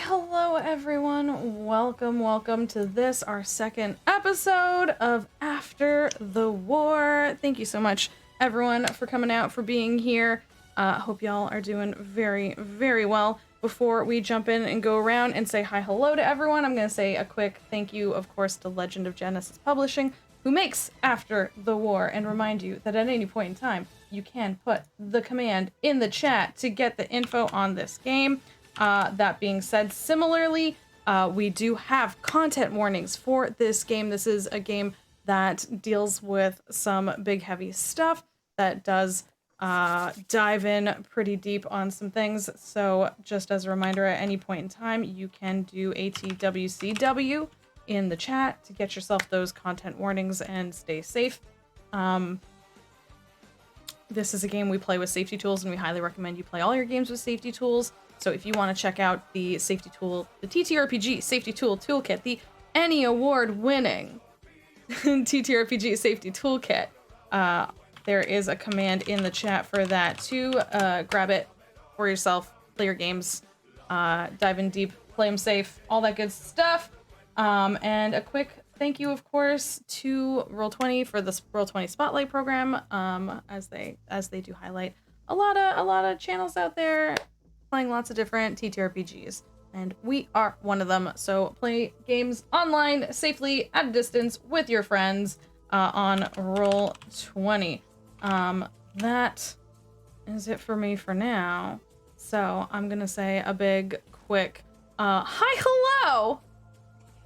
hello everyone. Welcome to this, our second episode of After the War. Thank you so much, everyone, for coming out, for being here. Hope y'all are doing very, very well. Before we jump in and go around and say hello to everyone, I'm going to say a quick thank you, of course, to Legend of Genesis Publishing, who makes After the War, and remind you that at any point in time, you can put the command in the chat to get the info on this game. That being said, similarly, we do have content warnings for this game. This is a game that deals with some big, heavy stuff that does dive in pretty deep on some things. So just as a reminder, at any point in time, you can do ATWCW in the chat to get yourself those content warnings and stay safe. This is a game we play with safety tools, and we highly recommend you play all your games with safety tools. So if you want to check out the safety tool, the TTRPG Safety Tool Toolkit, the Any Award-winning TTRPG Safety Toolkit, there is a command in the chat for that to grab it for yourself, play your games, dive in deep, play them safe, all that good stuff. And a quick thank you, of course, to Roll20 for this Roll20 Spotlight program, as they do highlight a lot of channels out there playing lots of different TTRPGs, and we are one of them. So play games online safely at a distance with your friends on Roll20. That is it for me for now. So I'm gonna say a big, quick hello.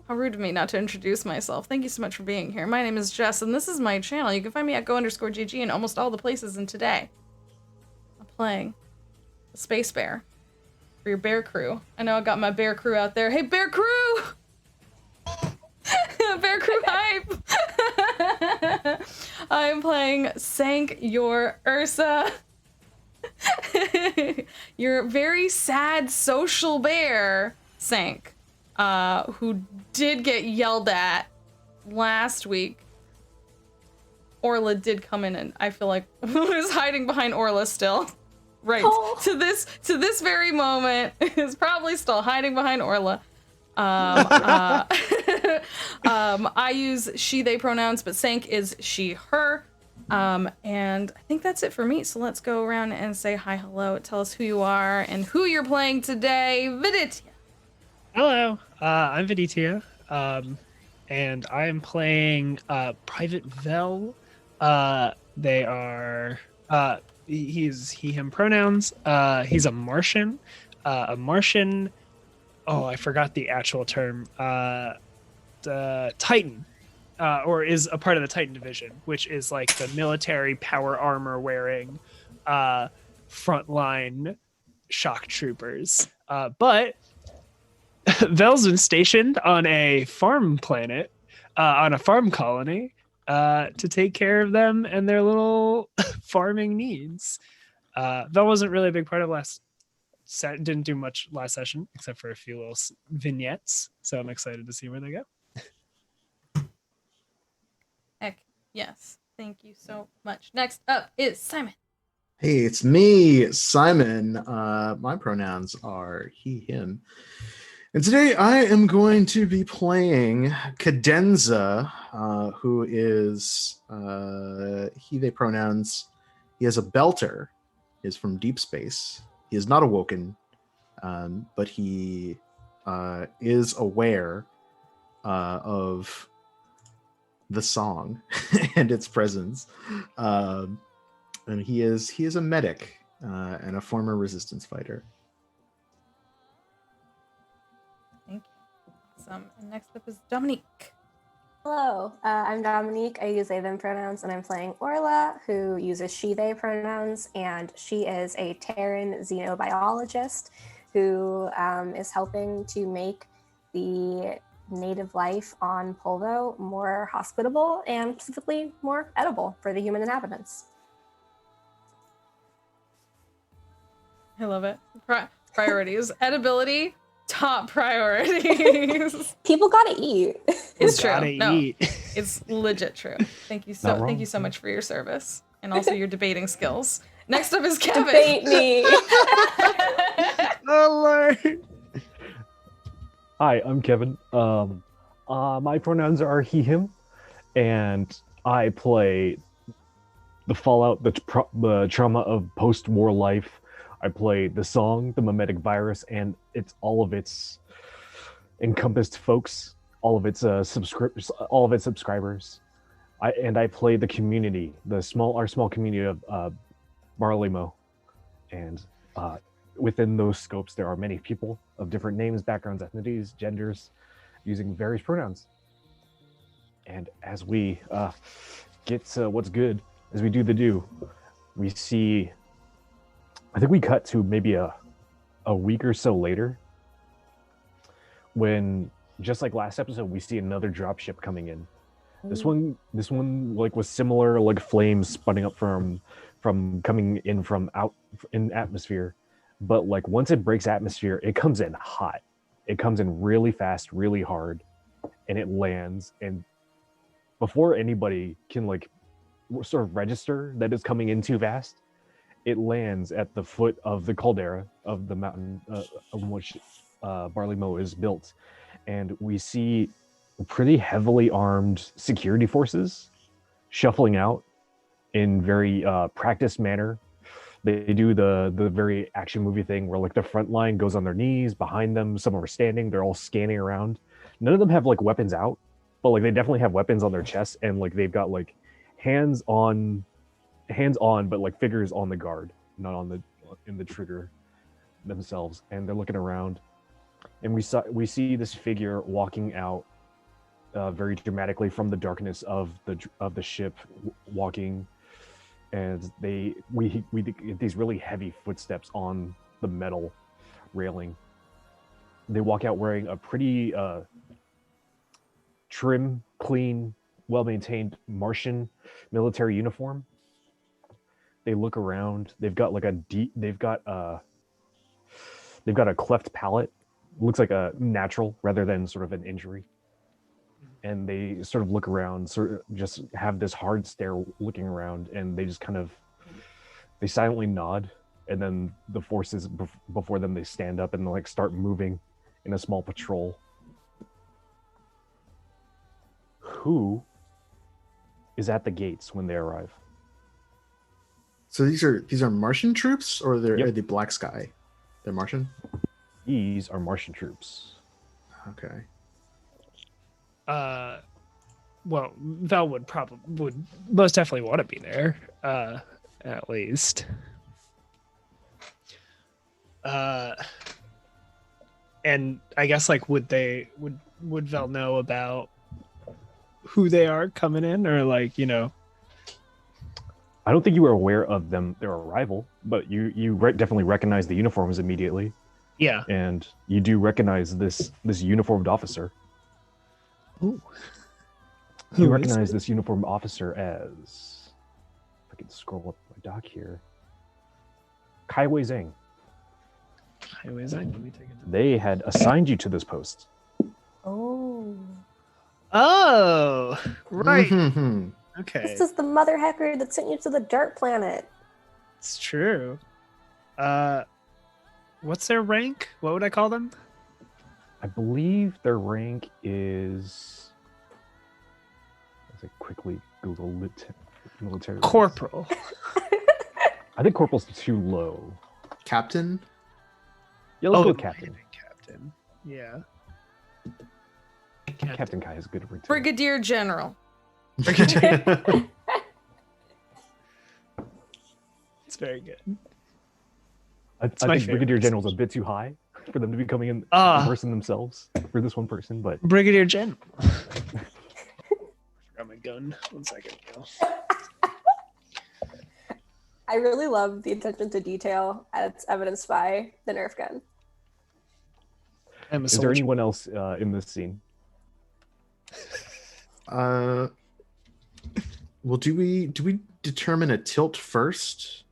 How rude of me not to introduce myself. Thank you so much for being here. My name is Jess, and this is my channel. You can find me at go_GG in almost all the places, and today I'm playing a Space Bear for your bear crew. I know I got my bear crew out there. Hey, bear crew! Bear crew hype! I'm playing Sank Your Ursa. Your very sad social bear, Sank, who did get yelled at last week. Orla did come in, and I feel like was hiding behind Orla still. Right, to this very moment, is probably still hiding behind Orla. I use she, they pronouns, but Sank is she, her. And I think that's it for me. So let's go around and say hi, hello. Tell us who you are and who you're playing today. Viditya. Hello, I'm Viditya, and I'm playing Private Vel. They are he's he him pronouns. He's a Martian. Oh, I forgot the actual term. The Titan, or is a part of the Titan division, which is like the military power armor wearing frontline shock troopers. But Vel's been stationed on a farm planet, on a farm colony, to take care of them and their little farming needs. Vel wasn't really a big part of didn't do much last session, except for a few little vignettes, so I'm excited to see where they go. Heck, yes. Thank you so much. Next up is Simon. Hey, it's me, Simon. My pronouns are he, him. And today I am going to be playing Cadenza, who is he, they pronouns. He has a belter. He is from deep space. He is not awoken, but he is aware of the song and its presence. And he is a medic and a former resistance fighter. Thank you. Awesome. And next up is Dominique. Hello, I'm Dominique. I use they, them pronouns, and I'm playing Orla, who uses she, they pronouns, and she is a Terran xenobiologist who is helping to make the native life on Polvo more hospitable and specifically more edible for the human inhabitants. I love it. Priorities. Edibility. Top priorities. People gotta eat. It's true. No, it's legit true. Thank you so much for your service and also your debating skills. Next up is Kevin. Debate me. Oh Lord. Hi, I'm Kevin. My pronouns are he, him, and I play the fallout, the trauma of post-war life. I play the song, the mimetic virus, and it's all of its encompassed folks, all of its subscribers. I play the community, our small community of Barleymo, and within those scopes, there are many people of different names, backgrounds, ethnicities, genders, using various pronouns. And as we get to what's good, as we do the do, we see, I think we cut to maybe a week or so later, when, just like last episode, we see another dropship coming in. This one like was similar, like flames sputting up from coming in from out in atmosphere, but like once it breaks atmosphere, it comes in hot. It comes in really fast, really hard, and it lands. And before anybody can like sort of register that it's coming in too fast, it lands at the foot of the caldera of the mountain on which Barleymo is built, and we see pretty heavily armed security forces shuffling out in very practiced manner. They do the very action movie thing where like the front line goes on their knees, behind them some are standing, they're all scanning around. None of them have like weapons out, but like they definitely have weapons on their chests, and like they've got like hands on, but like fingers on the guard, not on the trigger themselves. And they're looking around, and we see this figure walking out very dramatically from the darkness of the ship, walking, and we get these really heavy footsteps on the metal railing. They walk out wearing a pretty trim, clean, well-maintained Martian military uniform. They look around. They've got a cleft palate. Looks like a natural rather than sort of an injury. And they sort of look around, sort of just have this hard stare looking around, and they just they silently nod, and then the forces before them, they stand up and like start moving in a small patrol. Who is at the gates when they arrive? So these are Martian troops, or Yep. are they Black Sky? They're Martian. These are Martian troops. Okay. Well, Vel would most definitely want to be there, at least. And I guess like would Vel know about who they are coming in, or like, you know? I don't think you were aware of their arrival, but you definitely recognize the uniforms immediately. Yeah. And you do recognize this uniformed officer. Ooh. You recognize this uniformed officer as, if I can scroll up my doc here, Kaiwei Zhang. Kaiwei Zhang. Let me take it. They had assigned you to this post. Oh. Oh, right. Mhm. Okay. This is the mother hacker that sent you to the dirt planet. It's true. What's their rank? What would I call them? I believe their rank is, as I quickly Google military. Corporal. I think corporal's too low. Captain. Yeah, let's go Oh, with captain. Captain. Yeah. Captain Kai has a good ring. Brigadier General. It's very good. I my think favorite Brigadier General's a bit too high for them to be coming in person themselves for this one person, but Brigadier General. I forgot my gun. 1 second. I really love the attention to detail as evidenced by the Nerf gun. I'm a is there soldier. anyone else in this scene? Well, do we determine a tilt first?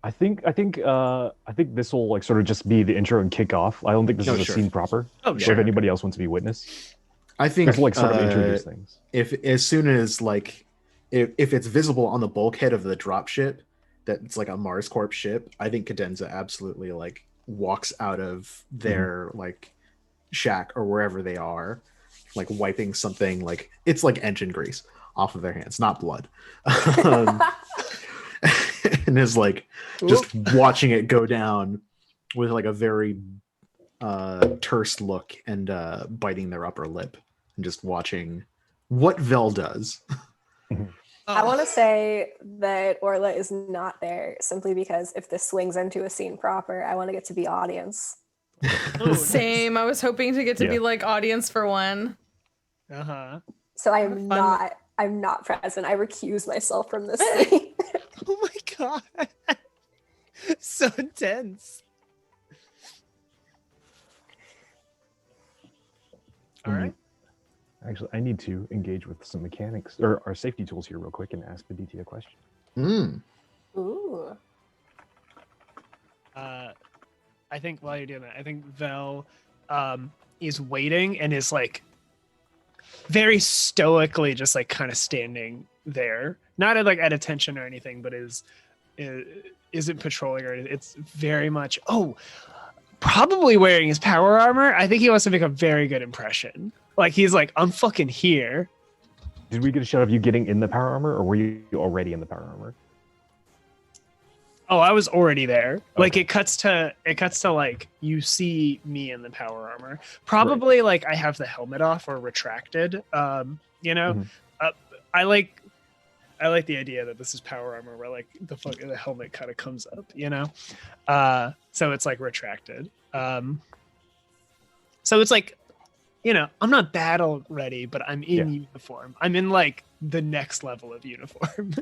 I think this will like sort of just be the intro and kick off. I don't think this is a sure. scene proper. Oh, Or sure. if anybody else wants to be witness, I think this will like sort of introduce things. if as soon as like if it's visible on the bulkhead of the dropship that it's like a MarsCorp ship, I think Cadenza absolutely like walks out of their like shack or wherever they are, like wiping something like it's like engine grease off of their hands, not blood. um, and is like just watching it go down with like a very terse look and biting their upper lip and just watching what Vel does. I want to say that Orla is not there simply because if this swings into a scene proper, I want to get to be audience. Same. I was hoping to get to be like audience for one. So I'm not present. I recuse myself from this scene. Oh my god. So intense. All right. Actually, I need to engage with some mechanics or our safety tools here real quick and ask the DT a question. Ooh. I think while you're doing that, I think Vel is waiting and is like very stoically just like kind of standing there, not at attention or anything, but isn't patrolling or anything. It's very much probably wearing his power armor. I think he wants to make a very good impression. Like he's like, I'm fucking here. Did we get a shot of you getting in the power armor, or were you already in the power armor? Oh, I was already there. Okay. Like it cuts to like you see me in the power armor. Probably like I have the helmet off or retracted. You know, Mm-hmm. I like the idea that this is power armor where like the helmet kind of comes up, you know. So it's like retracted. So it's like, you know, I'm not battle ready, but I'm in uniform. I'm in like the next level of uniform.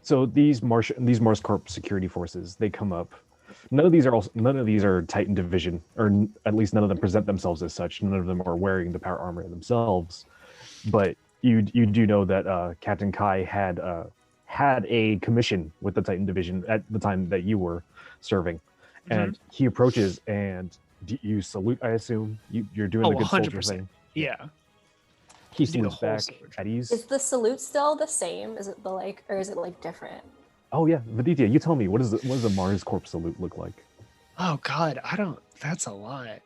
So these MarsCorp security forces, they come up. None of these are Titan division, or at least none of them present themselves as such. None of them are wearing the power armor themselves. But you do know that Captain Kai had a commission with the Titan division at the time that you were serving, and he approaches and you salute. I assume you're doing the good soldier 100%. thing. Yeah. He swings back at ease. Is the salute still the same? Is it or is it like different? Oh yeah, Viditya, you tell me, what does the MarsCorp salute look like? Oh God, that's a lot.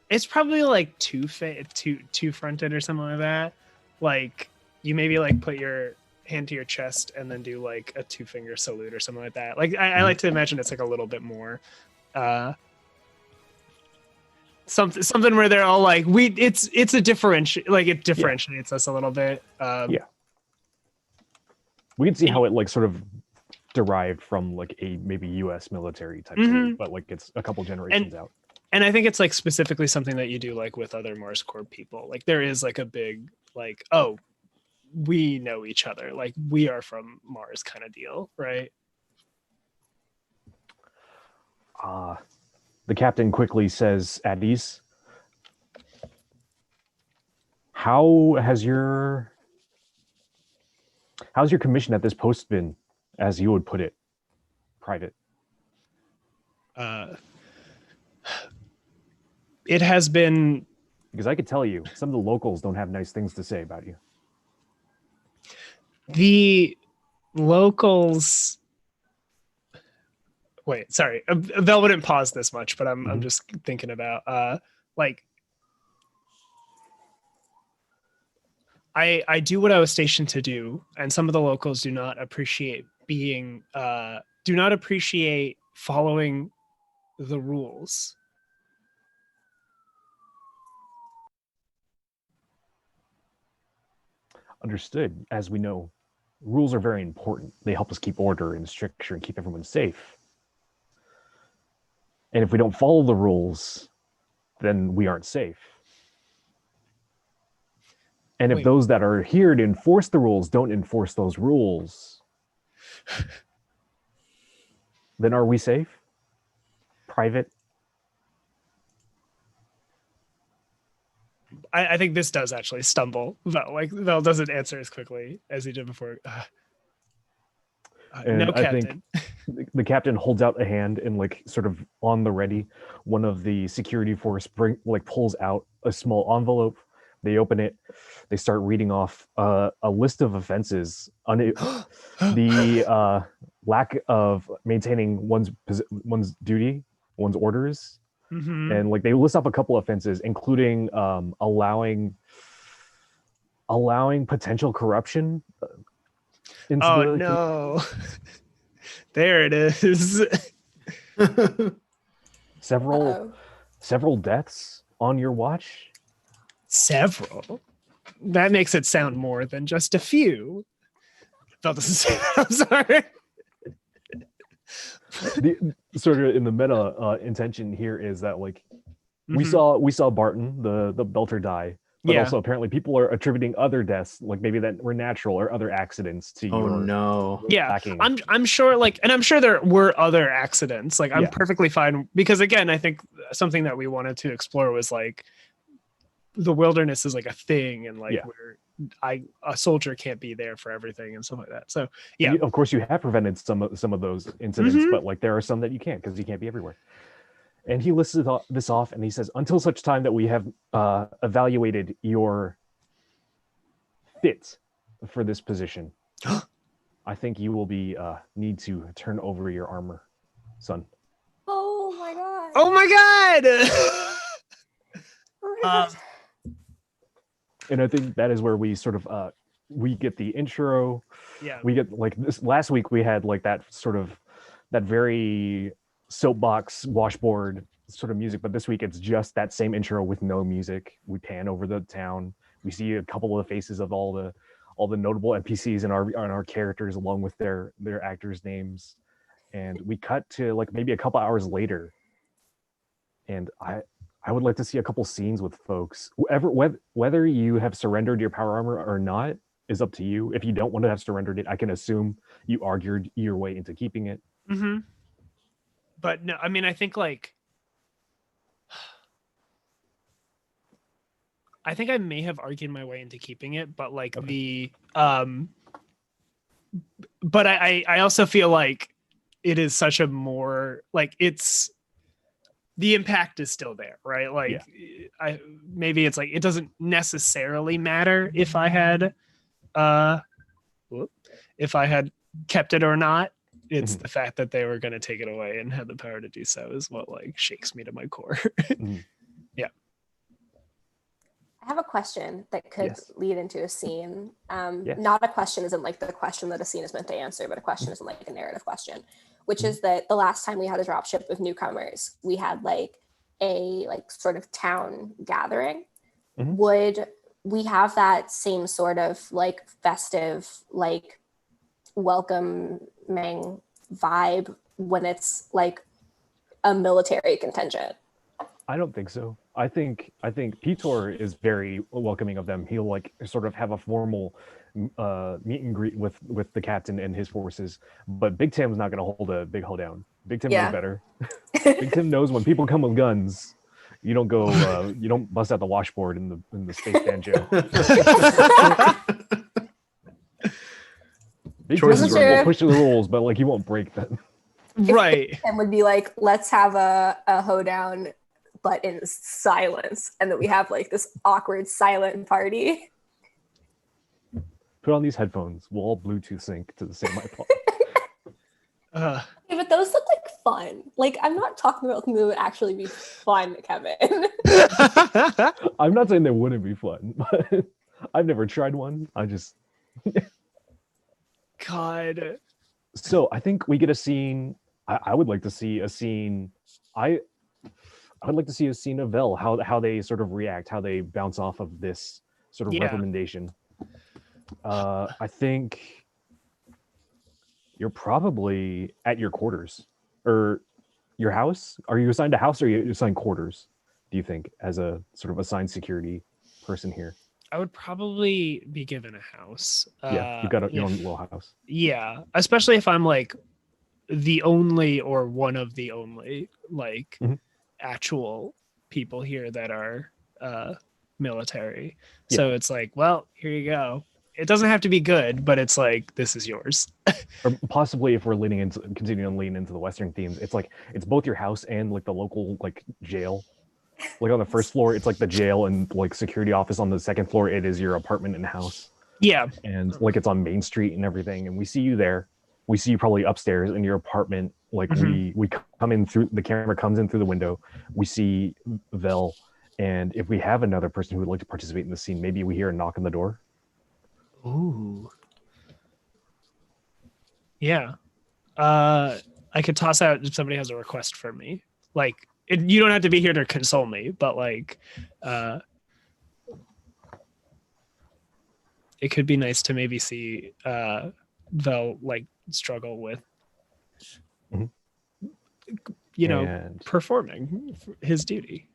It's probably like two fronted or something like that. Like you maybe like put your hand to your chest and then do like a 2-finger salute or something like that. Like I like to imagine it's like a little bit more something where they're all like it's a it differentiates us a little bit. We can see how it like sort of derived from like a maybe US military type salute, but like it's a couple generations out. And I think it's like specifically something that you do like with other MarsCorp people. Like there is like a big like, oh, we know each other, like we are from Mars kind of deal, right? The captain quickly says, at ease, how's your commission at this post been, as you would put it, private? It has been, because I could tell you, some of the locals don't have nice things to say about you. The locals. Wait, sorry. Vel wouldn't pause this much, but I'm just thinking about like I do what I was stationed to do, and some of the locals do not appreciate following the rules. Understood. As we know, rules are very important. They help us keep order and structure and keep everyone safe. And if we don't follow the rules, then we aren't safe. And if those that are here to enforce the rules don't enforce those rules, then are we safe? Private? I think this does actually stumble Vel. Like Vel doesn't answer as quickly as he did before. No, Captain. I think the captain holds out a hand and like sort of on the ready, one of the security force pulls out a small envelope. They open it. They start reading off a list of offenses. The lack of maintaining one's duty, one's orders, Mhm. and like they list off a couple offenses, including allowing potential corruption. Into Oh the no. There it is. several deaths on your watch. Several. That makes it sound more than just a few. That doesn't say that. I'm sorry. The sort of in the meta intention here is that like we Mhm. saw Barton the belter die, but Yeah. also apparently people are attributing other deaths, like maybe that were natural or other accidents to Oh your no. Yeah, lacking. I'm sure, like, and I'm sure there were other accidents. Like, I'm Yeah. perfectly fine because, again, I think something that we wanted to explore was like the wilderness is like a thing, and like Yeah. where a soldier can't be there for everything and stuff like that. So yeah, Of course, you have prevented some of those incidents, Mhm. but like there are some that you can't because you can't be everywhere. And he lists this off, and he says, until such time that we have evaluated your fit for this position, I think you will be need to turn over your armor, son. Oh my god. oh my god. Oh my god. And I think that is where we sort of we get the intro. Yeah, We get like this last week we had like that sort of that very soapbox washboard sort of music, but this week it's just that same intro with no music. We pan over the town. We see a couple of the faces of all the notable NPCs and our characters along with their actors' names. And we cut to like maybe a couple hours later. And I would like to see a couple scenes with folks. Whether you have surrendered your power armor or not is up to you. If you don't want to have surrendered it, I can assume you argued your way into keeping it. Mm-hmm. But no, I mean, I think like I think I may have argued my way into keeping it, but like Okay. but I also feel like it is such a more like it's the impact is still there, right? Like maybe it's like it doesn't necessarily matter if I had kept it or not. It's Mhm. the fact that they were going to take it away and had the power to do so is what like shakes me to my core. Mhm. I have a question that could Yes. lead into a scene. Yes. Not a question isn't like the question that a scene is meant to answer, but a question isn't like a narrative question, which is that the last time we had a dropship with newcomers, we had like a like sort of town gathering. Mhm. Would we have that same sort of like festive, like welcoming vibe when it's like a military contingent? I don't think so. I think Pitor is very welcoming of them. He'll like sort of have a formal meet and greet with the captain and his forces. But Big Tim's not going to hold a big hoedown. Big Tim knows better. Big Tim knows when people come with guns, you don't go you don't bust out the washboard in the space banjo. Big Tim Choices will were- push the rules, but like he won't break them. Right. And would be like, let's have a hoedown, but in silence, and then we have like this awkward silent party. Put on these headphones. We'll all Bluetooth sync to the same iPod. Okay, but those look like fun. Like, I'm not talking about something that would actually be fun, Kevin. I'm not saying they wouldn't be fun, but I've never tried one. I just God. So I think we get a scene. I would like to see a scene. I would like to see a scene of Vel, how they sort of react, how they bounce off of this sort of recommendation. I think you're probably at your quarters or your house. Are you assigned a house or are you assigned quarters? Do you think as a sort of assigned security person here? I would probably be given a house. Yeah, you've got your own little house. Yeah, especially if I'm like the only or one of the only like actual people here that are military. So it's like, well, here you go. It doesn't have to be good, but it's like, this is yours. Or possibly if we're continuing to lean into the Western themes, it's like it's both your house and like the local like jail. Like on the first floor, it's like the jail and like security office. On the second floor, it is your apartment and house. Yeah. And like it's on Main Street and everything. And we see you there. we see you probably upstairs in your apartment. Like we come in through the camera comes in through the window. We see Vel, and if we have another person who would like to participate in the scene, maybe we hear a knock on the door. Ooh. Yeah. I could toss out if somebody has a request for me. Like, you don't have to be here to console me, but like, it could be nice to maybe see Vel like struggle with, performing his duty.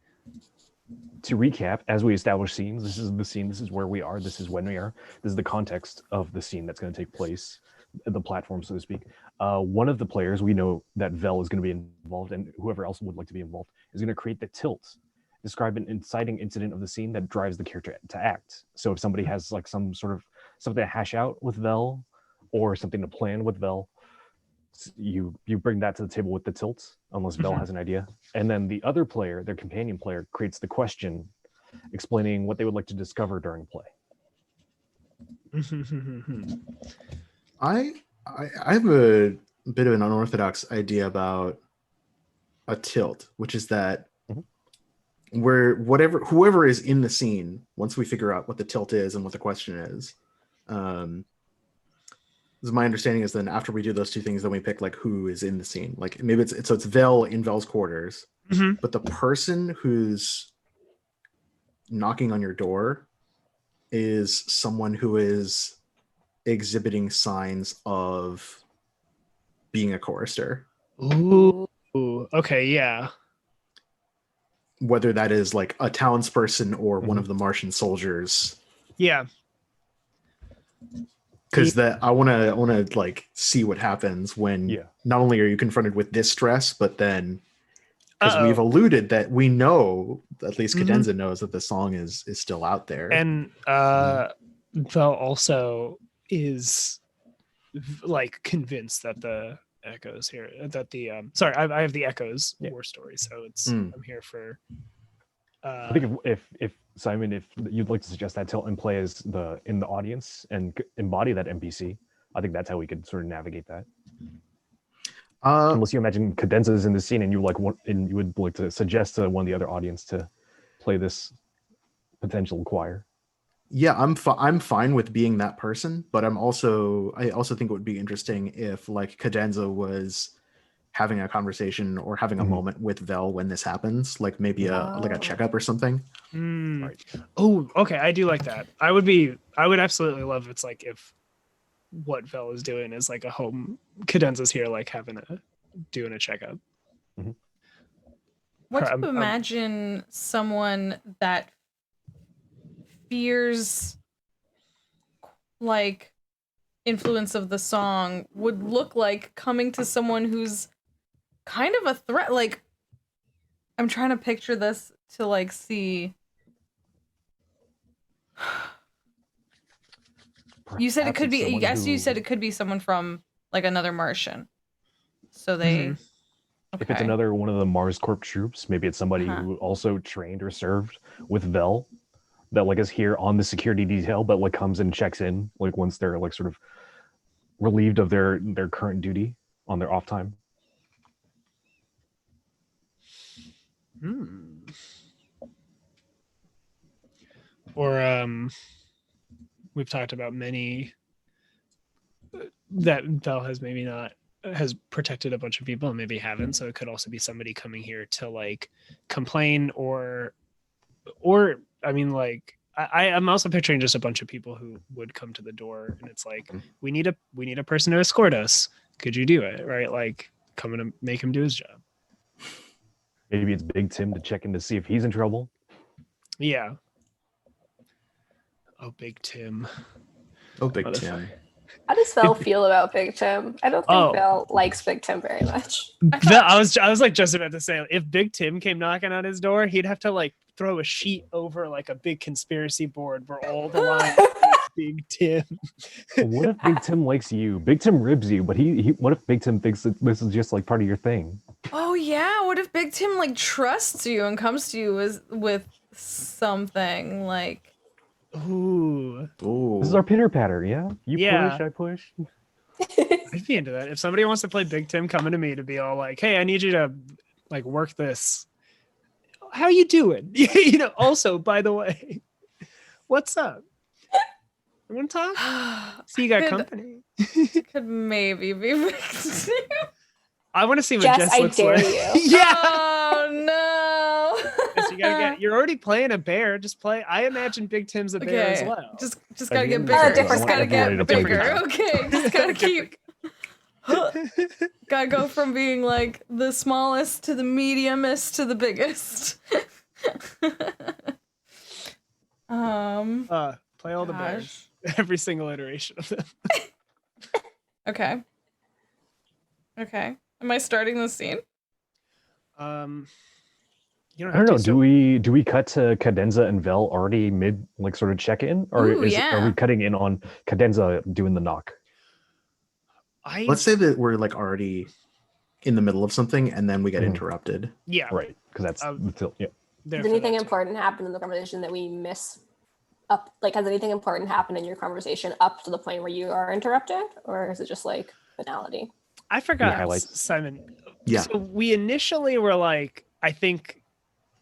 To recap, as we establish scenes, this is the scene, this is where we are, this is when we are, this is the context of the scene that's going to take place, the platform, so to speak. One of the players, we know that Vel is going to be involved, and whoever else would like to be involved is going to create the tilt, describe an inciting incident of the scene that drives the character to act. So if somebody has like some sort of something to hash out with Vel, or something to plan with Vel, you bring that to the table with the tilt, unless Vel has an idea. And then the other player, their companion player, creates the question, explaining what they would like to discover during play. I have a bit of an unorthodox idea about a tilt, which is that where whoever is in the scene, once we figure out what the tilt is and what the question is, my understanding is then after we do those two things, then we pick like who is in the scene. Like maybe it's Vel in Vel's quarters, but the person who's knocking on your door is someone who is exhibiting signs of being a chorister. Ooh, okay, yeah. Whether that is like a townsperson or one of the Martian soldiers. Yeah. Because I want to like see what happens when not only are you confronted with this stress, but then because we've alluded that we know, at least Cadenza knows, that the song is still out there, and Vel also is like convinced that the echoes here, that the I have the echoes war story, so it's I'm here for. I think if Simon, if you'd like to suggest that tilt and play as in the audience and embody that NPC, I think that's how we could sort of navigate that. Unless you imagine Cadenza's in the scene and you would like to suggest to one of the other audience to play this potential choir. Yeah, I'm fine with being that person, but I also think it would be interesting if like Cadenza was having a conversation or having a moment with Vel when this happens, like maybe a checkup or something. Right. Oh, okay. I do like that. I would absolutely love it's like if what Vel is doing is like a home Cadenza's here, like doing a checkup. What do you imagine someone that fears like influence of the song would look like coming to someone who's kind of a threat? Like, I'm trying to picture this to like see. You said it could be. I guess you said it could be someone from like another Martian. So they. Okay. If it's another one of the MarsCorp troops, maybe it's somebody who also trained or served with Vel, that like is here on the security detail, but like comes and checks in like once they're like sort of relieved of their current duty on their off time. Or we've talked about many that Vel has maybe not has protected a bunch of people and maybe haven't, so it could also be somebody coming here to like complain or I mean like I'm also picturing just a bunch of people who would come to the door and it's like we need a person to escort us, could you do it, right? Like coming to make him do his job. Maybe it's Big Tim to check in to see if he's in trouble. Yeah. Oh, Big Tim. Oh, Big Tim. How does Vel feel about Big Tim? I don't think Vel likes Big Tim very much. I was like just about to say, if Big Tim came knocking on his door, he'd have to like throw a sheet over like a big conspiracy board where all the lines Big Tim. What if Big Tim likes you? Big Tim ribs you, but he what if Big Tim thinks that this is just like part of your thing? Oh yeah, what if Big Tim like trusts you and comes to you with something like Ooh. This is our pitter patter, yeah? You push, I push. I'd be into that. If somebody wants to play Big Tim, coming to me to be all like, "Hey, I need you to like work this. How you doing?" You know. Also, by the way, what's up? You want to talk? See, you got company. Could maybe be I want to see what Jess, Jess I looks dare like. you. Yeah. Oh no. Jess, you gotta get. You're already playing a bear. Just play. I imagine Big Tim's a bear as well. Just At gotta the get end of bigger. this episode, Just I gotta want get everybody to play bigger. Big Tim. Okay. Just gotta keep. Gotta go from being like the smallest to the mediumest to the biggest. Play all the bears. Every single iteration of them. Okay. Am I starting the scene? You don't I have don't know. to, Do we cut to Cadenza and Vel already mid like sort of check in, or Ooh, are yeah. we cutting in on Cadenza doing the knock? Let's say that we're like already in the middle of something and then we get Mhm. interrupted. Yeah. Right, because that's Uh, the tilt. Yeah. Did anything important happen in the conversation that we miss? Like, has anything important happened in your conversation up to the point where you are interrupted, or is it just like finality? I forgot, highlights. Simon. Yeah. So we initially were like, I think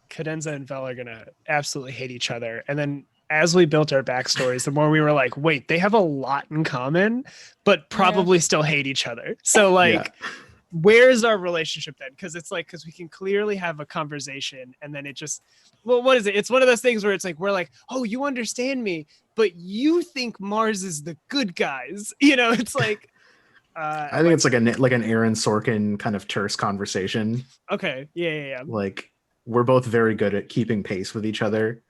Cadenza and Vel are gonna absolutely hate each other, and then as we built our backstories, the more we were like, wait, they have a lot in common, but probably still hate each other. So like, where's our relationship then? Because it's like, because we can clearly have a conversation, and then it just, well, what is it? It's one of those things where it's like, we're like, oh, you understand me, but you think Mars is the good guys. You know, it's like. I think it's like an Aaron Sorkin kind of terse conversation. Okay. Yeah. Like we're both very good at keeping pace with each other,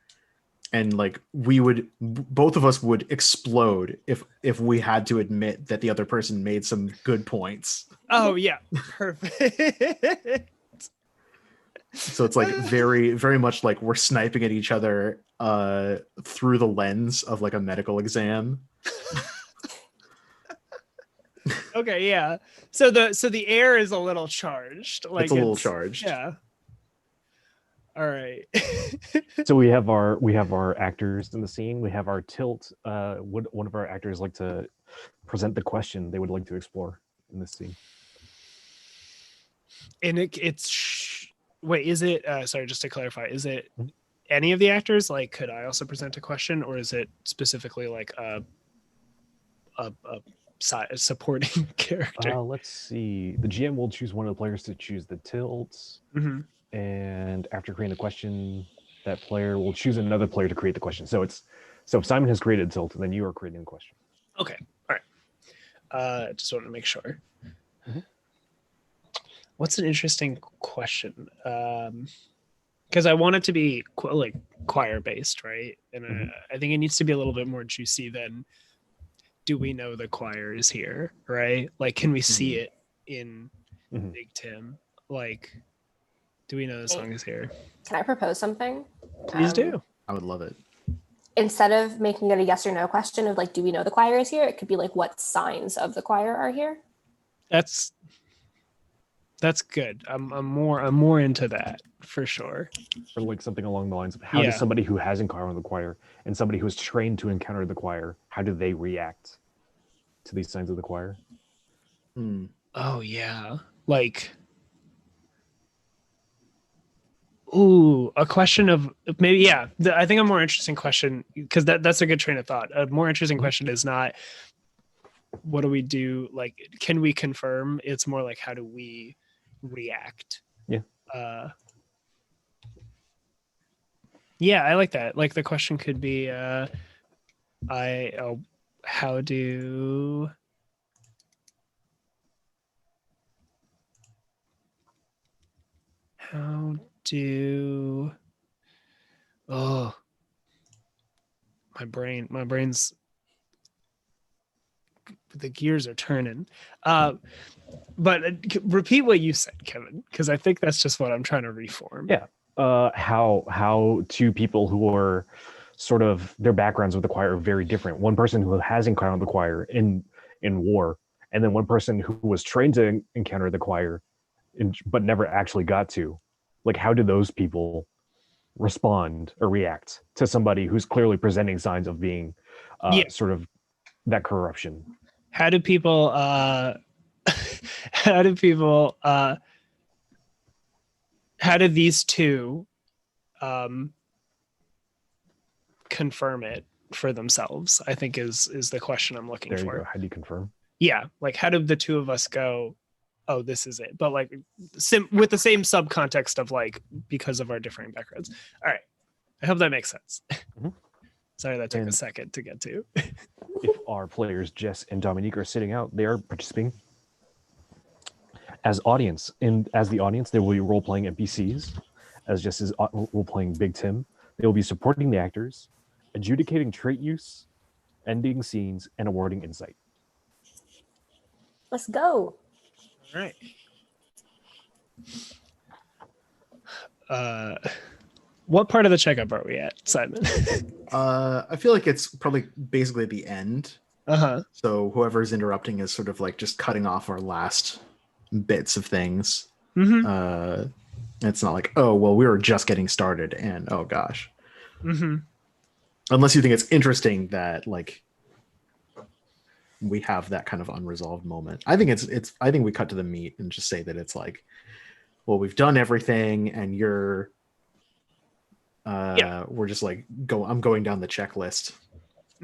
and like both of us would explode if we had to admit that the other person made some good points. Oh yeah, perfect. So it's like very, very much like we're sniping at each other through the lens of like a medical exam. Okay, yeah. So the air is a little charged. Like It's a little charged. Yeah. All right. So we have our actors in the scene. We have our tilt. Would one of our actors like to present the question they would like to explore in this scene? And wait, is it sorry, just to clarify, is it any of the actors? Like, could I also present a question, or is it specifically like a supporting character? Let's see. The GM will choose one of the players to choose the tilts, and after creating the question, that player will choose another player to create the question. So if Simon has created a tilt, then you are creating the question. Okay, all right. Just wanted to make sure. What's an interesting question? Because I want it to be like choir based, right? And I think it needs to be a little bit more juicy than, do we know the choir is here, right? Like, can we see it in Big Tim? Like, do we know the song is here? Can I propose something? Please do. I would love it. Instead of making it a yes or no question of like, do we know the choir is here? It could be like, what signs of the choir are here? That's good. I'm more into that for sure. Or like something along the lines of how does somebody who has encountered the choir and somebody who is trained to encounter the choir, how do they react to these signs of the choir? Oh yeah. Like, ooh, a question of maybe, I think a more interesting question, because that's a good train of thought. A more interesting question is not what do we do, like, can we confirm? It's more like, how do we react? I like that. Like, the question could be how do my brain's, the gears are turning. But repeat what you said, Kevin, because I think that's just what I'm trying to reform. How two people who are sort of, their backgrounds with the choir are very different. One person who has encountered the choir in war, and then one person who was trained to encounter the choir but never actually got to. Like, how do those people respond or react to somebody who's clearly presenting signs of being sort of that corruption? how do people how do these two confirm it for themselves, I think is the question I'm looking There you for. go. How do you confirm? Yeah, like how do the two of us go, oh, this is it, but like with the same subcontext of like because of our differing backgrounds. All right, I hope that makes sense. Mhm. Sorry that took a And- second to get to. If our players Jess and Dominique are sitting out, they are participating as audience. And as the audience, they will be role playing NPCs. As Jess is role playing Big Tim, they will be supporting the actors, adjudicating trait use, ending scenes, and awarding insight. Let's go. All right. What part of the checkup are we at, Simon? I feel like it's probably basically the end. Uh-huh. So whoever's interrupting is sort of like just cutting off our last bits of things. Mm-hmm. It's not like, oh, well, we were just getting started and oh gosh. Mm-hmm. Unless you think it's interesting that like we have that kind of unresolved moment. I think I think we cut to the meat and just say that it's like, well, we've done everything and you're we're just like I'm going down the checklist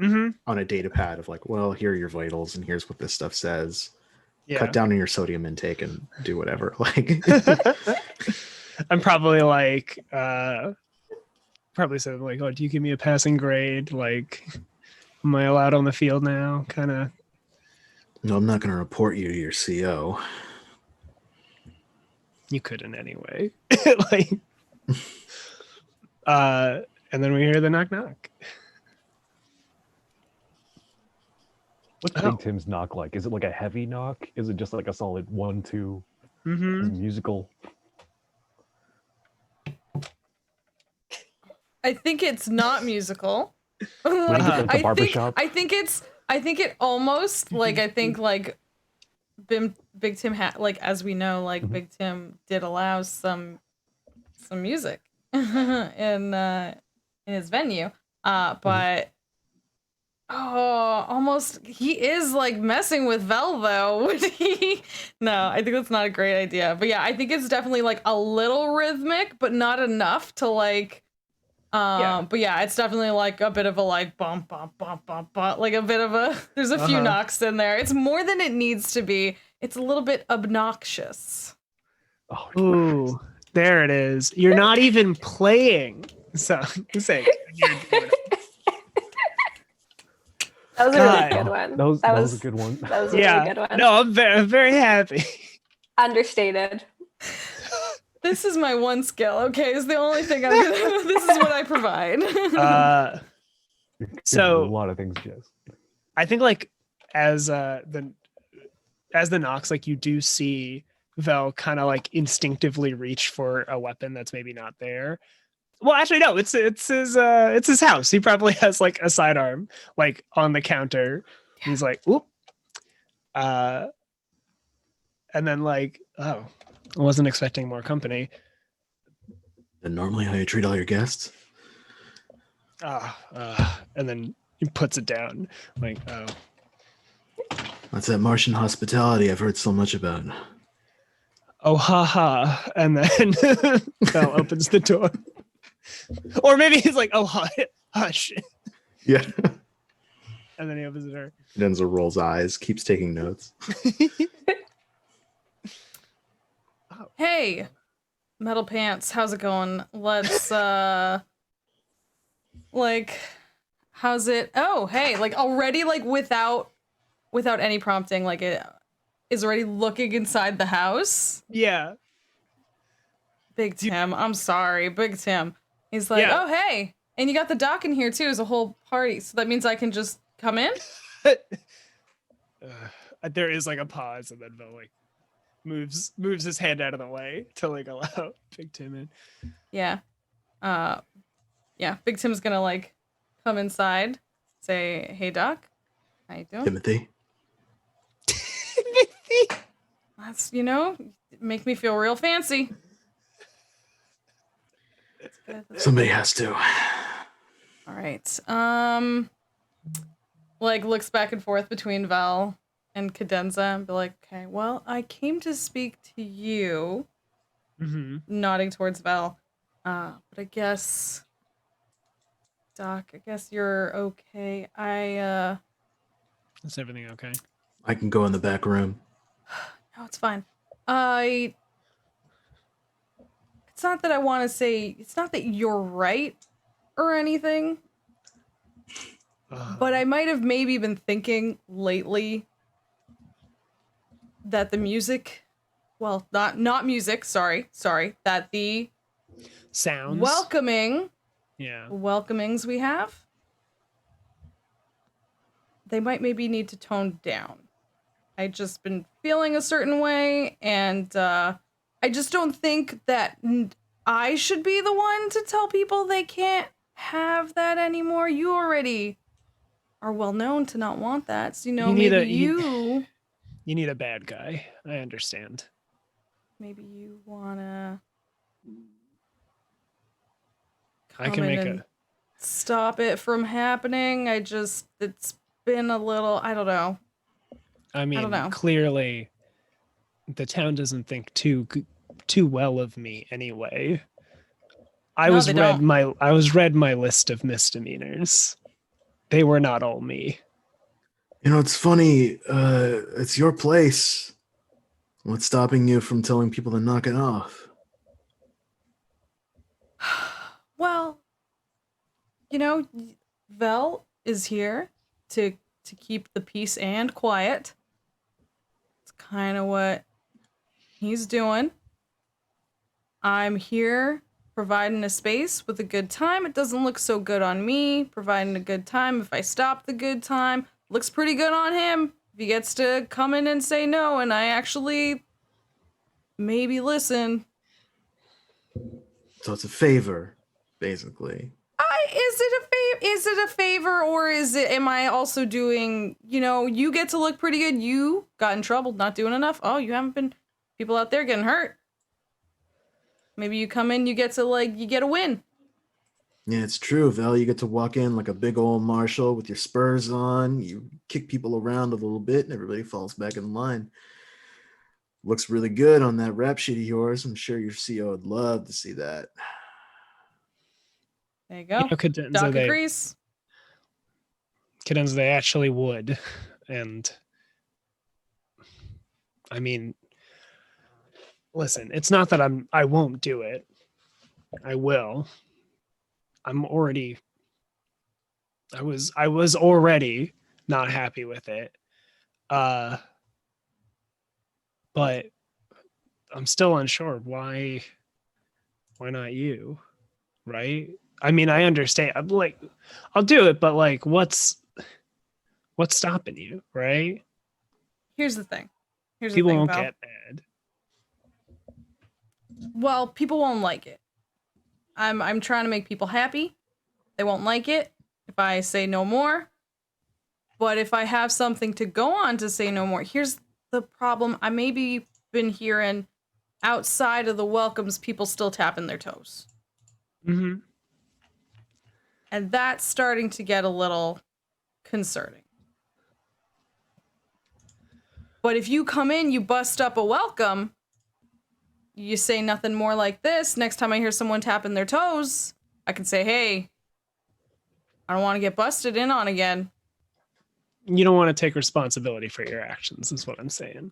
on a data pad of like, well, here are your vitals and here's what this stuff says. Yeah. Cut down on your sodium intake and do whatever. Like I'm probably like something like, oh, do you give me a passing grade? Like, am I allowed on the field now? Kind of. no, I'm not going to report you to your CO. You couldn't anyway. Like, and then we hear the knock knock. What's Big Tim's knock like? Is it like a heavy knock? Is it just like a solid 1-2? Mm-hmm. Is it musical? I think it's not musical. Like the barbershop? I think it almost like I think like Big Tim like as we know like Big Tim did allow some music in his venue, but almost he is like messing with Vel though. Would he? No, I think that's not a great idea. But yeah, I think it's definitely like a little rhythmic, but not enough to like. But yeah, it's definitely like a bit of a like bump, bump, bump, bump, bump, like a bit of a. There's a few knocks in there. It's more than it needs to be. It's a little bit obnoxious. Oh, Ooh, there it is. You're not even playing. So, say That was a really good one. that was a good one. That was a really good one. No, I'm very happy. Understated. This is my one skill. Okay, it's the only thing I'm gonna. This is what I provide. So a lot of things, Jess. I think like as the knocks, like you do see Vel kind of like instinctively reach for a weapon that's maybe not there. Well, actually, no, it's his house. He probably has like a sidearm like on the counter. Yeah. He's like, whoop. And then like, oh, I wasn't expecting more company. And normally how you treat all your guests? And then he puts it down. Like, oh. That's that Martian hospitality I've heard so much about. Oh, haha. And then Vel opens the door. Or maybe he's like, oh, hush. Yeah. And then he opens the door. Denzel rolls eyes, keeps taking notes. Hey, Metal Pants, how's it going? Let's like, how's it? Oh, hey, like already like without any prompting, like it is already looking inside the house. Yeah. Big Tim, I'm sorry, Big Tim. He's like, oh hey, and you got the dock in here too. As a whole party, so that means I can just come in. There is like a pause, and then Vel like moves his hand out of the way to like allow Big Tim in. Yeah. Yeah, Big Tim's gonna like come inside, say, hey Doc, how you doing? Timothy. That's, make me feel real fancy. That's good. Somebody has to. All right. Like looks back and forth between Vel and cadenza and be like, okay, well, I came to speak to you, nodding towards Vel. But I guess, Doc, I guess you're okay. Is everything okay? I can go in the back room. No, it's fine. It's not that I want to say, it's not that you're right or anything, but I might have maybe been thinking lately that the music, well, not music, sorry, that the sounds welcomings we have, they might maybe need to tone down. I just been feeling a certain way, and I just don't think that I should be the one to tell people they can't have that anymore. You already are well known to not want that, so You need a bad guy. I understand. maybe you wanna I can make a stop it from happening. It's been a little, I don't know. I mean, don't know. clearly the town doesn't think too well of me anyway. I was read my list of misdemeanors. They were not all me. You know, it's funny. It's your place. What's stopping you from telling people to knock it off? Well, you know, Vel is here to keep the peace and quiet. It's kind of what he's doing. I'm here providing a space with a good time. It doesn't look so good on me providing a good time. If I stop the good time, looks pretty good on him. If he gets to come in and say no and I actually maybe listen. So it's a favor, basically. Is it a favor, or am I also doing, you get to look pretty good. You got in trouble, not doing enough. Oh, you haven't been, people out there getting hurt. Maybe you come in, you get a win. Yeah, it's true, Val. You get to walk in like a big old marshal with your spurs on. You kick people around a little bit and everybody falls back in line. Looks really good on that rap sheet of yours. I'm sure your CEO would love to see that. There you go. Doc agrees. Cadenza, they actually would. And I mean, listen, it's not that I won't do it. I will. I was already not happy with it. But I'm still unsure why not you, right? I mean, I understand. I'm like, I'll do it, but like, what's stopping you, right? Here's the thing. People won't get mad. Well, people won't like it. I'm trying to make people happy. They won't like it if I say no more. But if I have something to go on to say no more, here's the problem. I maybe been hearing outside of the welcomes, people still tapping their toes. Mm-hmm. And that's starting to get a little concerning. But if you come in, you bust up a welcome, you say nothing more like this, next time I hear someone tapping their toes, I can say, hey, I don't want to get busted in on again. You don't want to take responsibility for your actions, is what I'm saying.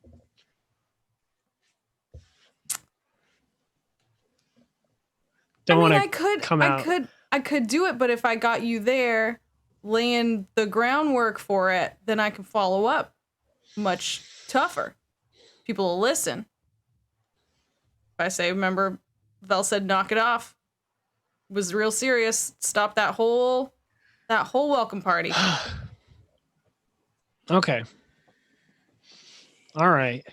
I could do it, but if I got you there laying the groundwork for it, then I can follow up much tougher. People will listen. If I say, remember, Vel said knock it off. Was real serious. Stop that whole welcome party. Okay. All right.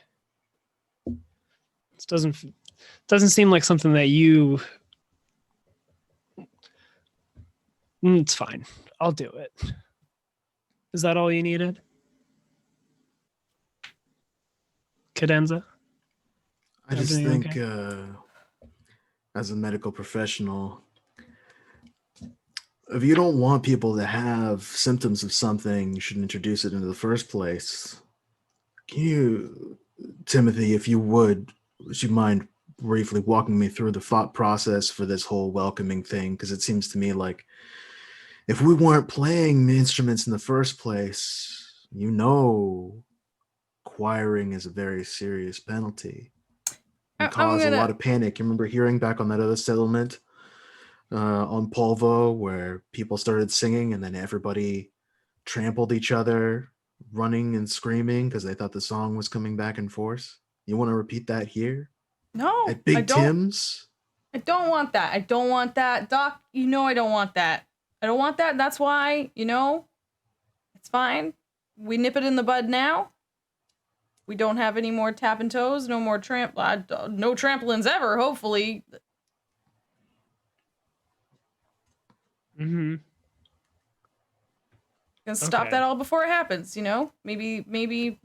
This doesn't seem like something that you. It's fine. I'll do it. Is that all you needed? Cadenza? I just think as a medical professional, if you don't want people to have symptoms of something, you should introduce it into the first place. Can you, Timothy, if you would you mind briefly walking me through the thought process for this whole welcoming thing? Because it seems to me like if we weren't playing the instruments in the first place, acquiring is a very serious penalty and I'm cause a lot gonna. of panic. You remember hearing back on that other settlement on Polvo where people started singing and then everybody trampled each other, running and screaming because they thought the song was coming back in force? You want to repeat that here No, at I Big don't. Tim's? I don't want that. I don't want that. Doc, I don't want that. I don't want that. That's why, it's fine. We nip it in the bud now. We don't have any more tapping toes. No more no trampolines ever, hopefully. Mm-hmm. Gonna stop that all before it happens, Maybe. We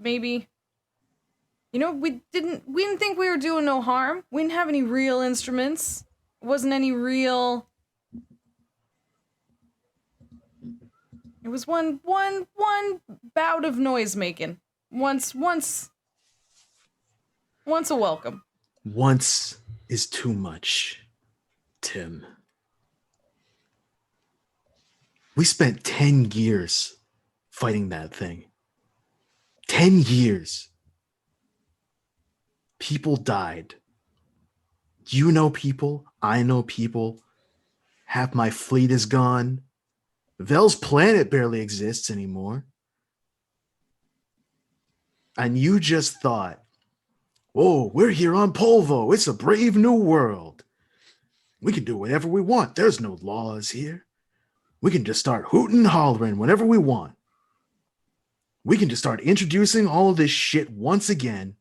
didn't think we were doing no harm. We didn't have any real instruments. It wasn't any real. It was one bout of noise making. Once a welcome. Once is too much, Tim. We spent 10 years fighting that thing. 10 years. People died. You know people. I know people. Half my fleet is gone. Vel's planet barely exists anymore. And you just thought, oh, we're here on Polvo. It's a brave new world. We can do whatever we want. There's no laws here. We can just start hooting and hollering whenever we want. We can just start introducing all of this shit once again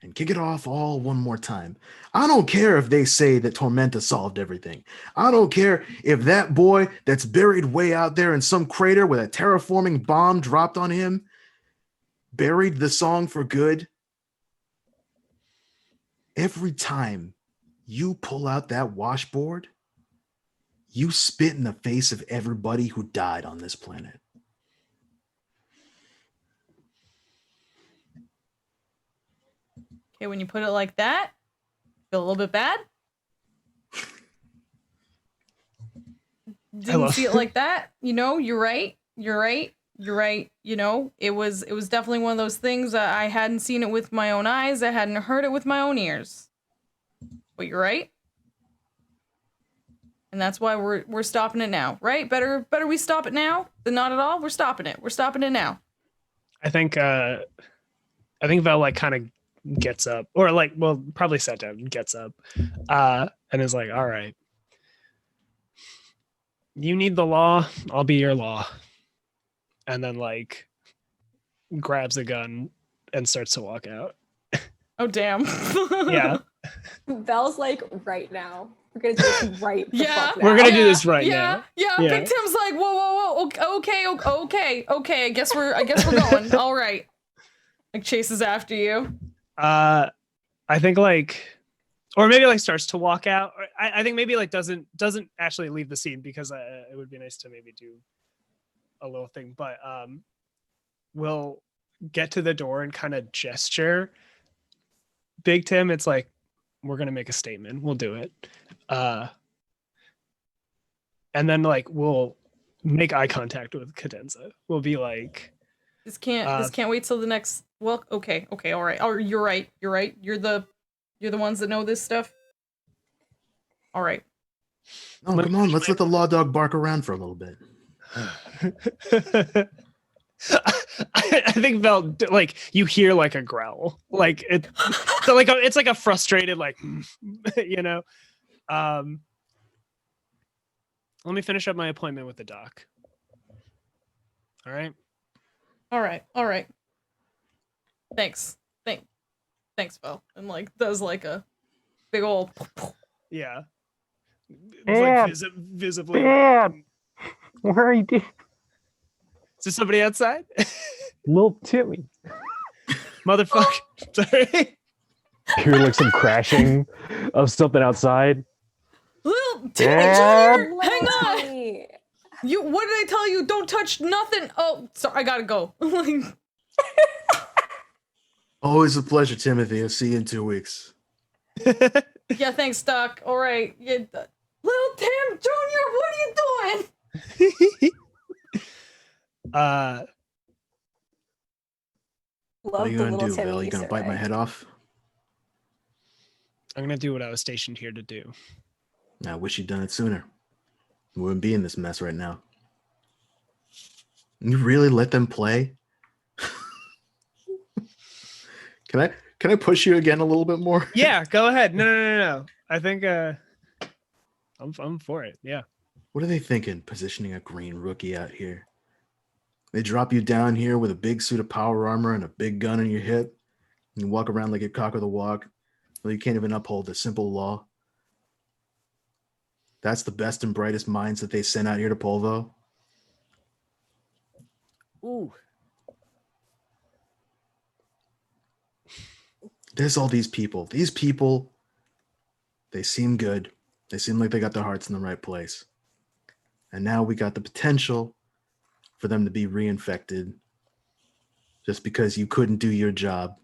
and kick it off all one more time. I don't care if they say that Tormenta solved everything. I don't care if that boy that's buried way out there in some crater with a terraforming bomb dropped on him buried the song for good. Every time you pull out that washboard, you spit in the face of everybody who died on this planet. Okay, when you put it like that, feel a little bit bad. Didn't see it like that. You're right. It was definitely one of those things that I hadn't seen it with my own eyes. I hadn't heard it with my own ears. But you're right. And that's why we're stopping it now, right? Better we stop it now than not at all. We're stopping it. We're stopping it now. I think Vel kind of gets up, or probably sat down and gets up, and is like, all right, you need the law, I'll be your law. And then grabs a gun and starts to walk out. Oh, damn. Yeah. Vel's like, right now. We're gonna do this right the fuck now. We're gonna do this right now. Yeah. Big Tim's like, whoa. Okay. I guess we're going. All right. Chases after you. I think or maybe starts to walk out. I think maybe doesn't actually leave the scene because it would be nice to maybe do a little thing, but we'll get to the door and kind of gesture. Big Tim, it's like, we're gonna make a statement. We'll do it. And then we'll make eye contact with Cadenza. We'll be like, this can't wait till the next. Well, okay, all right. Oh, you're right. You're the ones that know this stuff. All right. Oh, come on. Let's let the law dog bark around for a little bit. I think Vel, you hear a growl, it's like a frustrated let me finish up my appointment with the doc. All right. Thanks, Vel. And does a big old. Yeah. It's visibly. Dad, where are you? Is there somebody outside? Little Timmy. Motherfucker. Sorry. Hear some crashing of something outside. Little Timmy Jr., hang on. Timmy. What did I tell you? Don't touch nothing. Oh, sorry, I gotta go. Always a pleasure, Timothy. I'll see you in 2 weeks. Yeah, thanks, Doc. All right. Yeah, Little Tim Jr., what are you doing? What are Love you the gonna little do, Timmy Val? You gonna Easter bite my egg. head off? I'm gonna do what I was stationed here to do. I wish you'd done it sooner. We wouldn't be in this mess right now. You really let them play? Can I push you again a little bit more? Yeah, go ahead. No. I think I'm for it. Yeah. What are they thinking, positioning a green rookie out here? They drop you down here with a big suit of power armor and a big gun in your hip. And you walk around like a cock of the walk. Well, you can't even uphold a simple law. That's the best and brightest minds that they sent out here to Polvo. Ooh. There's all these people. These people, they seem good. They seem like they got their hearts in the right place. And now we got the potential for them to be reinfected just because you couldn't do your job.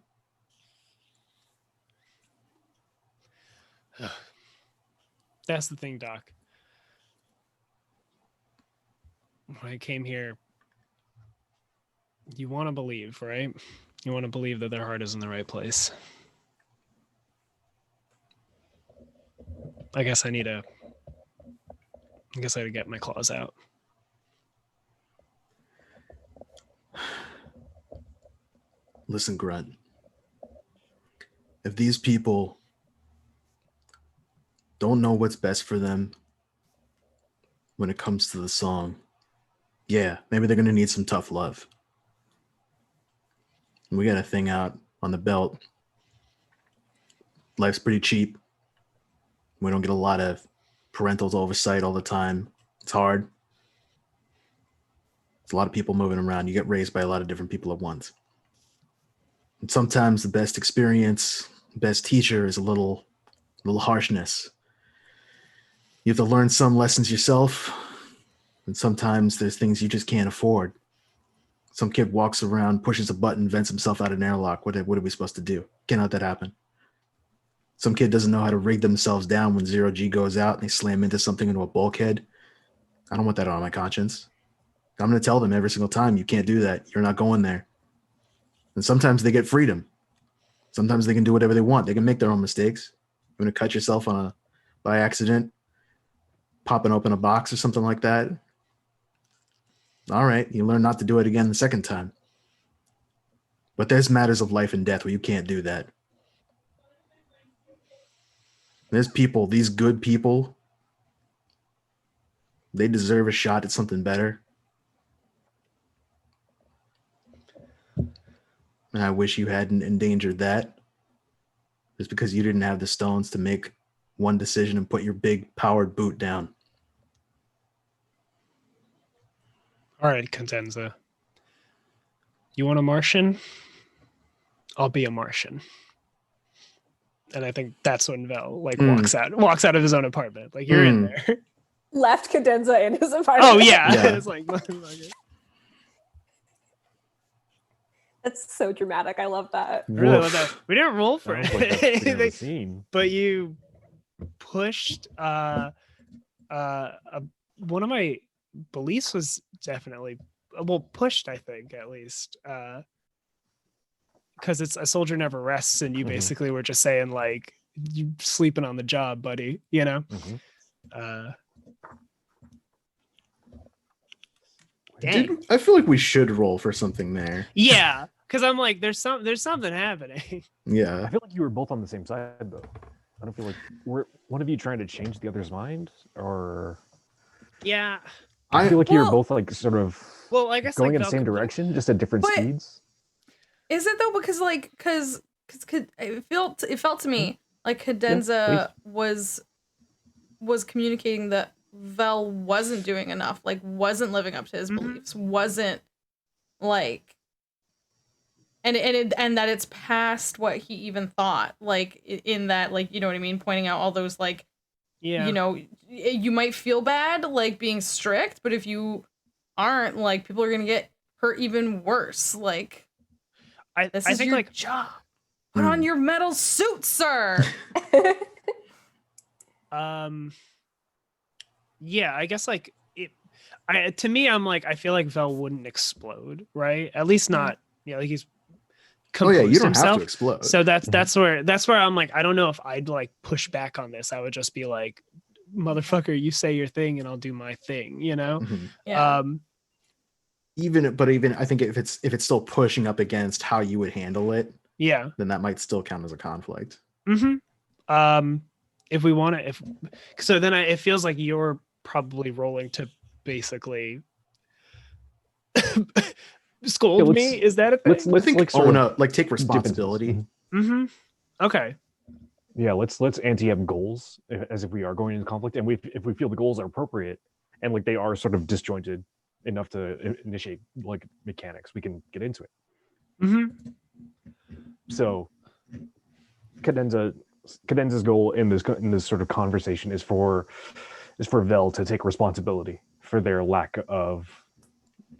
That's the thing, Doc. When I came here, you want to believe, right? You want to believe that their heart is in the right place. I guess I gotta get my claws out. Listen, Grunt. If these people don't know what's best for them when it comes to the song, yeah, maybe they're going to need some tough love. We got a thing out on the belt. Life's pretty cheap. We don't get a lot of parental oversight all the time. It's hard. There's a lot of people moving around. You get raised by a lot of different people at once. And sometimes the best experience, best teacher is a little harshness. You have to learn some lessons yourself, and sometimes there's things you just can't afford. Some kid walks around, pushes a button, vents himself out of an airlock. What are we supposed to do? Can't let that happen. Some kid doesn't know how to rig themselves down when 0G goes out and they slam into something into a bulkhead. I don't want that on my conscience. I'm going to tell them every single time, you can't do that. You're not going there. And sometimes they get freedom. Sometimes they can do whatever they want. They can make their own mistakes. You want to cut yourself by accident, popping open a box or something like that. All right, you learn not to do it again the second time. But there's matters of life and death where you can't do that. There's people, these good people, they deserve a shot at something better. And I wish you hadn't endangered that. Just because you didn't have the stones to make one decision and put your big powered boot down. All right, Cadenza. You want a Martian? I'll be a Martian. And I think that's when Vel walks out of his own apartment. Like, you're in there. Left Cadenza in his apartment. Oh yeah. Yeah. It's like That's so dramatic. I love that. I really Woof. love that. We didn't roll for Sounds like that's the beginning of the anything, scene. but you pushed one of my beliefs was definitely pushed, I think, at least. Because it's a soldier never rests, and you Mhm. basically were just saying like, you sleeping on the job, buddy, you know. Mhm. Dang. I feel like we should roll for something there. Yeah, because I'm like, there's something happening. Yeah. I feel like you were both on the same side, though. I don't feel like were one of you trying to change the other's mind, or Yeah. I feel like you were Well- both like sort of Well, I guess going like in the Val same could- direction, just at different But- speeds. Is it though? Because it felt to me like Cadenza was communicating that Vel wasn't doing enough, like wasn't living up to his beliefs, wasn't like, and that it's past what he even thought, like in that, like, you know what I mean, pointing out all those like, Yeah. you know, you might feel bad like being strict, but if you aren't, like, people are gonna get hurt even worse. Like, I this I is think your like job. Put on your metal suit, sir. Yeah, I guess like to me, I'm like, I feel like Vel wouldn't explode, right? At least not, like he's composed you don't himself. have to explode. So that's where I'm like, I don't know if I'd like push back on this. I would just be like, motherfucker, you say your thing and I'll do my thing, Yeah. Even I think if it's still pushing up against how you would handle it, yeah, then that might still count as a conflict. If we want to, so then it feels like you're probably rolling to basically scold me. Is that a thing? I think own up, like take responsibility. Okay. Yeah, let's ante up goals as if we are going into conflict, and if we feel the goals are appropriate and like they are sort of disjointed enough to initiate like mechanics, we can get into it. So Cadenza's goal in this sort of conversation is for Vel to take responsibility for their lack of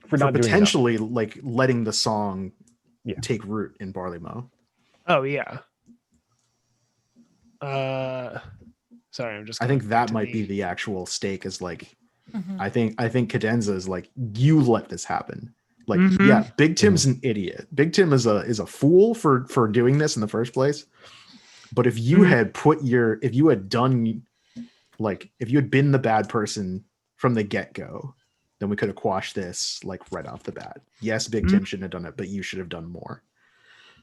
for not potentially like letting the song take root in Barley Mow. Oh yeah. Sorry, I'm just. I think that might be the actual stake. Is like, I think Cadenza is like, you let this happen. Like, yeah, Big Tim's an idiot. Big Tim is a fool for doing this in the first place. But if you had if you had been the bad person from the get-go, then we could have quashed this like right off the bat. Yes, Big Tim shouldn't have done it, but you should have done more.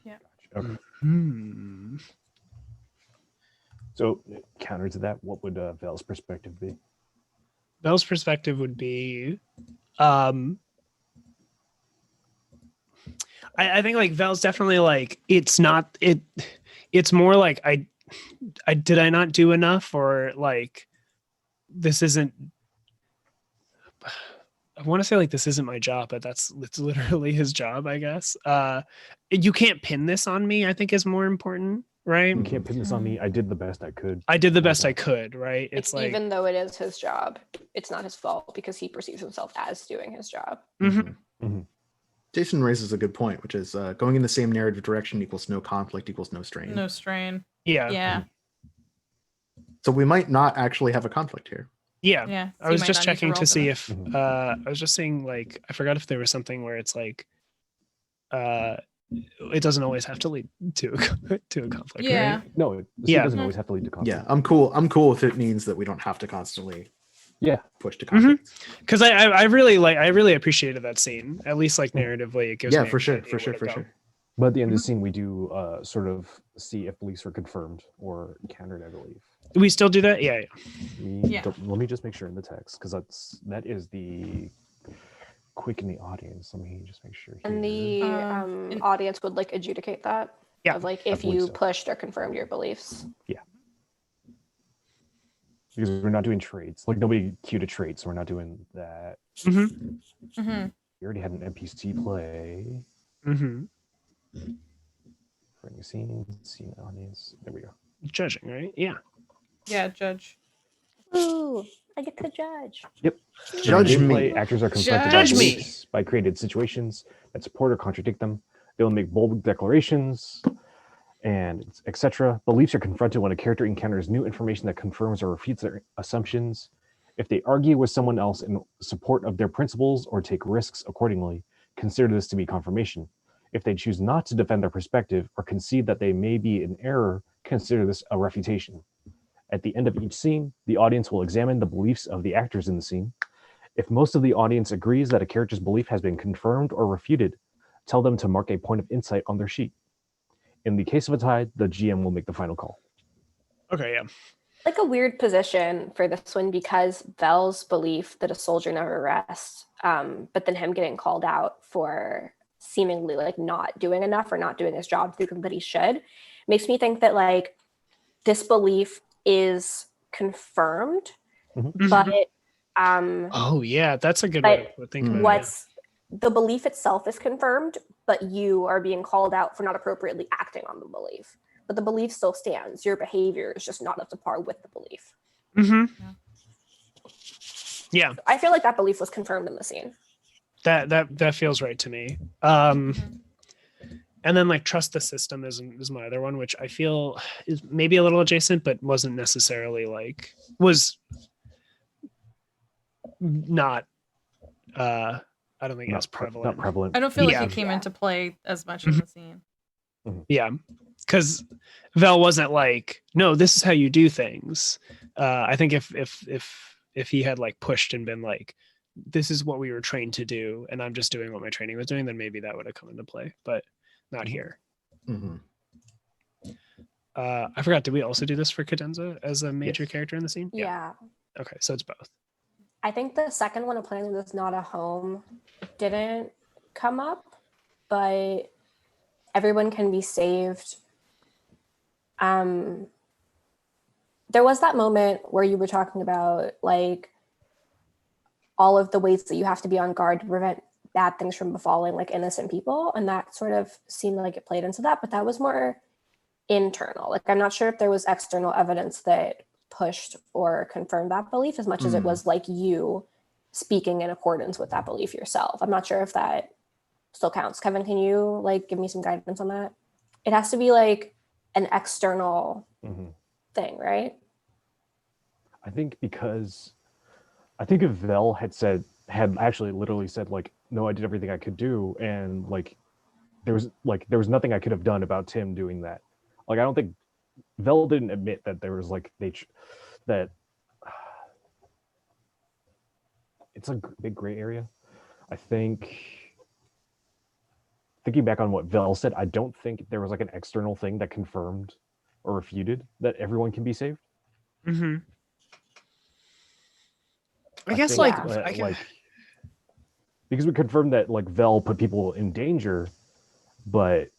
Yeah. Okay. So counter to that, what would Vel's perspective be? Vel's perspective would be, I think like Vel's definitely like, it's more like I did I not do enough, or like this isn't, I want to say like this isn't my job, but it's literally his job, I guess. You can't pin this on me, I think is more important, right? You can't pin this on me. I did the best I could. Right? It's like, even though it is his job, it's not his fault because he perceives himself as doing his job. Jason raises a good point, which is going in the same narrative direction equals no conflict equals no strain. No strain. Yeah. Yeah. So we might not actually have a conflict here. Yeah. Yeah. I was just checking to see if I was just saying like I forgot if there was something where it's like it doesn't always have to lead to a conflict. Yeah. Right? No, the suit doesn't always have to lead to conflict. Yeah, I'm cool if it means that we don't have to constantly push to conflict. Because I really appreciated that scene, at least like narratively. It gives me for sure. But at the end of the scene, we do sort of see if beliefs are confirmed or countered, I believe. We still do that? Yeah. Let me just make sure in the text, because that is the quick in the audience. Let me just make sure. And the audience would like adjudicate that. Yeah. Of, like if you pushed or confirmed your beliefs. Yeah. Because we're not doing traits. Like nobody queued a trait, so we're not doing that. We already had an NPC play. Bring a scene audience. There we go. Judging, right? Yeah. Yeah, judge. Ooh, I get to judge. Yep. Judge me. Play, actors are confronted Judge by me. beliefs by created situations that support or contradict them. They will make bold declarations, and etc. Beliefs are confronted when a character encounters new information that confirms or refutes their assumptions. If they argue with someone else in support of their principles or take risks accordingly, consider this to be confirmation. If they choose not to defend their perspective or concede that they may be in error, consider this a refutation. At the end of each scene, the audience will examine the beliefs of the actors in the scene. If most of the audience agrees that a character's belief has been confirmed or refuted, tell them to mark a point of insight on their sheet. In the case of a tie, the GM will make the final call. Okay, yeah. Like a weird position for this one because Vel's belief that a soldier never rests, but then him getting called out for seemingly like not doing enough or not doing his job thinking that he should, makes me think that like this belief is confirmed, but oh yeah, that's a good way to think about it. What's the belief itself is confirmed, but you are being called out for not appropriately acting on the belief. But the belief still stands. Your behavior is just not up to par with the belief. Yeah. I feel like that belief was confirmed in the scene. That feels right to me. And then like trust the system is my other one, which I feel is maybe a little adjacent, but wasn't necessarily was not I don't think as prevalent. Not prevalent. I don't feel like Yeah. it came into play as much in the scene. Yeah, because Vel wasn't like, no, this is how you do things. I think if he had like pushed and been like, this is what we were trained to do, and I'm just doing what my training was doing, then maybe that would have come into play, but not here. Mhm. I forgot. Did we also do this for Cadenza as a major character in the scene? Yeah. Okay, so it's both. I think the second one, A Planet That's Not a Home, didn't come up, but everyone can be saved. There was that moment where you were talking about like all of the ways that you have to be on guard to prevent bad things from befalling like innocent people, and that sort of seemed like it played into that, but that was more internal. Like I'm not sure if there was external evidence that pushed or confirmed that belief as much as it was like you speaking in accordance with that belief yourself. I'm not sure if that still counts. Kevin, can you like give me some guidance on that? It has to be like an external thing, right? I think if Vel had actually literally said like, no, I did everything I could do, and like there was nothing I could have done about Tim doing that. Like I don't think Vel didn't admit that there was like that it's a big gray area. I think thinking back on what Vel said, I don't think there was like an external thing that confirmed or refuted that everyone can be saved. Mm-hmm. I I guess think, like because we confirmed that like Vel put people in danger, but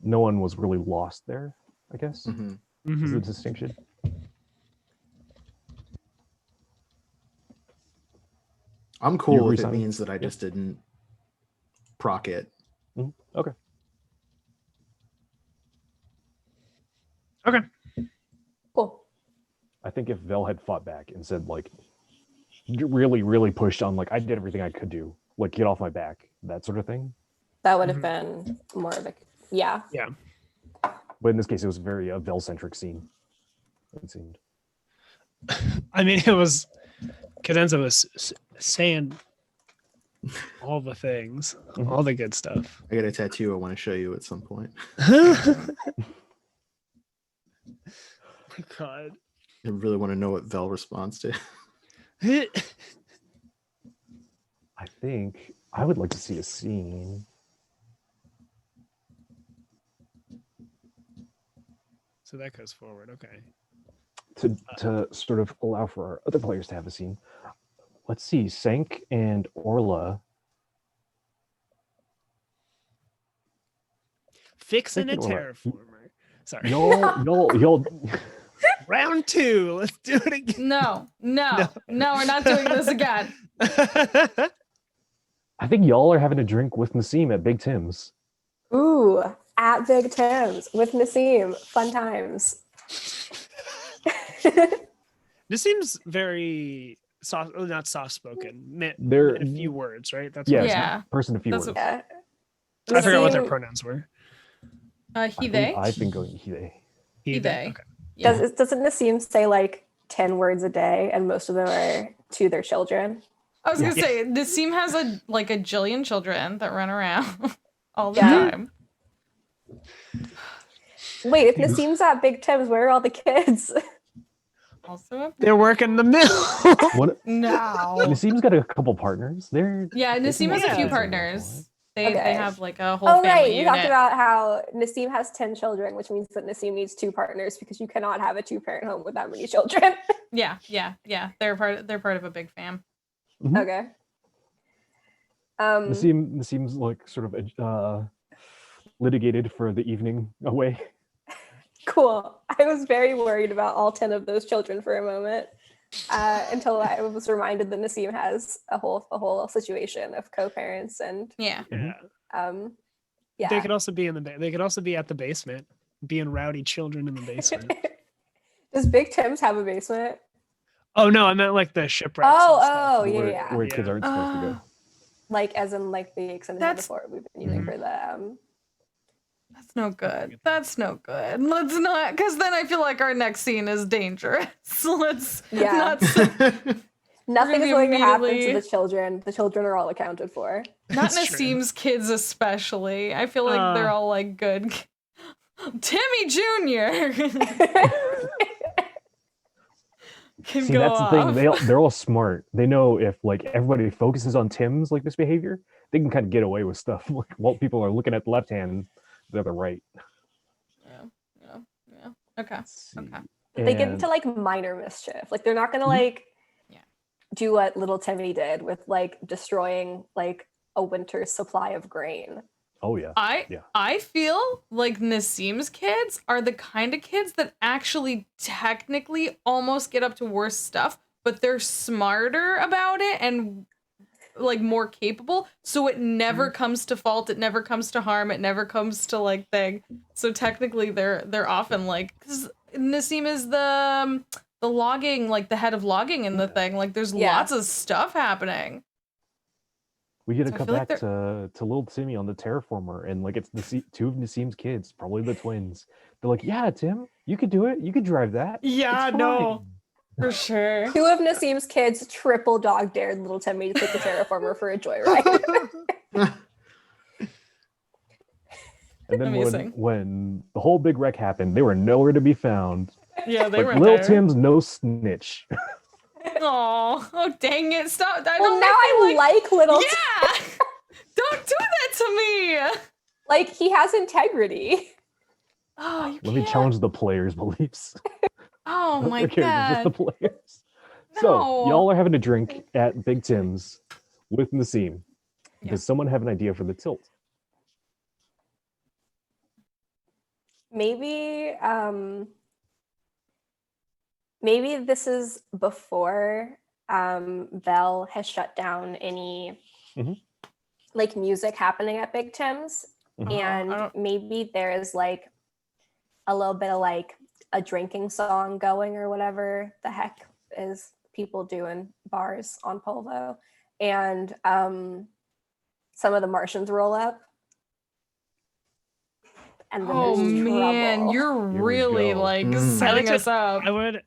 no one was really lost there, I guess. Is the distinction. I'm You cool agree, if it Simon? means that I just didn't proc it. Okay. Okay. Cool. I think if Vel had fought back and said like really, really pushed on like I did everything I could do, like get off my back, that sort of thing. That would have been more of a yeah. Yeah. But in this case, it was a very Vel-centric scene. It seemed. I mean, it was Cadenza was saying all the things, all the good stuff. I got a tattoo I want to show you at some point. My God. I really want to know what Vel responds to. I think I would like to see a scene. So that goes forward. Okay. To sort of allow for our other players to have a scene. Let's see, Sank and Orla. Fixing a Sank and Orla. terraformer. Sorry. Y'all. Round 2. Let's do it again. No, we're not doing this again. I think y'all are having a drink with Nassim at Big Tim's. Ooh, at Big Tim's with Nassim. Fun times. This seems very soft, not soft spoken. They're a few words, right? That's Yeah, what Yeah. person a few That's words. Yeah. I forgot what their Nassim- pronouns were. He, they? I've been going he, they. He, they. Okay. Yeah. Doesn't Nassim say like 10 words a day and most of them are to their children? I was gonna say, Nassim has a jillion children that run around all the Yeah. time. Wait, if Nassim's at Big Tim's, where are all the kids? Also, They're working the mill. What? no. Nassim's got a couple partners. Yeah, Nassim has a few Yeah. partners. They Okay. have like a whole Oh, family right. You unit. talked about how Nassim has 10 children, which means that Nassim needs 2 partners because you cannot have a 2-parent home with that many children. Yeah. They're part of a big fam. Okay. Nassim's like sort of litigated for the evening away. Cool. I was very worried about all 10 of those children for a moment until I was reminded that Nassim has a whole situation of co-parents and Yeah. Yeah. yeah. They could also be they could also be at the basement, being rowdy children in the basement. Does Big Tim's have a basement? Oh no, I meant like the shipwrecks. Oh, and stuff. yeah. Where kids aren't supposed to go. Like as in like the extended metaphor we've been using for the That's no good. That's no good. Let's not, because then I feel like our next scene is dangerous. Let's not. Nothing is going to happen to immediately- the children. The children are all accounted for. Not That's true. Nassim's kids, especially. I feel like they're all like good. Timmy Jr. can See, go that's off. the thing. They're all smart. They know if like everybody focuses on Tim's like misbehavior, they can kind of get away with stuff. Like while people are looking at the left hand, they're the right. Yeah. Okay. Okay. But they get into like minor mischief. Like they're not gonna like do what little Timmy did with like destroying like a winter's supply of grain. Oh yeah. I feel like Nassim's kids are the kind of kids that actually technically almost get up to worse stuff, but they're smarter about it and like more capable, so it never comes to fault, it never comes to harm, it never comes to like thing. So technically they're often like, because Nassim is the logging, like the head of logging in the thing, like there's lots of stuff happening. We get to So I cut feel like back to little Timmy on the terraformer, and like it's two of Nassim's kids, probably the twins. They're like, "Yeah, Tim, you could do it. You could drive that." Yeah, It's no, fine." for sure. Two of Nassim's kids triple dog dared little Timmy to take the terraformer for a joyride. And then Amazing. when the whole big wreck happened, they were nowhere to be found. Yeah, they Like were little there. Tim's no snitch. Oh, dang it! Stop! I Well, don't now I like little Tim. Yeah, don't do that to me. Like he has integrity. Oh, you Let me can't. challenge the players' beliefs. Oh Not my the characters, just the god. players. No. So y'all are having a drink at Big Tim's with Nassim. Yeah. Does someone have an idea for the tilt? Maybe maybe this is before Bell has shut down any like music happening at Big Tim's. Mhm. And maybe there is like a little bit of like a drinking song going or whatever the heck is people do in bars on Polvo. And some of the Martians roll up. And then Oh there's man, trouble. you're Here we really go. like Mm. setting us up. I would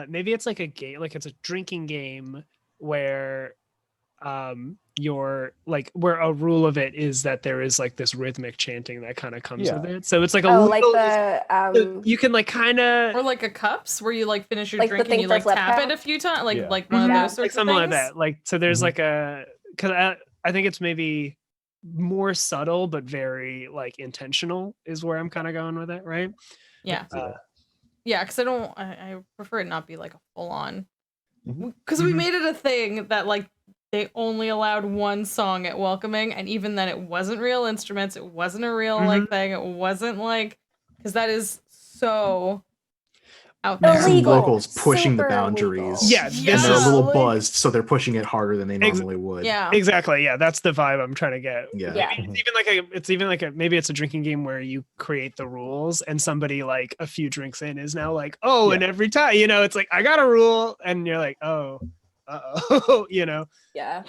maybe it's like a game, like it's a drinking game where you're like, where a rule of it is that there is like this rhythmic chanting that kind of comes with it. So it's like a Oh, little, like the you can like kind Or of like a cups where you like finish your Like the drink and thing you for like flip tap it cup? a few times, like Yeah. like one of Yeah. those sorts like of something things. like that. Like so there's Mhm. like a, because I think it's maybe more subtle but very like intentional is where I'm kind of going with it, right? Yeah, Uh, yeah, because I prefer it not be like a full on. Mhm. Because we Mhm. made it a thing that like they only allowed one song at welcoming, and even then it wasn't real instruments, it wasn't a real like thing, it wasn't like, because that is so out there. Some Illegal. locals pushing the Super boundaries. Yeah, And this they're a is little like- buzzed, so they're pushing it harder than they normally would. Yeah. exactly. Yeah, that's the vibe I'm trying to get. Yeah. Yeah. It's even like a maybe it's a drinking game where you create the rules and somebody like a few drinks in is now like, oh, Yeah. and every time, it's like I got a rule, and you're like, oh, uh-oh. Yeah.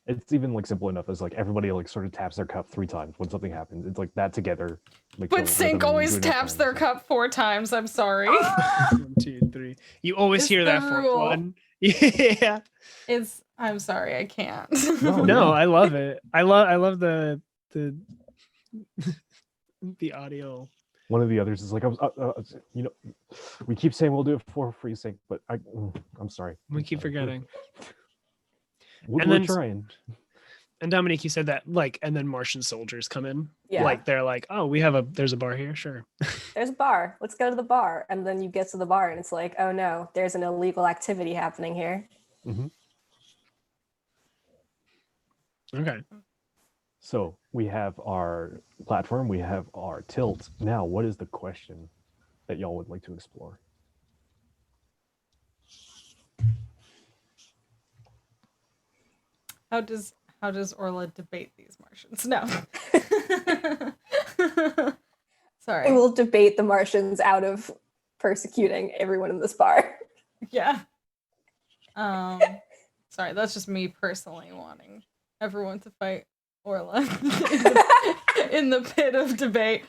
It's even like simple enough as like everybody like sort of taps their cup 3 times when something happens. It's like that together. Like But Sync always taps their cup 4 times. I'm sorry. 1, 2, 3. You always It's hear the that fourth rule. one. Yeah. I'm sorry, I can't. No, No, yeah. I love it. I love the the audio. One of the others is like, we keep saying we'll do it for free Sync, but I'm sorry. We keep forgetting. We're And then- trying. And Dominique, you said that like, and then Martian soldiers come in. Yeah. Like they're like, oh, there's a bar here, sure. There's a bar. Let's go to the bar. And then you get to the bar and it's like, oh no, there's an illegal activity happening here. Okay. So we have our platform, we have our tilt. Now, what is the question that y'all would like to explore? How does Orla debate these Martians? No. Sorry. We will debate the Martians out of persecuting everyone in this bar. Yeah. Sorry, that's just me personally wanting everyone to fight Orla in the pit of debate.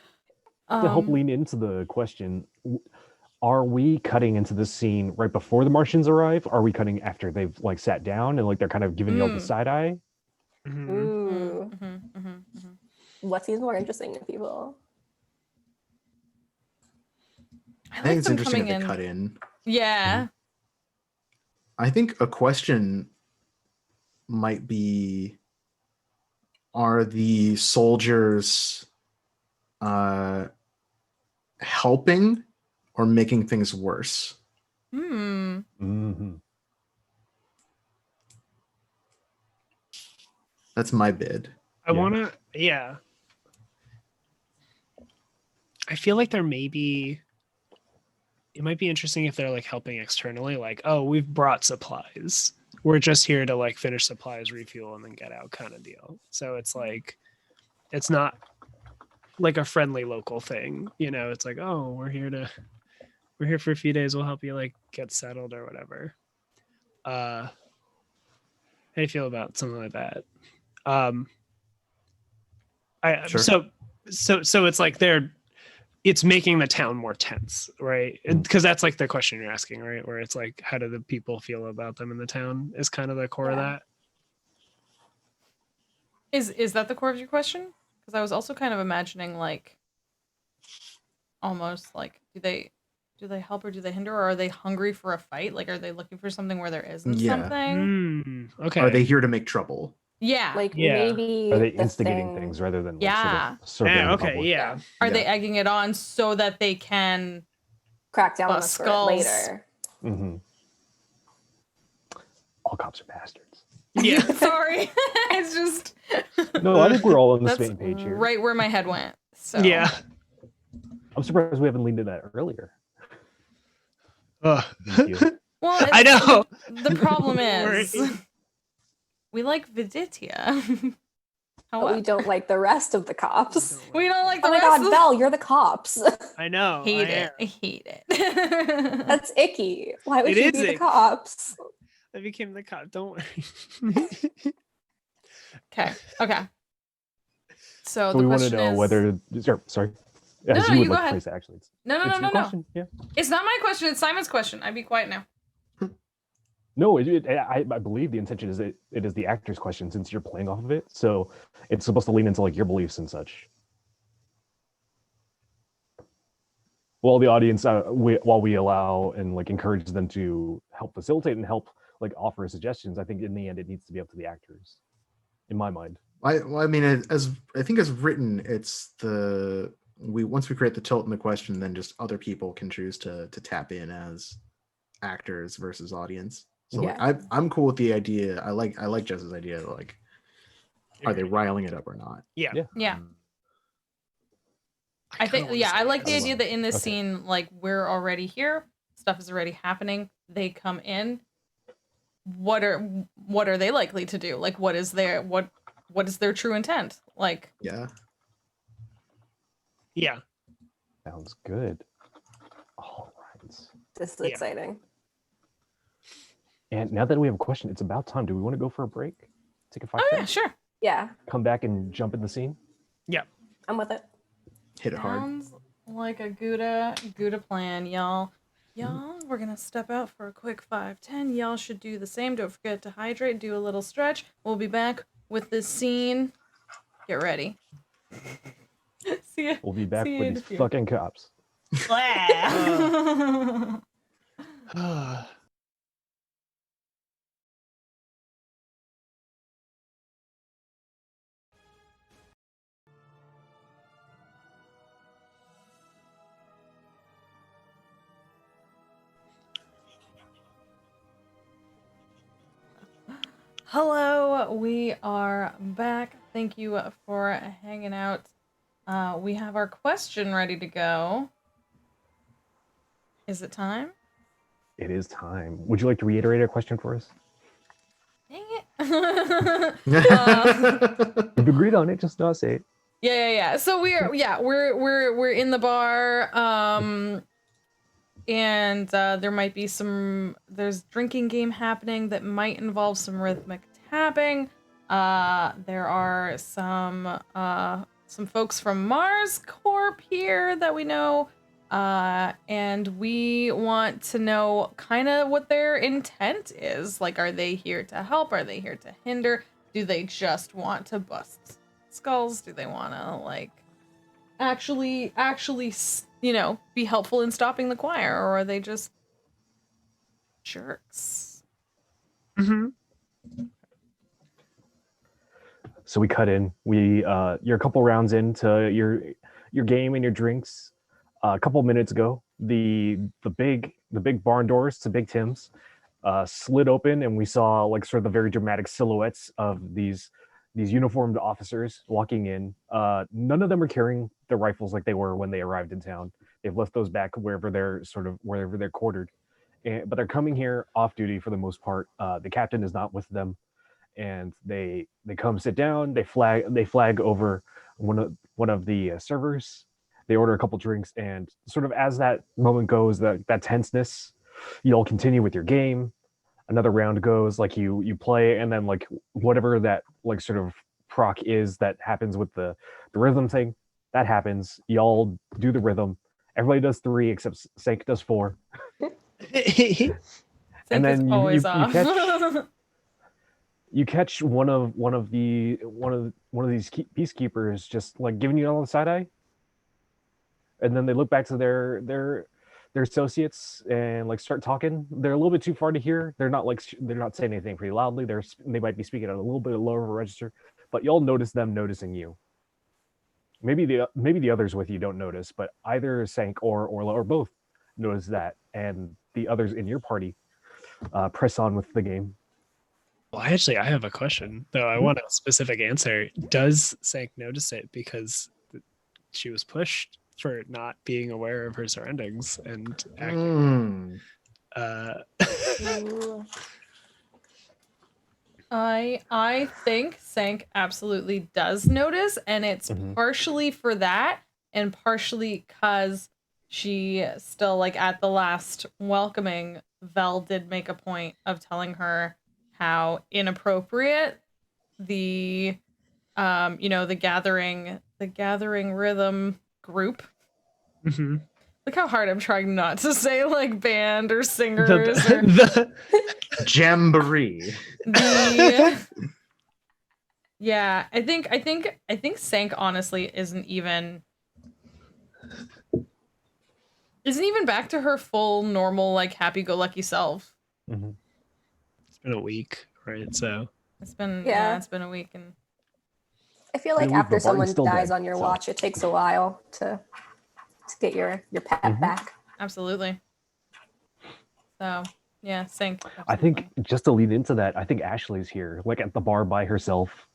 To help lean into the question, are we cutting into the scene right before the Martians arrive? Are we cutting after they've like sat down and like they're kind of giving y'all the side eye? Mhm. Ooh. Mm-hmm. What seems more interesting to people? I I like think it's them interesting coming if they in. cut in. Yeah. I think a question might be, are the soldiers helping or making things worse? Hmm. Mm-hmm. That's my bid. I Yeah. want to, yeah. I feel like there may be, it might be interesting if they're like helping externally, like, oh, we've brought supplies. We're just here to like finish supplies, refuel, and then get out kind of deal. So it's like, it's not like a friendly local thing, you know, it's like, oh, we're here for a few days. We'll help you like get settled or whatever. How do you feel about something like that? Sure. So it's like it's making the town more tense, right? Because that's like the question you're asking, right? Where it's like, how do the people feel about them in the town is kind of the core of that. Is that the core of your question? Because I was also kind of imagining like almost like do they help or do they hinder, or are they hungry for a fight? Like, are they looking for something where there isn't Yeah. something? Okay. Are they here to make trouble? Yeah. Like Yeah. maybe Are they the instigating thing- things rather than like, Yeah. sort of serving the okay, public? yeah. Are Yeah. they egging it on so that they can crack down on bust us for it skulls? later. Mm-hmm. All cops are bastards. Yeah. Sorry. It's just No, I think we're all on the that's same page here. right where my head went. So Yeah. I'm surprised we haven't leaned into that earlier. Ugh. Thank you. well, I know. the problem We're- is we like Viditia. But we don't like the rest of the cops. We don't like the Oh my rest god, of Belle, you're the cops. I know. hate I it. am. I hate it. That's icky. Why would It you is be the icky. cops? I became the cop. Don't worry. Okay. So So the we want to question know is whether. Sorry. No, As no, you would you like go to ahead. phrase it, actually. No, It's your no. question. Yeah. It's not my question. It's Simon's question. I'd be quiet now. No, I believe the intention is it is the actor's question since you're playing off of it. So it's supposed to lean into like your beliefs and such. While the audience, while we allow and like encourage them to help facilitate and help like offer suggestions, I think in the end it needs to be up to the actors, in my mind. I mean, as I think as written, it's once we create the tilt in the question, then just other people can choose to tap in as actors versus audience. So Yeah. like, I'm cool with the idea. I like Jess's idea. Like, are they riling it up or not? Yeah. Yeah. I kinda think wanna I say like the yes. idea that in this Okay. scene, like we're already here, stuff is already happening. They come in. What are they likely to do? Like what is their true intent? Like Yeah. Yeah. Sounds good. All right. This is Yeah. exciting. And now that we have a question, it's about time. Do we want to go for a break? Take a 5 oh yeah, minutes? sure. Yeah, Come back and jump in the scene? I'm with it. Hit it hard. Sounds like a Gouda plan, y'all. Y'all, we're gonna step out for a quick 5-10. Y'all should do the same. Don't forget to hydrate, do a little stretch. We'll be back with this scene. Get ready. See ya. We'll be back See you with in these a few. fucking cops. Hello, we are back. Thank you for hanging out. We have our question ready to go. Is it time? It is time. Would you like to reiterate our question for us? Dang it. We've agreed on it, just not say it. Yeah. So we're in the bar. and there might be there's drinking game happening that might involve some rhythmic tapping. There are some folks from MarsCorp here that we know, and we want to know kind of what their intent is. Like, are they here to help? Are they here to hinder? Do they just want to bust skulls? Do they want to, like, actually, be helpful in stopping the choir? Or are they just jerks? Mm-hmm. So we cut in. You're a couple rounds into your game and your drinks. A couple minutes ago, the big barn doors to Big Tim's slid open, and we saw like sort of the very dramatic silhouettes of these uniformed officers walking in. None of them are carrying their rifles like they were when they arrived in town. They've left those back wherever they're quartered. But they're coming here off duty for the most part. The captain is not with them, and they come sit down. They flag over one of the servers. They order a couple drinks, and sort of as that moment goes, that tenseness, you all continue with your game. Another round goes, like you play, and then like whatever that like sort of proc is that happens with the rhythm thing, that happens. Y'all do the rhythm. Everybody does 3 except Sank does 4. And then you catch one of these peacekeepers just like giving you all the side eye, and then they look back to their associates and like start talking. They're a little bit too far to hear. They're not saying anything pretty loudly. They might be speaking at a little bit lower of a register, but y'all notice them noticing you. Maybe the others with you don't notice, but either Sank or Orla or both notice that, and the others in your party press on with the game. Well, I have a question, though. I want a specific answer. Does Sank notice it because she was pushed for not being aware of her surroundings and acting? I think Sank absolutely does notice, and it's partially for that, and partially because she still, like, at the last welcoming, Vel did make a point of telling her how inappropriate the the gathering rhythm group. Mm-hmm. Look how hard I'm trying not to say like band or singers the jamboree. Yeah, I think Sank honestly isn't even back to her full normal like happy-go-lucky self. Mm-hmm. It's been a week, right? So it's been a week, and I feel like after someone dies on your watch, it takes a while to get your pet back. Absolutely. So yeah, Sank. Absolutely. I think just to lead into that, I think Ashley's here, like at the bar by herself,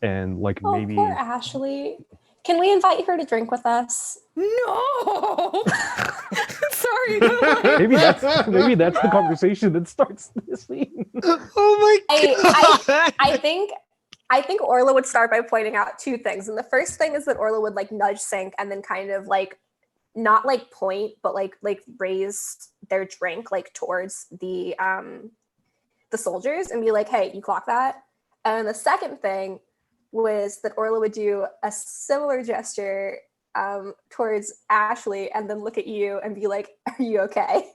and like maybe. Poor Ashley. Can we invite her to drink with us? No. Sorry. maybe that's the conversation that starts this scene. Oh my god! I think Orla would start by pointing out 2 things, and the first thing is that Orla would like nudge Sank and then kind of like not like point, but like raise their drink like towards the soldiers and be like, "Hey, you clock that?" And the second thing was that Orla would do a similar gesture towards Ashley and then look at you and be like, "Are you okay?"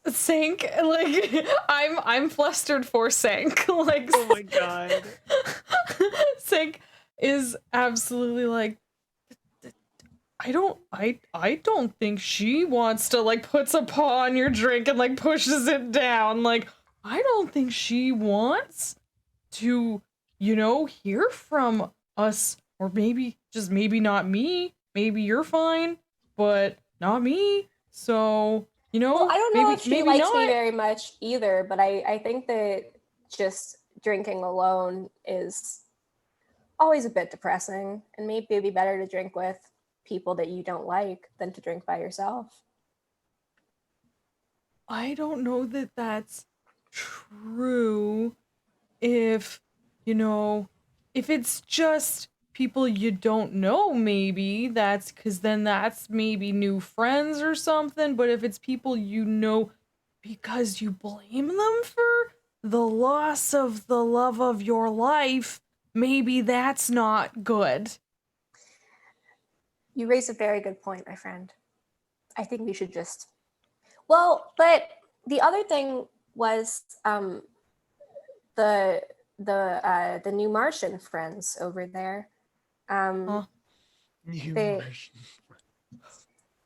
Sank, like I'm flustered for Sank. Like, oh my god. Sank is absolutely like, I don't think she wants to like puts a paw on your drink and like pushes it down. Like, I don't think she wants to, hear from us, or maybe not me. Maybe you're fine, but not me. So, well, I don't know if she likes not. me very much either, but I think that just drinking alone is always a bit depressing, and maybe it'd be better to drink with people that you don't like than to drink by yourself. I don't know that that's true if it's just people you don't know, maybe that's because then that's maybe new friends or something. But if it's people you know because you blame them for the loss of the love of your life, maybe that's not good. You raise a very good point, my friend. I think we should just. Well, but the other thing was the new Martian friends over there. Huh?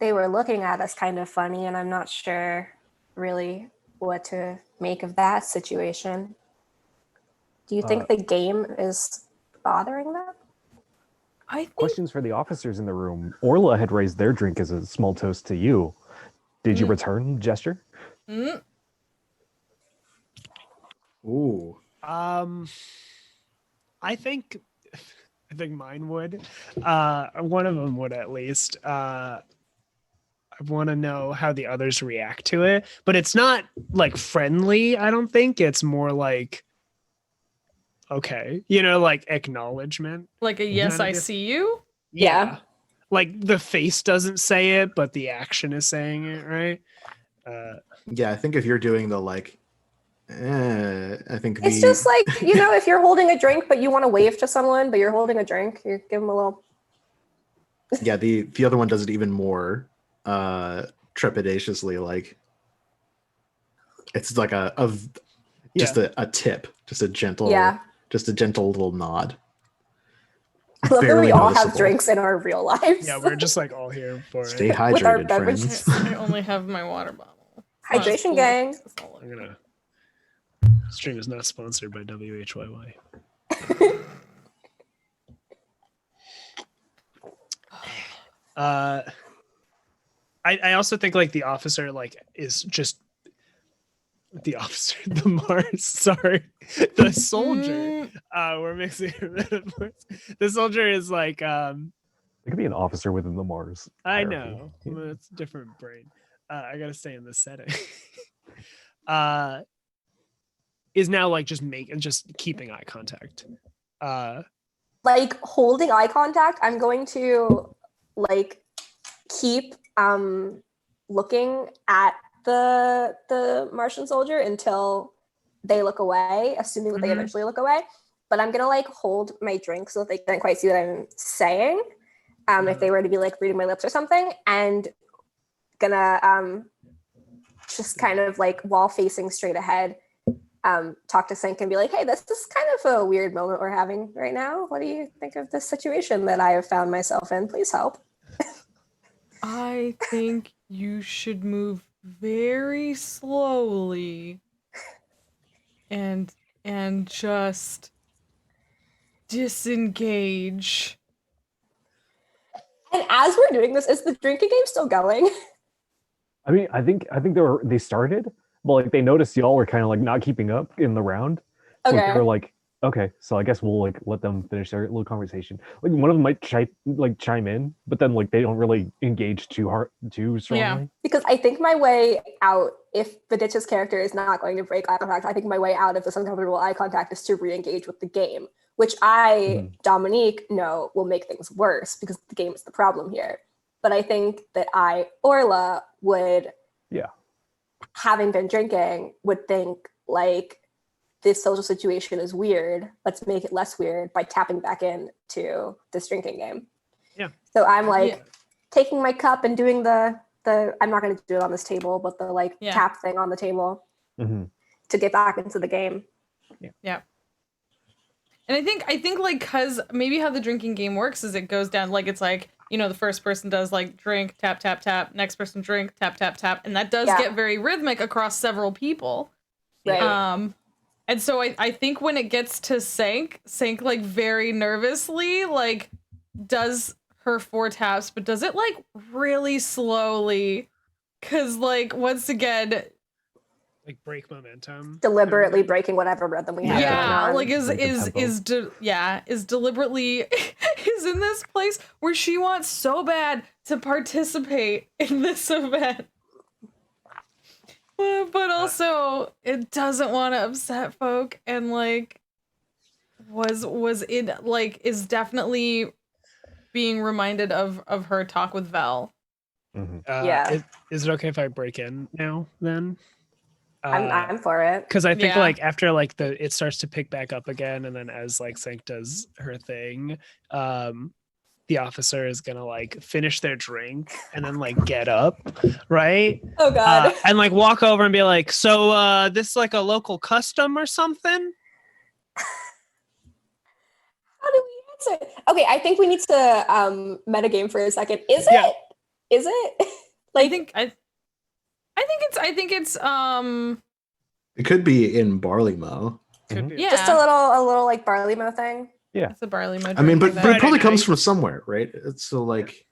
They were looking at us kind of funny, and I'm not sure really what to make of that situation. Do you think the game is bothering them? I think Questions for the officers in the room. Orla had raised their drink as a small toast to you. Did you return the gesture? Ooh. I think mine would. One of them would at least. I want to know how the others react to it, but it's not like friendly. I don't think it's more like, okay, like acknowledgement. like a yes, I see you. Yeah. Like the face doesn't say it, but the action is saying it, right? Yeah, I think if you're doing the like, I think It's just like, if you're holding a drink, but you want to wave to someone, but you're holding a drink, you give them a little. Yeah, the other one does it even more trepidatiously. Like it's like just a tip, just a gentle, little nod. I love that we Barely all have noticeable. drinks in our real lives. Yeah, we're just like all here for Stay it. With our hydrated, beverages. friends. I only have my water bottle. It's not as Hydration cool. gang. It's not like- I'm gonna. Stream is not sponsored by WHYY. I also think like the officer is just the officer, the Mars. Sorry, the soldier. We're mixing metaphors. The soldier is like. It could be an officer within the Mars. I hierarchy. know. Yeah. It's a different brain. I gotta stay in this setting. Is now like just keeping eye contact. Like holding eye contact, I'm going to keep looking at the Martian soldier until they look away, assuming that they eventually look away. But I'm gonna hold my drink so that they can't quite see what I'm saying. If they were to be reading my lips or something, and gonna just kind of while facing straight ahead, talk to Sink and be like, hey, this is kind of a weird moment we're having right now. What do you think of this situation that I have found myself in? Please help. I think you should move very slowly and just disengage. And as we're doing this, is the drinking game still going? I mean, I think they started, but they noticed y'all were kind of not keeping up in the round. So Okay. they were like, okay, so I guess we'll let them finish their little conversation. One of them might chime in, but then they don't really engage too strongly. Yeah. Because I think my way out, if Viditch's character is not going to break eye contact, I think my way out of this uncomfortable eye contact is to re-engage with the game, which Dominique, know will make things worse because the game is the problem here. But I think that Orla, would, having been drinking, would think this social situation is weird. Let's make it less weird by tapping back into this drinking game. Yeah. So I'm taking my cup and doing the I'm not going to do it on this table, but the tap thing on the table to get back into the game. Yeah. And I think cause maybe how the drinking game works is it goes down it's the first person does drink, tap, tap, tap, next person drink, tap, tap, tap, and that does get very rhythmic across several people. Right. And so I think when it gets to Sank very nervously does her 4 taps, but does it really slowly, cause once again break momentum, deliberately breaking whatever rhythm we have. Is deliberately is in this place where she wants so bad to participate in this event, but also it doesn't want to upset folk, and was it like is definitely being reminded of her talk with Vel. Mhm. Yeah. Is it okay if I break in now then? I'm for it. Because I think Yeah. like after like it starts to pick back up again, and then as like Sync does her thing, the officer is gonna like finish their drink and then like get up, right? Oh God. And like walk over and be like, so this is like a local custom or something? How do we answer? Okay, I think we need to metagame for a second. Is Yeah. it? Is it? I think it's It could be in barley mow. Could be. yeah. Just a little like barley mow thing. It's a barley mode. I mean, but it Friday probably comes night. from somewhere, right? It's so like,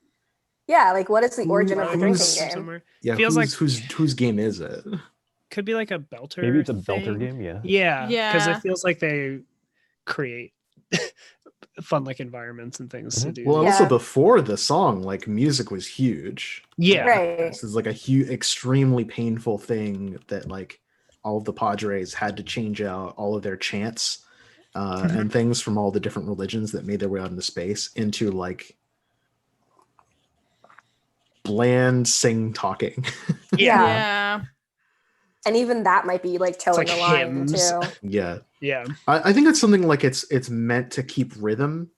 Yeah, like what is the origin of the drinking who's- game? Somewhere. yeah, Feels like- whose game is it? Could be like a belter. Maybe it's a belter thing. game. Yeah. Yeah, because Yeah. it feels like they create fun like environments and things to do. Well, Yeah. also before the song, like music was huge. yeah, Right. This is like a huge, extremely painful thing that like all of the Padres had to change out all of their chants and things from all the different religions that made their way out into space into like bland sing talking. Yeah. Yeah. And even that might be like towing like the line hymns. too. Yeah, yeah. I think it's something like it's meant to keep rhythm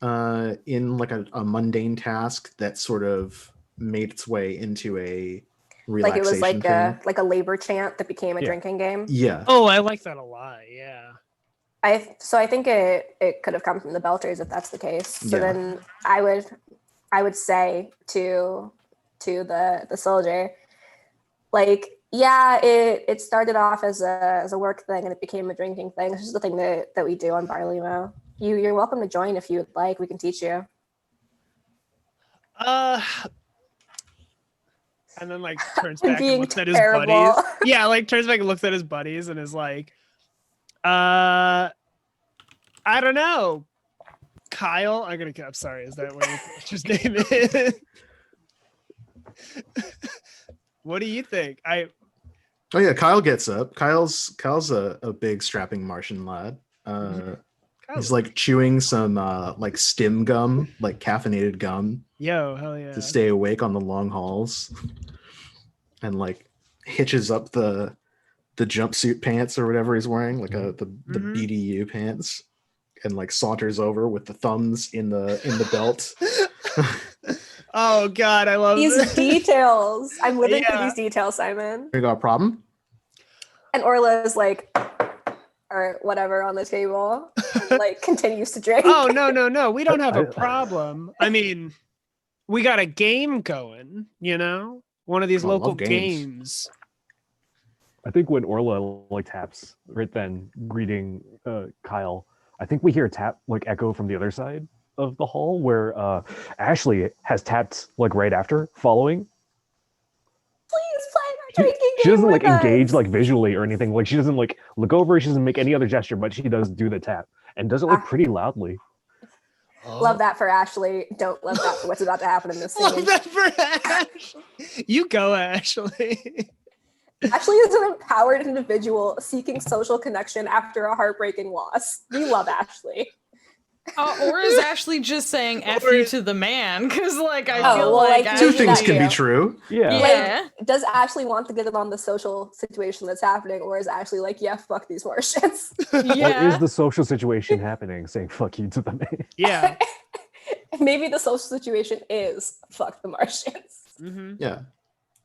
in like a mundane task that sort of made its way into a Like it relaxation was like thing. a labor chant that became a Yeah. drinking game. Yeah. Oh, I like that a lot. Yeah. I think it could have come from the Belters if that's the case. So Yeah. then I would say to the soldier, like, yeah, it started off as a work thing and it became a drinking thing. This is the thing that we do on Barley Mow. You're welcome to join if you would like. We can teach you. And then like turns back and Being looks at his terrible. buddies. Yeah, like turns back and looks at his buddies and is like, I don't know. Kyle, I'm sorry, is that what his name is? What do you think? Oh yeah, Kyle gets up. Kyle's a big strapping Martian lad. He's like chewing some like stim gum, like caffeinated gum yo, hell yeah. to stay awake on the long hauls, and like hitches up the jumpsuit pants or whatever he's wearing, like the Mhm. BDU pants, and like saunters over with the thumbs in the belt. Oh god, I love These this. details. I'm living through Yeah. these details, Simon. You got a problem? And Orla is like, or whatever on the table, and, like continues to drink. Oh no, we don't have a I- problem. I mean, we got a game going, you know? One of these Oh, I love local games. games. I think when Orla like taps right then, greeting Kyle, I think we hear a tap like echo from the other side of the hall where Ashley has tapped like right after, following. Please play our drinking game. She doesn't like with us. engage like visually or anything. Like she doesn't like look over. She doesn't make any other gesture, but she does do the tap and does it like pretty loudly. Love that for Ashley. Don't love that for what's about to happen in this Love scene. that for Ash. You go, Ashley. Ashley is an empowered individual seeking social connection after a heartbreaking loss. We love Ashley. Or is Ashley just saying F Or you is- to the man? Because like I Oh, feel well, like like, Two Maybe things that can be too. true. Yeah. Yeah. Does Ashley want to get in on the social situation that's happening, or is Ashley like, yeah, fuck these Martians? What Yeah. is the social situation happening? Saying fuck you to the man. Yeah. Maybe the social situation is fuck the Martians. Mm-hmm. Yeah.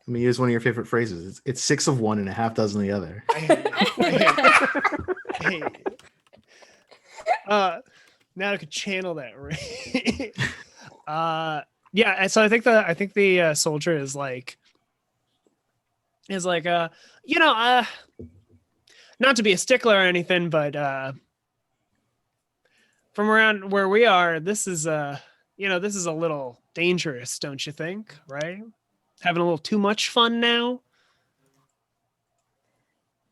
Let me use one of your favorite phrases. It's 6 of one and a half dozen of the other. Hey. Now I could channel that right. Yeah, and so I think the soldier is like you know, not to be a stickler or anything, but from around where we are, this is this is a little dangerous, don't you think? Right? Having a little too much fun now.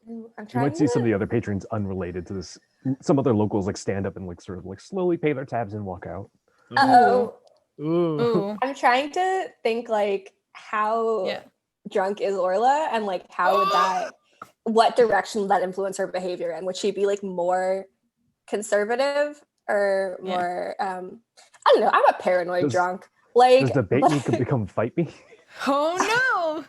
I'm You trying might see some of to. the other patrons unrelated to this. Some other locals like stand up and like sort of like slowly pay their tabs and walk out. Uh-oh. Ooh. Ooh. I'm trying to think like how Yeah. drunk is Orla and like how would that what direction would that influence her behavior and would she be like more conservative or Yeah. more I don't know, I'm a paranoid Does- drunk. Like Does debate me could become fight me? Oh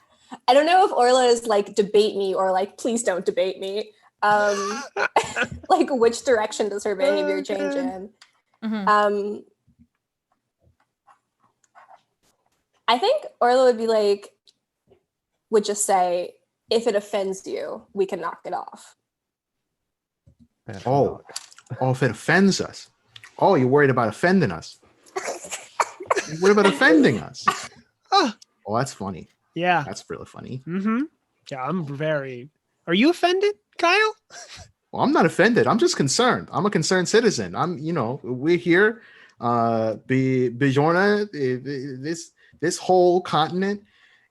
I don't know if Orla is like debate me or like please don't debate me. Like which direction does her behavior change in? no. Mhm. I think Orla would just say, if it offends you, we can knock it off. Oh, if it offends us. Oh, you're worried about offending us. You're worried about offending us. Oh, Oh, that's funny. yeah. That's really funny. Mm-hmm. Yeah, I'm very. Are you offended, Kyle? Well, I'm not offended. I'm just concerned. I'm a concerned citizen. We're here. Bjorna, this whole continent,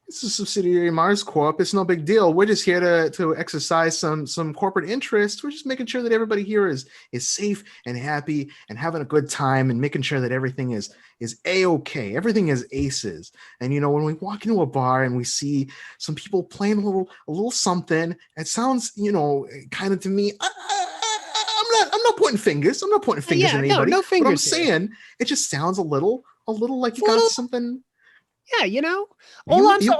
it's a subsidiary of MarsCorp. It's no big deal. We're just here to exercise some corporate interest. We're just making sure that everybody here is safe and happy and having a good time and making sure that everything is a-okay. Everything is aces. And when we walk into a bar and we see some people playing a little something, it sounds kind of to me. I'm not pointing fingers. I'm not pointing fingers at anybody. no But I'm fingers here. saying it just sounds a little like you little- got something. Yeah, You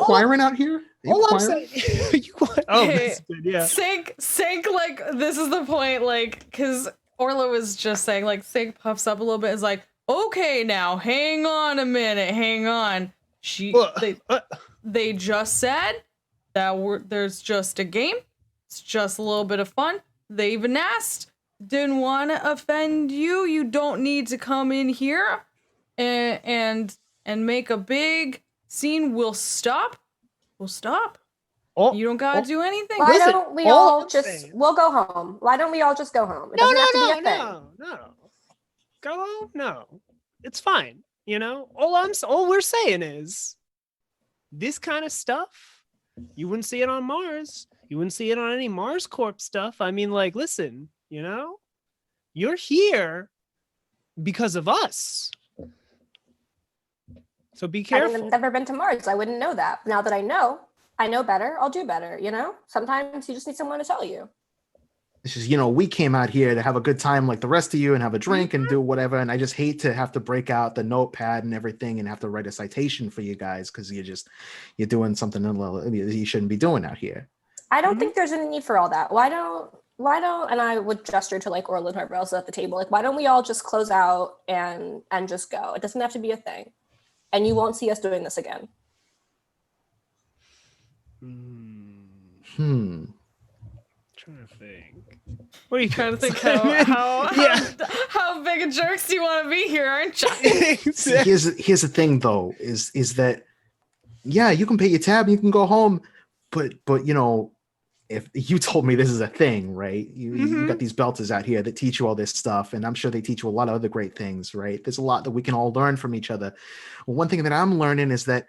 choiring out here? All I'm saying, Hey, that's good. Yeah. Sync, like, this is the point, like, because Orla was just saying, like, Sync puffs up a little bit, is like, okay, now, hang on a minute, hang on. They just said that there's just a game. It's just a little bit of fun. They even asked, didn't want to offend you. You don't need to come in here and make a big scene. We'll stop. Oh, You don't gotta do anything. Why Listen, don't we all all I'm just saying- we'll go home? Why don't we all just go home? It no, doesn't have to be a thing. no. Go home? No. It's fine. All we're saying is this kind of stuff, you wouldn't see it on Mars. You wouldn't see it on any MarsCorp stuff. I mean, like, listen, you're here because of us. So be careful. I've never been to Mars. I wouldn't know that. Now that I know better, I'll do better, Sometimes you just need someone to tell you. It's just, we came out here to have a good time like the rest of you and have a drink and do whatever. And I just hate to have to break out the notepad and everything and have to write a citation for you guys because you're doing something you shouldn't be doing out here. I don't think there's any need for all that. Why don't, and I would gesture to like Orla and whoever else is at the table, like, why don't we all just close out and just go? It doesn't have to be a thing. And you won't see us doing this again. Trying to think. What are you Trying to think Simon? how big of jerks do you want to be here, aren't you? See, here's the thing though, is that you can pay your tab and you can go home, but if you told me this is a thing, right? You got these belters out here that teach you all this stuff, and I'm sure they teach you a lot of other great things, right? There's a lot that we can all learn from each other. Well, one thing that I'm learning is that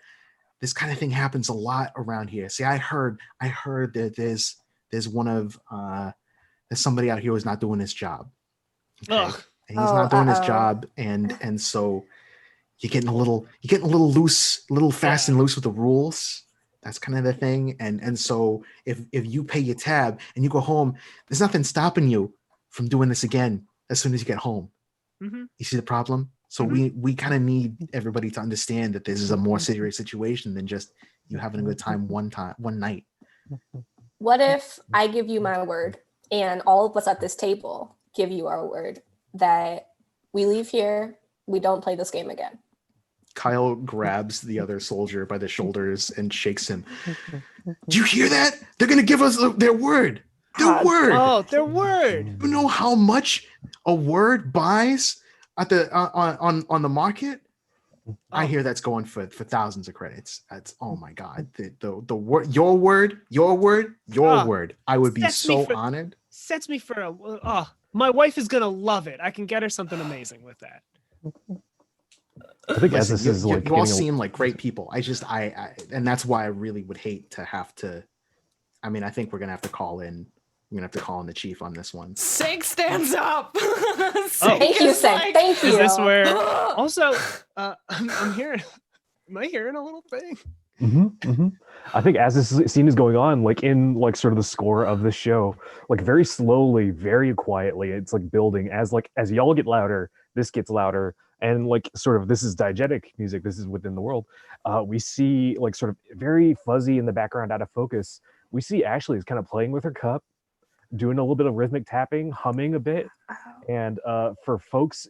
this kind of thing happens a lot around here. See, I heard that there's somebody out here who's not doing his job. Okay? And he's not doing his job, and so you're getting a little loose, a little fast and loose with the rules. That's kind of the thing. And so if you pay your tab and you go home, there's nothing stopping you from doing this again as soon as you get home. Mm-hmm. You see the problem? So we kind of need everybody to understand that this is a more serious situation than just you having a good time one night. What if I give you my word and all of us at this table give you our word that we leave here, we don't play this game again? Kyle grabs the other soldier by the shoulders and shakes him. Do you hear that? They're going to give us their word. Their word. Oh, their word. You know how much a word buys at the on the market? I hear that's going for thousands of credits. That's, oh my God. The word, your word. I would be so honored. Sets me for my wife is going to love it. I can get her something amazing with that. I think as this is like you all seem like great people. I and that's why I really would hate to have to. I mean, I think we're gonna have to call in. I'm gonna have to call in the chief on this one. Sync stands up. Thank you, Sync. Thank you. Is this where? Also, I'm hearing. Am I hearing a little thing? I think as this scene is going on, like in like sort of the score of the show, like very slowly, very quietly, it's like building as y'all get louder, this gets louder, and like sort of this is diegetic music, this is within the world. We see like sort of very fuzzy in the background, out of focus. We see Ashley is kind of playing with her cup, doing a little bit of rhythmic tapping, humming a bit, and for folks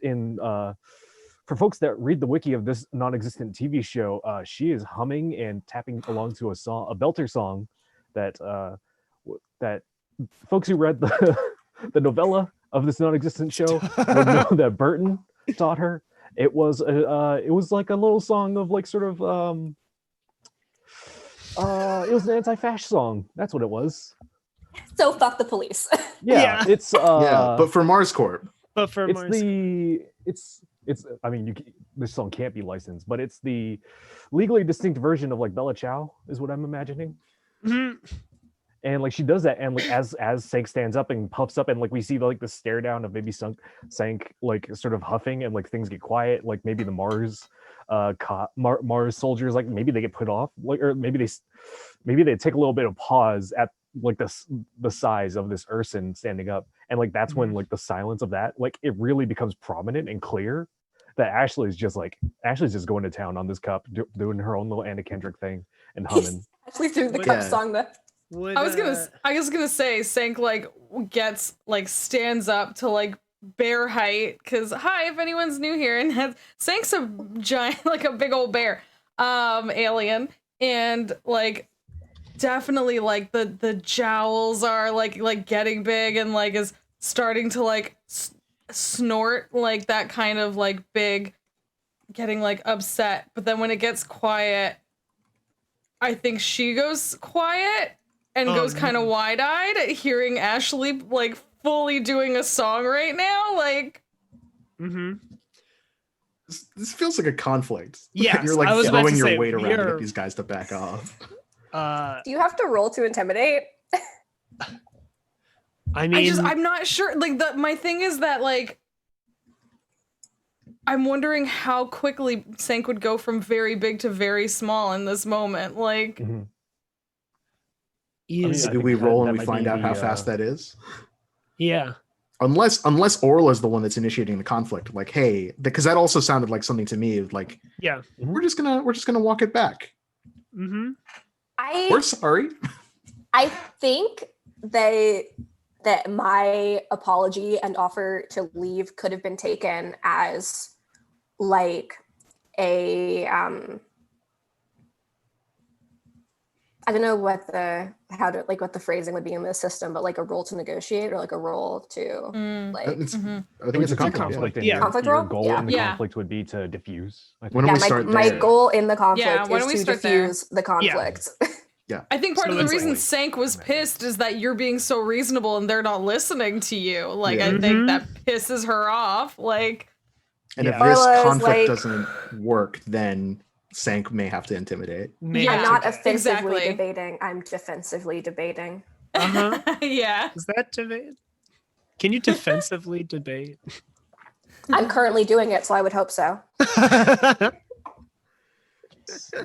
that read the wiki of this non-existent TV show, she is humming and tapping along to a belter song that that folks who read the novella of this non-existent show would know that Burton taught her. It was like a little song of like sort of it was an anti-fash song. That's what it was. So fuck the police. Yeah. It's but for MarsCorp. But for it's I mean, this song can't be licensed, but it's the legally distinct version of like Bella Ciao is what I'm imagining. Mhm. And like she does that, and like as Sank stands up and puffs up, and like we see like the stare down of maybe Sank like sort of huffing, and like things get quiet, like maybe the Mars soldiers, like maybe they get put off, like, or maybe they take a little bit of pause at like the size of this Urson standing up, and like that's when like the silence of that, like it really becomes prominent and clear that Ashley's just going to town on this cup, doing her own little Anna Kendrick thing and humming. Ashley threw the cup song though. I was gonna say Sank like stands up to like bear height, because hi, if anyone's new here, and Sank's a giant, like a big old bear alien, and like definitely like the jowls are like getting big, and like is starting to like snort, like that kind of like big, getting like upset. But then when it gets quiet, I think she goes quiet and goes kind of wide-eyed at hearing Ashley like fully doing a song right now, like. This feels like a conflict. Yeah, You're like throwing your weight around to get these guys to back off. Do you have to roll to intimidate? I mean, I'm not sure. Like my thing is that like I'm wondering how quickly Sank would go from very big to very small in this moment. Like, do we roll and we find out how fast that is? Yeah. Unless Orla is the one that's initiating the conflict, like, hey, because that also sounded like something to me, like, yeah, we're just gonna walk it back. We're sorry. I think that my apology and offer to leave could have been taken as like a I don't know what the phrasing would be in this system, but like a role to negotiate, or like a role to like. I think it's a conflict. Conflict your role. goal in the conflict would be to diffuse. When do we start my goal in the conflict is to diffuse the conflict. Yeah. I think part of the reason Sank was pissed is that you're being so reasonable and they're not listening to you. Like, I think that pisses her off. Like, and if this conflict doesn't work, then Sank may have to intimidate. I'm not offensively debating. I'm defensively debating. Yeah. Is that debate? Can you defensively debate? I'm currently doing it, so I would hope so.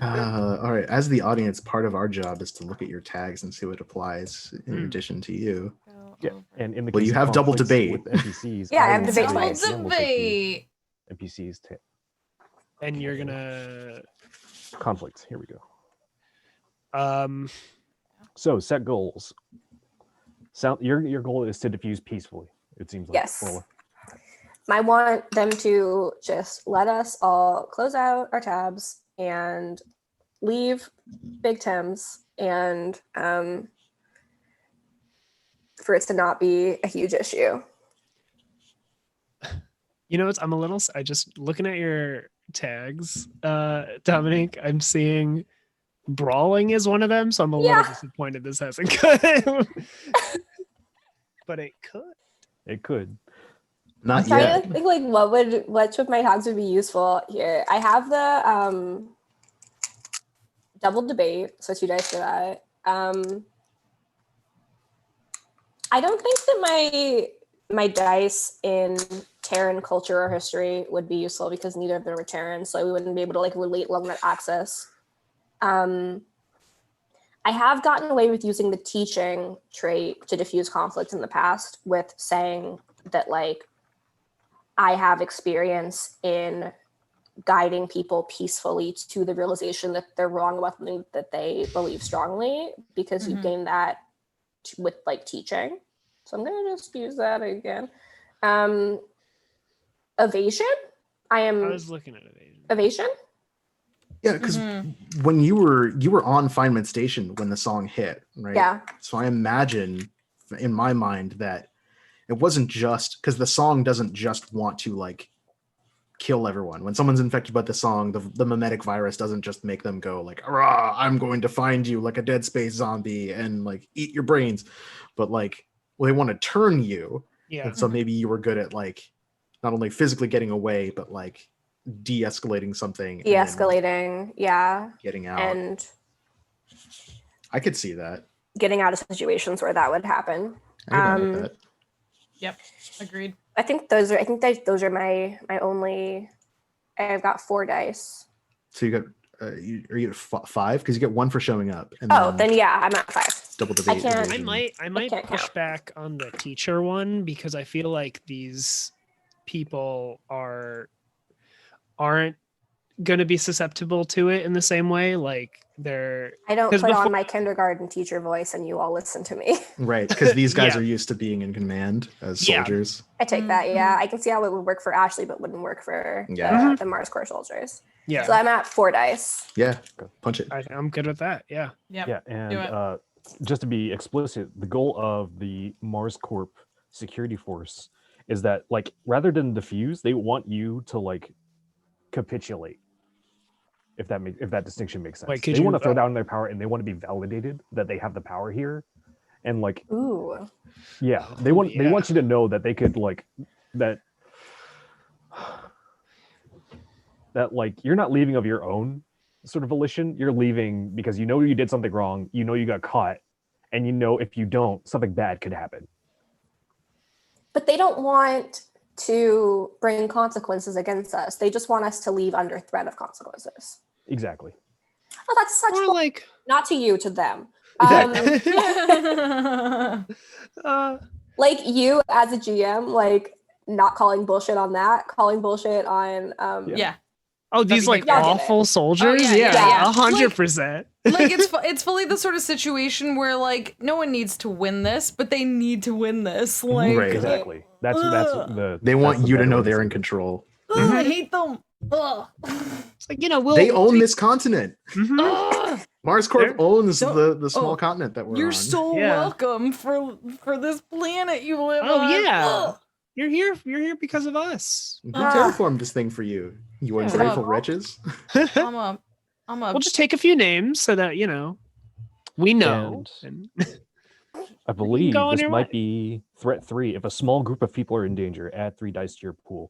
All right. As the audience, part of our job is to look at your tags and see what applies in addition to you. Yeah, and in the you have double debate with NPCs. Yeah, I have debate twice. NPCs. And you're gonna conflict. Here we go. So set goals. Your goal is to diffuse peacefully. It seems like. Yes. I want them to just let us all close out our tabs and leave Big Thames, and for it to not be a huge issue. You know, I just looking at your tags, Dominique, I'm seeing brawling is one of them, so I'm a little disappointed this hasn't come. But it could. It could. Not I'm yet. trying to think like which of my tags would be useful here. I have the double debate, so 2 dice for that. I don't think that my dice in Terran culture or history would be useful because neither of them are Terran, so we wouldn't be able to like relate long net access. I have gotten away with using the teaching trait to diffuse conflict in the past with saying that, like, I have experience in guiding people peacefully to the realization that they're wrong about something that they believe strongly, because you gain that with like teaching. So I'm going to just use that again. Evasion. I was looking at evasion. Evasion. Yeah, because when you were on Feynman Station when the song hit, right? Yeah. So I imagine in my mind that it wasn't just because the song doesn't just want to like kill everyone. When someone's infected by the song, the mimetic virus doesn't just make them go like, "Rah, I'm going to find you like a Dead Space zombie and like eat your brains," but like, well, they want to turn you. Yeah. And so maybe you were good at like not only physically getting away, but like de-escalating something. De-escalating, yeah. Getting out. And I could see that. Getting out of situations where that would happen. I could agree with that. Yep, agreed. I think those are my only. I've got 4 dice. So you got are you at 5? Because you get 1 for showing up. And then yeah, I'm at 5. Double the I can't- evasion. I might can't push count. back on the teacher one because I feel like these people aren't going to be susceptible to it in the same way. Like they're I don't 'cause put before- on my kindergarten teacher voice and you all listen to me. Right, because these guys Yeah. are used to being in command as Yeah. soldiers. I take that, yeah. I can see how it would work for Ashley, but wouldn't work for Yeah. the MarsCorp soldiers. yeah, So I'm at 4 dice. Yeah, punch it. I'm good with that. Yeah. Yep. Yeah, do and just to be explicit, the goal of the MarsCorp security force is that, like, rather than defuse, they want you to like capitulate. If that distinction makes sense, Wait, could they you, want to throw down their power and they want to be validated that they have the power here, and like, Ooh. yeah, they want yeah. you to know that they could like that like you're not leaving of your own sort of volition. You're leaving because you know you did something wrong, you know you got caught, and you know if you don't, something bad could happen. But they don't want to bring consequences against us. They just want us to leave under threat of consequences. Exactly. Oh, that's such Or bull- like not to you, to them. Like you as a GM, like not calling bullshit on that, calling bullshit on yeah. oh, these like Y'all get it. awful soldiers. Oh, yeah, yeah. 100%. Like it's fully the sort of situation where like no one needs to win this, but they need to win this. Like Right. Exactly. That's the. They want that's the you to better know way they're in say it. control. I hate them. Ugh. It's like, you know, They own this continent. Mhm. Ugh. MarsCorp They're- owns Don't- the small oh, continent that we're You're on. so Yeah. welcome for this planet you live on. Oh yeah. Ugh. You're here because of us. Who Ah. terraformed this thing for you? You Yeah. ungrateful wretches. I'm a We'll just take a few names so that, you know, we know. And I believe go on this your might way. be threat 3. If a small group of people are in danger, add 3 dice to your pool.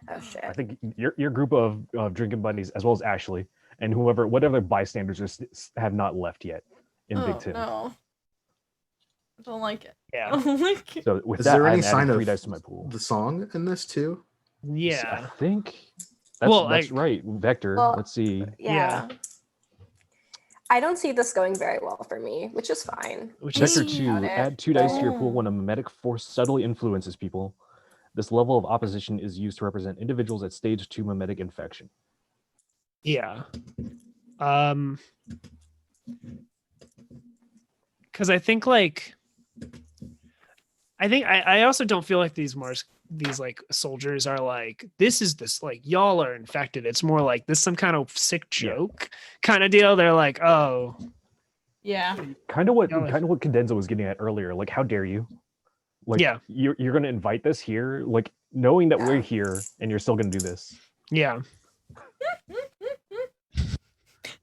oh shit. I think your group of drinking buddies, as well as Ashley, and whatever bystanders have not left yet in oh, Big Tim. no. I don't like it. I yeah. don't like it. So with Is that, there any I'm sign adding of 3 dice to my pool. the song in this too? I Yeah. think that's, Well, that's like- right. Vector. Well, Let's see. Yeah. I don't see this going very well for me, which is fine. Which is Vector 2, Got it. add 2 dice to your pool Oh. when a mimetic force subtly influences people. This level of opposition is used to represent individuals at stage 2 mimetic infection. Yeah. Because I think like I also don't feel like these like soldiers are like, this is this like y'all are infected. It's more like this some kind of sick joke kind of deal. They're like, oh Yeah. Kind of what Yeah, like- Cadenza was getting at earlier. Like, how dare you? Like, Yeah. you're going to invite this here, like knowing that we're here and you're still going to do this. yeah.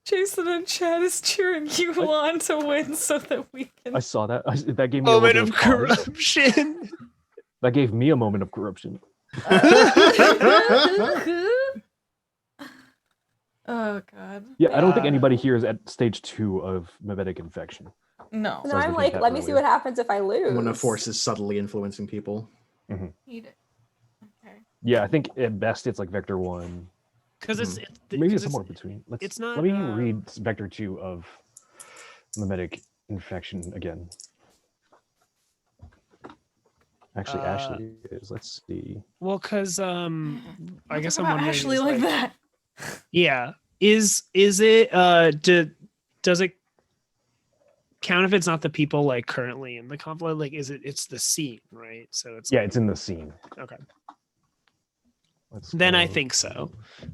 Jason and Chad is cheering you on to win so that we can. I saw that. That gave me Moment a of little bit of pause. corruption. That gave me a moment of corruption. Oh god. Yeah, I don't think Yeah. anybody here is at stage 2 of mimetic infection. No. And So I was I'm looking like, at let that me see earlier. what happens if I lose. When a force is subtly influencing people. Eat it. Okay. Yeah, I think at best it's like Vector 1. Because Maybe 'cause it's somewhere between. it's not, Let me read Vector 2 of mimetic infection again. Actually, Ashley is. Let's see. Well, because I guess I'm Talk about wondering. Ashley is, like that. Yeah. Is it does it count if it's not the people like currently in the conflict? Like, it's the scene, right? So it's Yeah, it's in the scene. okay. Let's Then I go. think so,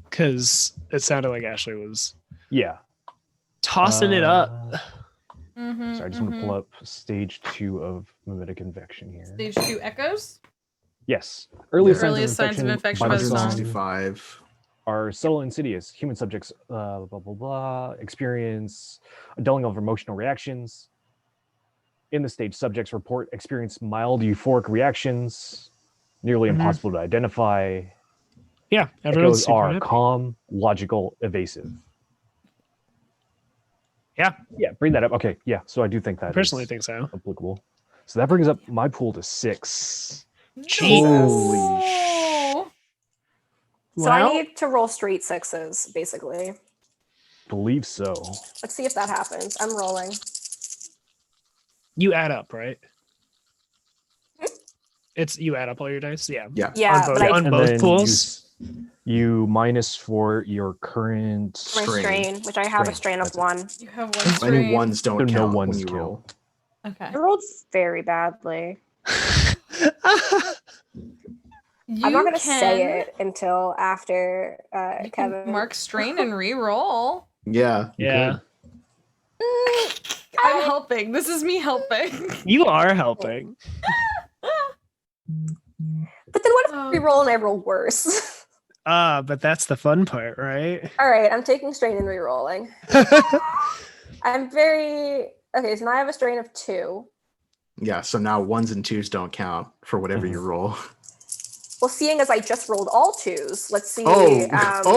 because it sounded like Ashley was Yeah. tossing it up. Sorry, I just want to pull up stage 2 of mimetic infection here. Stage 2 echoes. Yes. Earliest, Earliest signs of infection by the song. 165. Are subtle and insidious. Human subjects, blah, blah, blah, experience a dulling of emotional reactions. In the stage, subjects experience mild euphoric reactions, nearly impossible to identify. Yeah, everyone's Echoes super are happy. calm, logical, evasive. Yeah, Yeah, bring that up. Okay, yeah, so I do think that I personally is think so. applicable. So that brings up my pool to 6. Holy Oh. So I need to roll straight 6s, basically. Believe so. Let's see if that happens. I'm rolling. You add up, right? It's you add up all your dice. Yeah. Yeah. Yeah, on both, but I on And both then pools. You minus for your current my strain, which I have a strain of That's it. 1. You have one Any strain. ones don't So no count ones when you count. roll. Okay. I rolled very badly. You I'm not going to can say it until after You can Kevin. mark strain and re-roll. Yeah. Yeah. I'm helping. This is me helping. You are helping. But then what if I re-roll and I roll worse? But that's the fun part, right? All right, I'm taking strain and re-rolling. I'm very... Okay, so now I have a strain of 2. Yeah. So now 1s and 2s don't count for whatever you roll. Well, seeing as I just rolled all 2s, let's see. Oh, that's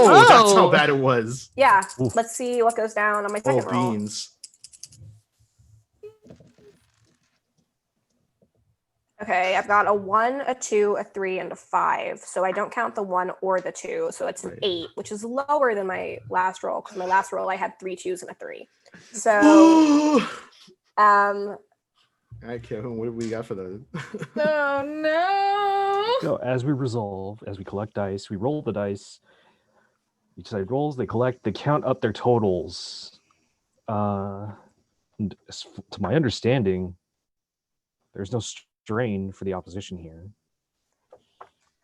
how bad it was. Yeah, Oof. let's see what goes down on my Oh, second roll. beans. Okay, I've got a 1, a 2, a 3, and a 5. So I don't count the 1 or the 2. So it's an Right. 8, which is lower than my last roll, because my last roll I had 3 2s and a 3. So, All right, Kevin, what do we got for those? Oh no. So as we resolve, as we collect dice, we roll the dice. Each side rolls, they collect, they count up their totals. And to my understanding, there's no strain for the opposition here.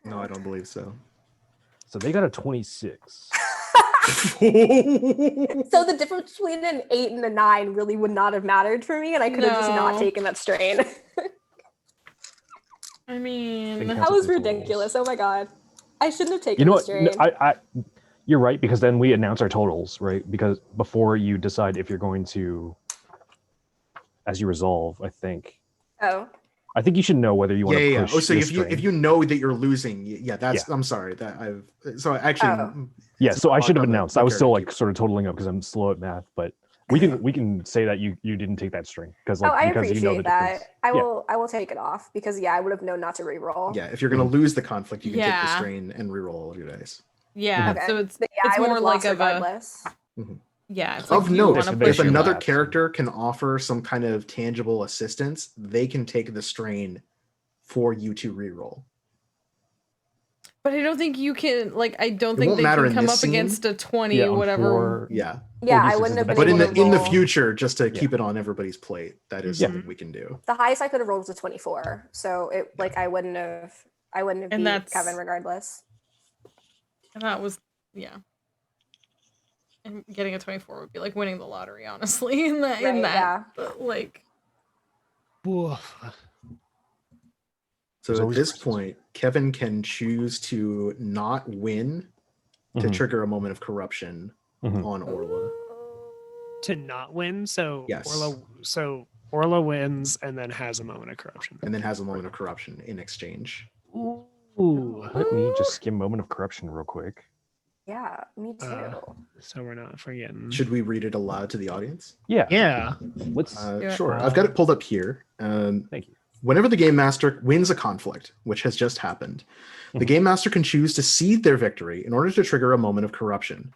No, I don't believe so. So they got a 26. so the difference between an 8 and a 9 really would not have mattered for me, and I could have just not No. taken that strain. I mean, Think That was Count up their ridiculous. totals. Oh my god. I shouldn't have taken You know the what? strain. No, you're right, because then we announce our totals, right? Because before you decide if you're going to, as you resolve, I think you should know whether you want to push. Oh, so your if strain. you know that you're losing, that's. I'm sorry that So actually, Yeah, so I should have on the announced. I was still character like sort of totaling up because I'm slow at math, but we can say that you didn't take that string because I because appreciate you know the that. difference. I will take it off because I would have known not to re-roll. Yeah, if you're gonna lose the conflict, you can take the Yeah. strain and reroll all of your dice. yeah. Okay. So it's But it's I would more have like lost of a regardless. yeah. It's like Of you note, wanna If push if your another lapse. character can offer some kind of tangible assistance, they can take the strain for you to reroll. But I don't think you can. Like, I don't It think won't they matter can in come this up scene. against a 20, Yeah, whatever. Yeah, Yeah, I uses wouldn't have the been but able in to the roll. future, just to keep it on everybody's plate, that is Yeah. something we can do. The highest I could have rolled was a 24. So it I wouldn't have And beat that's- Kevin regardless. And that was and getting a 24 would be like winning the lottery, honestly. In that, Right, like. So There's at always this versus. point, Kevin can choose to not win to Mhm. trigger a moment of corruption Mhm. on Orla. To not win, so Yes. Orla wins and then has a moment of corruption. And then has a moment of corruption in exchange. Ooh. Let me just skim moment of corruption real quick. Yeah, me too. So we're not forgetting. Should we read it aloud to the audience? Yeah. Yeah. Let's. Yeah. Sure. I've got it pulled up here. Thank you. Whenever the game master wins a conflict, which has just happened, the Mhm. game master can choose to cede their victory in order to trigger a moment of corruption.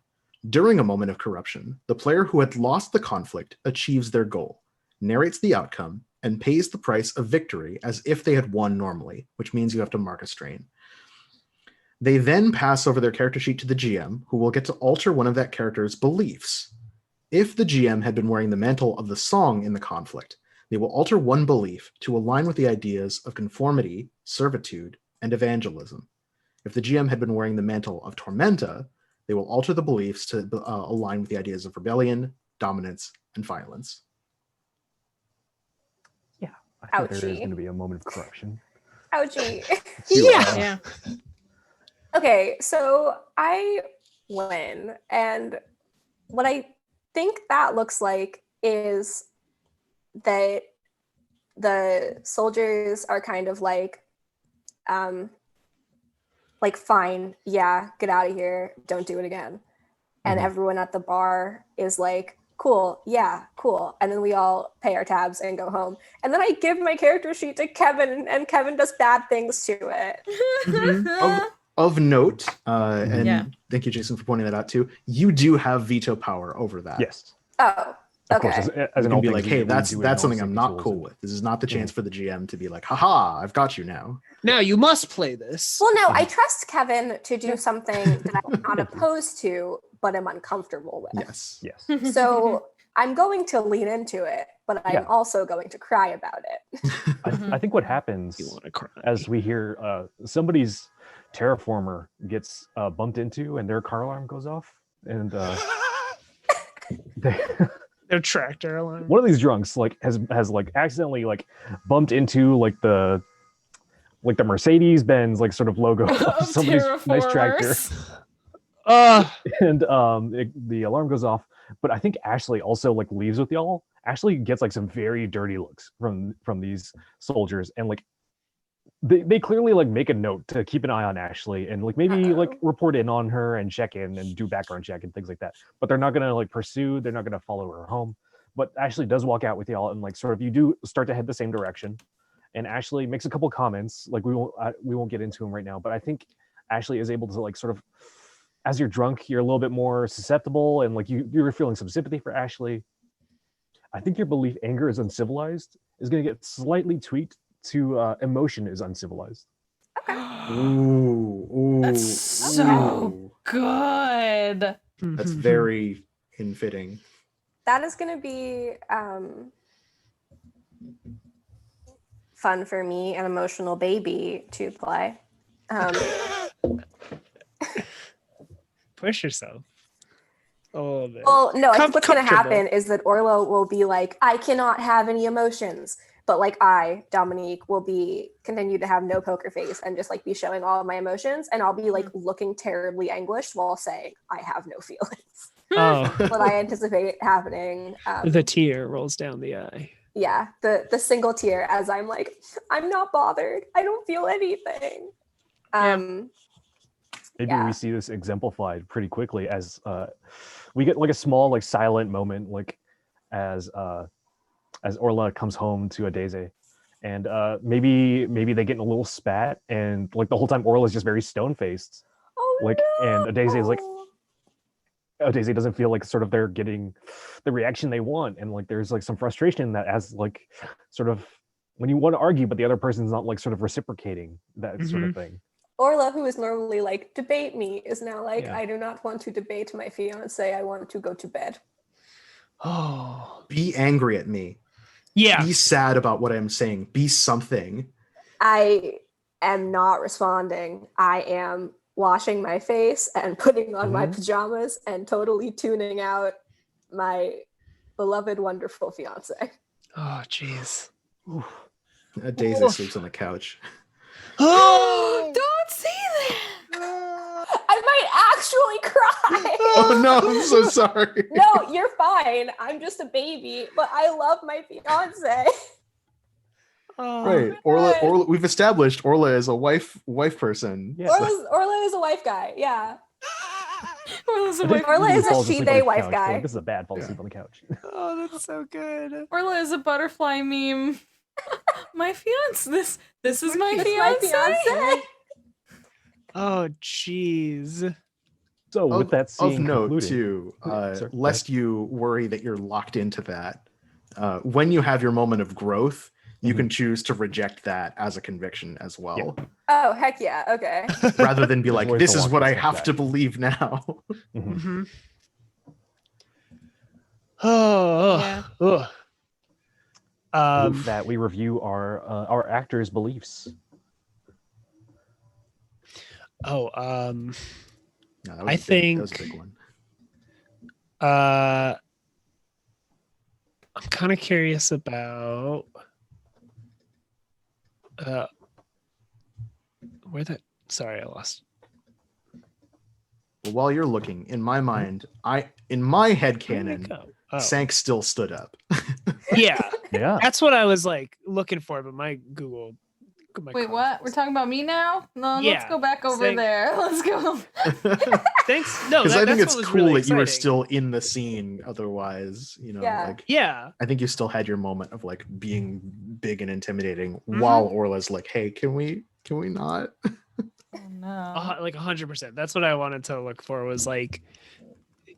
During a moment of corruption, the player who had lost the conflict achieves their goal, narrates the outcome, and pays the price of victory as if they had won normally, which means you have to mark a strain. They then pass over their character sheet to the GM, who will get to alter one of that character's beliefs. If the GM had been wearing the mantle of the song in the conflict, they will alter one belief to align with the ideas of conformity, servitude, and evangelism. If the GM had been wearing the mantle of Tormenta, they will alter the beliefs to align with the ideas of rebellion, dominance, and violence. Yeah, I think there is Ouchie. going to be a moment of corruption. Ouchie. Yeah. Okay, so I win, and what I think that looks like is that the soldiers are kind of like fine, yeah, get out of here, don't do it again. And everyone at the bar is like, cool, yeah, cool. And then we all pay our tabs and go home. And then I give my character sheet to Kevin, and Kevin does bad things to it. Of note, and Yeah. thank you, Jason, for pointing that out too, you do have veto power over that. Yes. Oh, Of course, okay. as You in can all be things like, we hey, do, we that's do in all something I'm safety not tools cool and- with. This is not the chance for the GM to be like, haha, I've got you now. Now you must play this. Well, no, I trust Kevin to do something that I'm not opposed to, but I'm uncomfortable with. Yes. Yes. So I'm going to lean into it, but I'm Yeah. also going to cry about it. I think what happens You want to cry? as we hear somebody's terraformer gets bumped into and their car alarm goes off, and they, Their tractor alarm. one of these drunks has accidentally bumped into the Mercedes Benz sort of logo of somebody's nice tractor, and the alarm goes off. But I think Ashley also leaves with y'all. Ashley gets some very dirty looks from these soldiers, and they clearly make a note to keep an eye on Ashley and maybe report in on her and check in and do background check and things like that. But they're not gonna pursue. They're not gonna follow her home. But Ashley does walk out with y'all, and sort of you do start to head the same direction. And Ashley makes a couple comments. We won't get into them right now. But I think Ashley is able to sort of, as you're drunk, you're a little bit more susceptible, and you're feeling some sympathy for Ashley. I think your belief anger is uncivilized is going to get slightly tweaked to emotion is uncivilized. Ooh. That's so good. That's very infitting. That is going to be fun for me, an emotional baby, to play. Push yourself a little bit. Well, no, I think what's going to Comfortable. happen is that Orla will be like, I cannot have any emotions. But I, Dominique, will continue to have no poker face and just be showing all of my emotions. And I'll be looking terribly anguished while saying, I have no feelings. Oh, What I anticipate happening. the tear rolls down the eye. Yeah, the single tear as I'm I'm not bothered. I don't feel anything. Maybe Yeah. we see this exemplified pretty quickly as we get a small silent moment as Orla comes home to Adeze, and maybe they get in a little spat, and the whole time Orla's just very stone faced, Oh, and Adeze is no. Adeze doesn't feel sort of they're getting the reaction they want, and there's some frustration in that as sort of when you want to argue but the other person's not sort of reciprocating that sort of thing. Orla, who is normally debate me, is now Yeah. I do not want to debate my fiance. I want to go to bed. Oh, Be angry at me. yeah. Be sad about what I'm saying. Be something. I am not responding. I am washing my face and putting on my pajamas and totally tuning out my beloved, wonderful fiance. Oh, jeez. Daisy sleeps on the couch. Oh, Don't say that. I might actually cry. Oh no, I'm so sorry. No, you're fine. I'm just a baby, but I love my fiance. Right. Orla, we've established Orla is a wife person. Yeah. Orla is a wife guy. Yeah. Orla's a I wife. think Orla he is a falls asleep she-they on the wife couch, guy. this is a bad fall asleep on the couch. Oh, that's so good. Orla is a butterfly meme. My fiance. This is my It's my fiance. fiance. Oh, jeez. So with that of scene note concluding, too, Sorry, go lest you worry that you're locked into that, when you have your moment of growth, you can choose to reject that as a conviction as well, Oh, heck yeah. Okay. rather than be There's like, ways this to is walk what I yourself have back. to believe now. Mhm. Mm-hmm. Oh, Yeah. With that, we review our actors' beliefs. No, that was I that was a think big one. I'm kind of curious about where that. Sorry, I lost. Well, while you're looking, in my mind, in my head Where did it canon, go? Oh, Sank still stood up. yeah, Yeah. that's what I was like looking for, but my Google. My Wait, Chrome what? froze. We're talking about me now? No, let's Yeah, go back over Sank- there. Let's go. Thanks. No, Because I think that's it's what was cool really that you were exciting. still in the scene. Otherwise, Yeah. like Yeah, I think you still had your moment of like being big and intimidating, Mm-hmm. while Orla's like, "Hey, can we not?" Oh no. like 100%. That's what I wanted to look for. Was like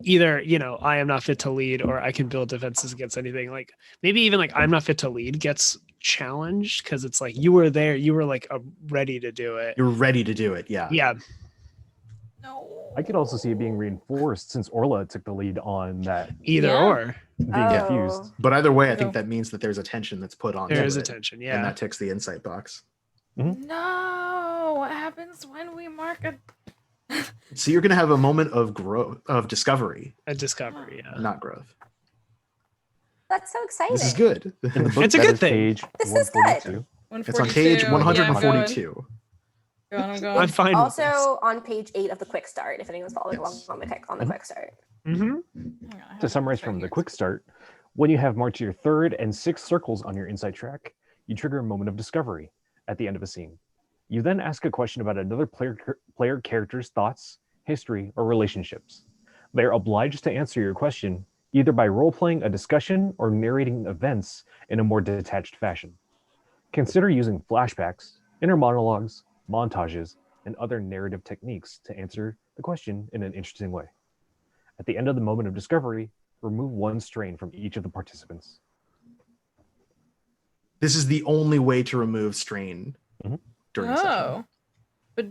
either I am not fit to lead, or I can build defenses against anything. Like maybe even like I'm not fit to lead gets challenged because it's like you were there, you were like ready to do it. You're ready to do it. Yeah. Yeah, No. I could also see it being reinforced since Orla took the lead on that either Yeah. or. being Oh. confused. But either way, I Go. think that means that there's attention that's put on. There is it, attention. and Yeah. that ticks the insight box. No. What happens when we mark a So you're gonna have a moment of growth, of discovery, A discovery. Yeah. not growth. That's so exciting. This is good. In the book, It's a that good is thing. page This is good. 142. It's on page 142. 142. Yeah, I'm going. I'm fine. Also on page 8 of the quick start, if anyone's following along Yes. on the quick start. Mm-hmm. Hang on, I have To it summarize right from the here. quick start, when you have marked your third and sixth circles on your insight track, you trigger a moment of discovery at the end of a scene. You then ask a question about another player character's thoughts, history, or relationships. They are obliged to answer your question either by role-playing a discussion or narrating events in a more detached fashion. Consider using flashbacks, inner monologues, montages, and other narrative techniques to answer the question in an interesting way. At the end of the moment of discovery, remove one strain from each of the participants. This is the only way to remove strain Mhm. during session. Oh. But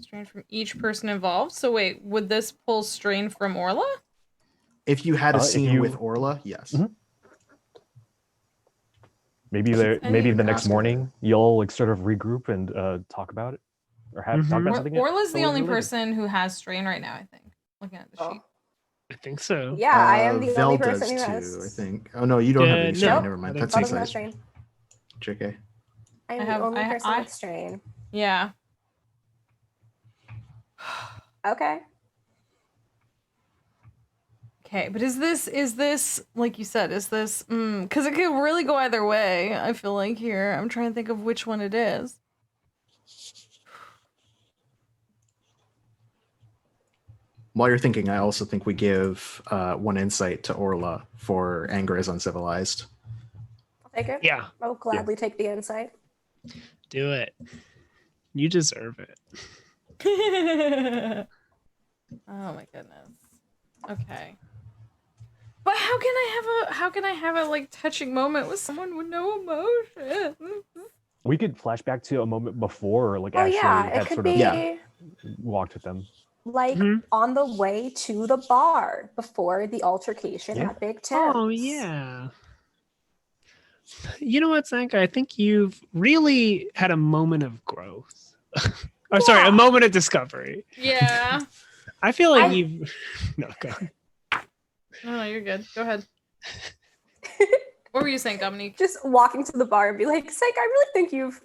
strain from each person involved. So wait, would this pull strain from Orla? If you had a If scene you- with Orla, yes. Mhm. Maybe Any- the next Ask her. morning you'll like sort of regroup and talk about it, or talk about Mhm. something. Orla's the totally only related. person who has strain right now, I think. Looking at the sheet. I think so. Yeah, I am the Vel only does person who too, has. I think. Oh no, you don't have any No. strain. Nope. Never mind. I That's think Vel doesn't have insight. strain. JK. I am I the have- only I- person I- with strain. Yeah. Okay. Okay, but is this like you said, is this because it could really go either way, I feel like here. I'm trying to think of which one it is. While you're thinking, I also think we give one insight to Orla for anger is uncivilized. I'll take it. Yeah. I'll gladly take the insight. Do it. You deserve it. Oh my goodness. Okay. But how can I have a like touching moment with someone with no emotion? We could flash back to a moment before, like Oh Ashley yeah, had it could sort be of Yeah. walked with them. like Mhm. on the way to the bar before the altercation Yeah. at Big Tim's. Oh yeah. You know what, Zanka? I think you've really had a moment of growth. Or sorry, Yeah. a moment of discovery. Yeah. I feel like I- you've no go on. No, you're good. Go ahead. What were you saying, Dominique? Just walking to the bar and be like, "Psych, I really think you've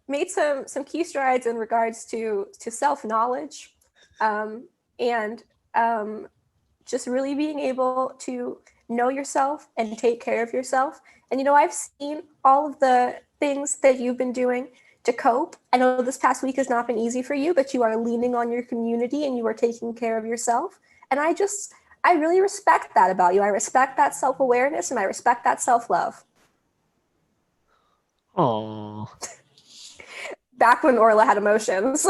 made some key strides in regards to self-knowledge, and just really being able to know yourself and take care of yourself. And I've seen all of the things that you've been doing to cope. I know this past week has not been easy for you, but you are leaning on your community and you are taking care of yourself. And I really respect that about you. I respect that self-awareness and I respect that self-love." Oh. Back when Orla had emotions.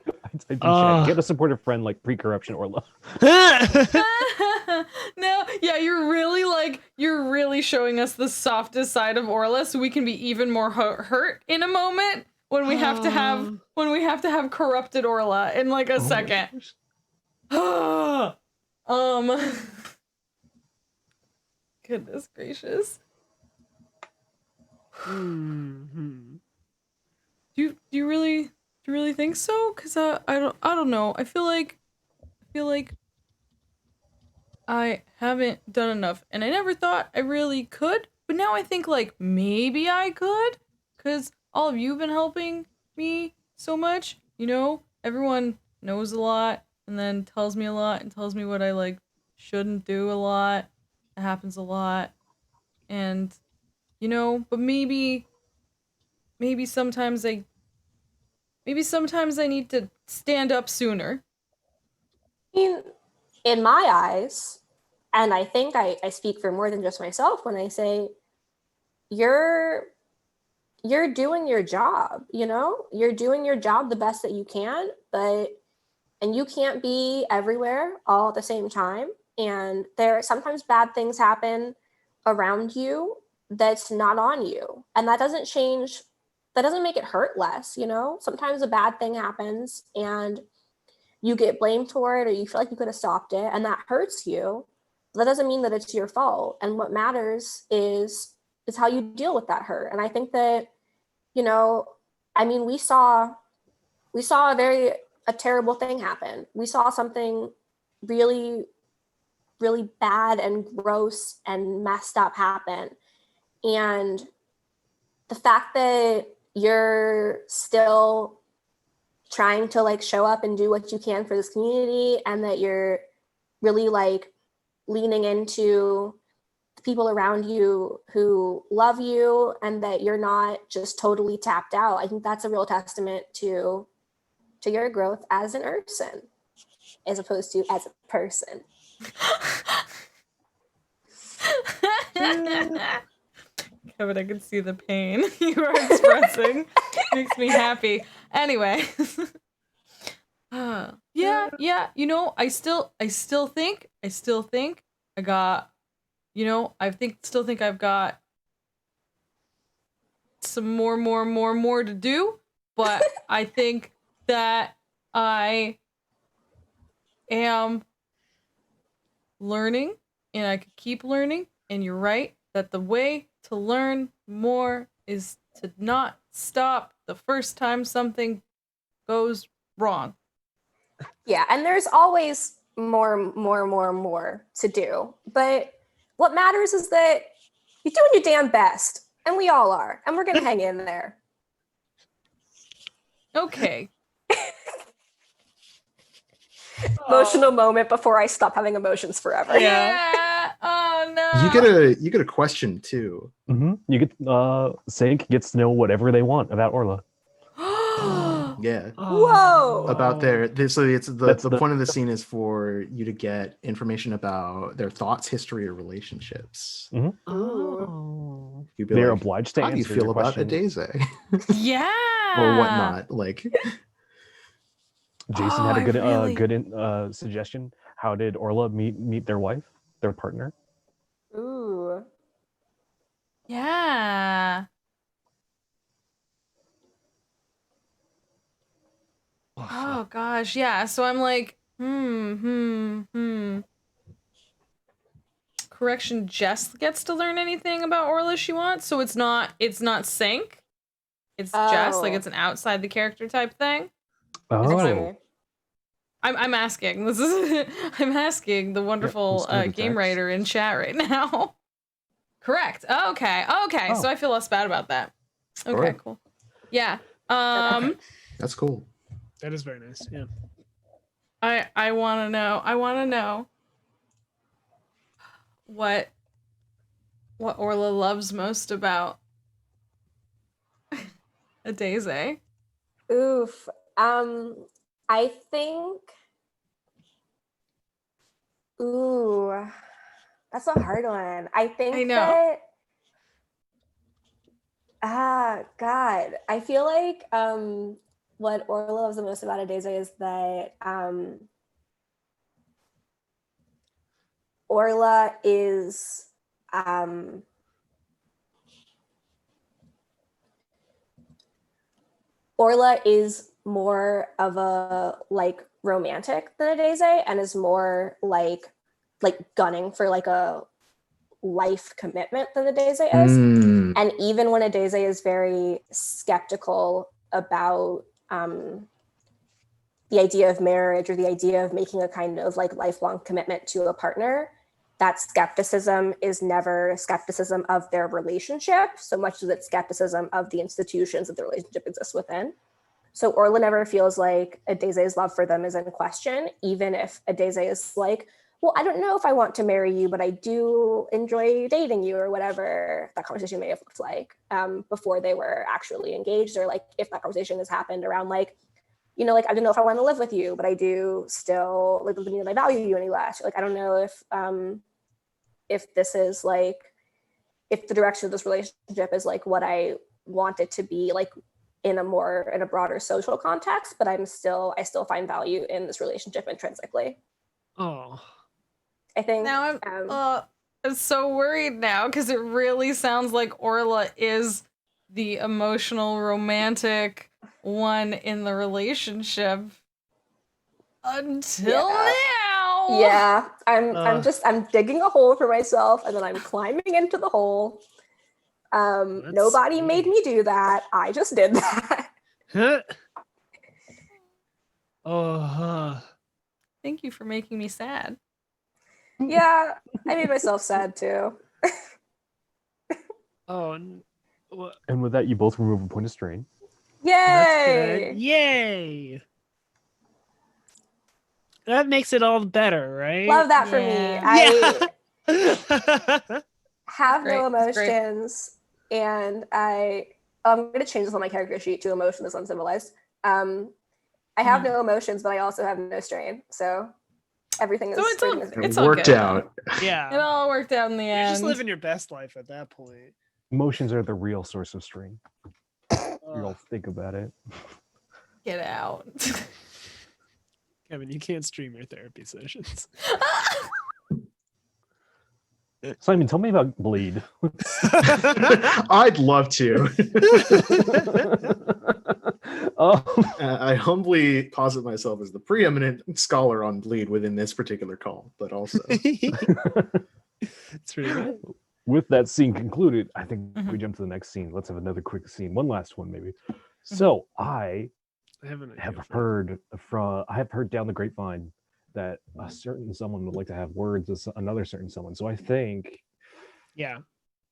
I typed in chat, get a supportive friend like pre-corruption Orla. No, yeah, you're really showing us the softest side of Orla, so we can be even more hurt in a moment when we have to have corrupted Orla in like a second. Goodness gracious. Mhm. Do you really think so? Cause I don't know. I feel like I haven't done enough, and I never thought I really could. But now I think like maybe I could, cause all of you have been helping me so much. You know, everyone knows a lot, and then tells me a lot, and tells me what I like shouldn't do a lot. It happens a lot, and you know, but maybe sometimes I need to stand up sooner. I mean, in my eyes, and I think I speak for more than just myself when I say you're doing your job, you know? You're doing your job the best that you can, and you can't be everywhere all at the same time. And there sometimes bad things happen around you that's not on you. And that doesn't make it hurt less, you know? Sometimes a bad thing happens and you get blamed for it, or you feel like you could have stopped it, and that hurts you. That doesn't mean that it's your fault. And what matters is how you deal with that hurt. And I think that, you know, I mean, we saw a terrible thing happen. We saw something really, really bad and gross and messed up happen. And the fact that you're still trying to like show up and do what you can for this community, and that you're really like leaning into the people around you who love you, and that you're not just totally tapped out. I think that's a real testament to your growth as an Urson, as opposed to as a person. Kevin, I can see the pain you are expressing. Makes me happy. Anyway. Yeah, you know, I still think I got, you know, still think I've got some more to do, but I think that I am learning, and I could keep learning, and you're right that the way to learn more is to not stop the first time something goes wrong. Yeah, and there's always more to do. But what matters is that you're doing your damn best, and we all are, and we're gonna hang in there. Okay. Emotional moment before I stop having emotions forever. Yeah. Oh no. You get a question too. You get Sank gets to know whatever they want about Orla. Yeah. Whoa. About so it's That's the the- point of the scene is for you to get information about their thoughts, history, or relationships. Oh. You'd be They're like, obliged to how do you answer feel your about question. Adeze? Yeah. Or whatnot. Like Jason Oh, had a I good really- good suggestion. How did Orla meet their wife, their partner? Ooh. Yeah. Oh gosh, yeah. So I'm like, Correction, Jess gets to learn anything about Orla she wants, so it's not Sync. It's Jess, like Oh. it's an outside the character type thing. Oh, I'm asking. This is I'm asking the wonderful through the game text. writer in chat right now. Correct. Okay. Oh. So I feel less bad about that. Okay, Sure. cool. Yeah. that's cool. That is very nice. Yeah. I want to know what Orla loves most about Adeze. Oof. I think. Ooh, that's a hard one. I think I know. that God. I feel like what Orla loves the most about Adeze is that Orla is more of a like romantic than Adeze, and is more like gunning for like a life commitment than Adeze is. And even when Adeze is very skeptical about the idea of marriage or the idea of making a kind of like lifelong commitment to a partner, that skepticism is never skepticism of their relationship so much as it's skepticism of the institutions that the relationship exists within. So Orla never feels like Adeze's love for them is in question, even if Adeze is like, well, I don't know if I want to marry you, but I do enjoy dating you, or whatever that conversation may have looked like before they were actually engaged, or like if that conversation has happened around like, you know, like, I don't know if I want to live with you, but I do still like doesn't mean that I value you any less. Like, I don't know if this is like, if the direction of this relationship is like what I want it to be, like in a broader social context, but I still find value in this relationship intrinsically. Oh, I think Now I'm so worried now because it really sounds like Orla is the emotional romantic one in the relationship until now. Yeah, I'm digging a hole for myself, and then I'm climbing into the hole. Nobody made me do that. I just did that. Thank you for making me sad. Yeah, I made myself sad too. And with that, you both remove a point of strain. Yay! Yay! That makes it all better, right? Love that for me. I have Great. no emotions, and I'm going to change this on my character sheet to emotionless uncivilized. I have no emotions, but I also have no strain. So everything is. So it's all worked good. out. Yeah. It all worked out in the You're end. just living your best life at that point. Emotions are the real source of strain. You all think about it. Get out. Kevin, you can't stream your therapy sessions. Simon, tell me about Bleed. I'd love to. I humbly posit myself as the preeminent scholar on Bleed within this particular call, but also. It's really good. With that scene concluded, I think we jump to the next scene. Let's have another quick scene. One last one, maybe. So I have heard down the grapevine that a certain someone would like to have words with another certain someone. So I think,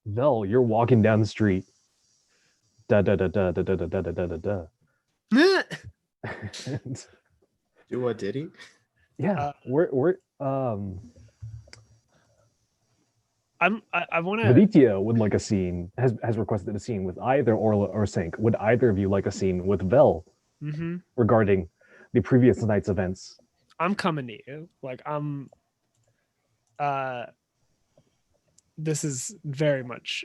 Vel, you're walking down the street. Da da da da da da da da da da da. Do what did he? Yeah, I want to. Viditya would like a scene. Has requested a scene with either Orla or Sink. Would either of you like a scene with Vel regarding the previous night's events? I'm coming to you. Like this is very much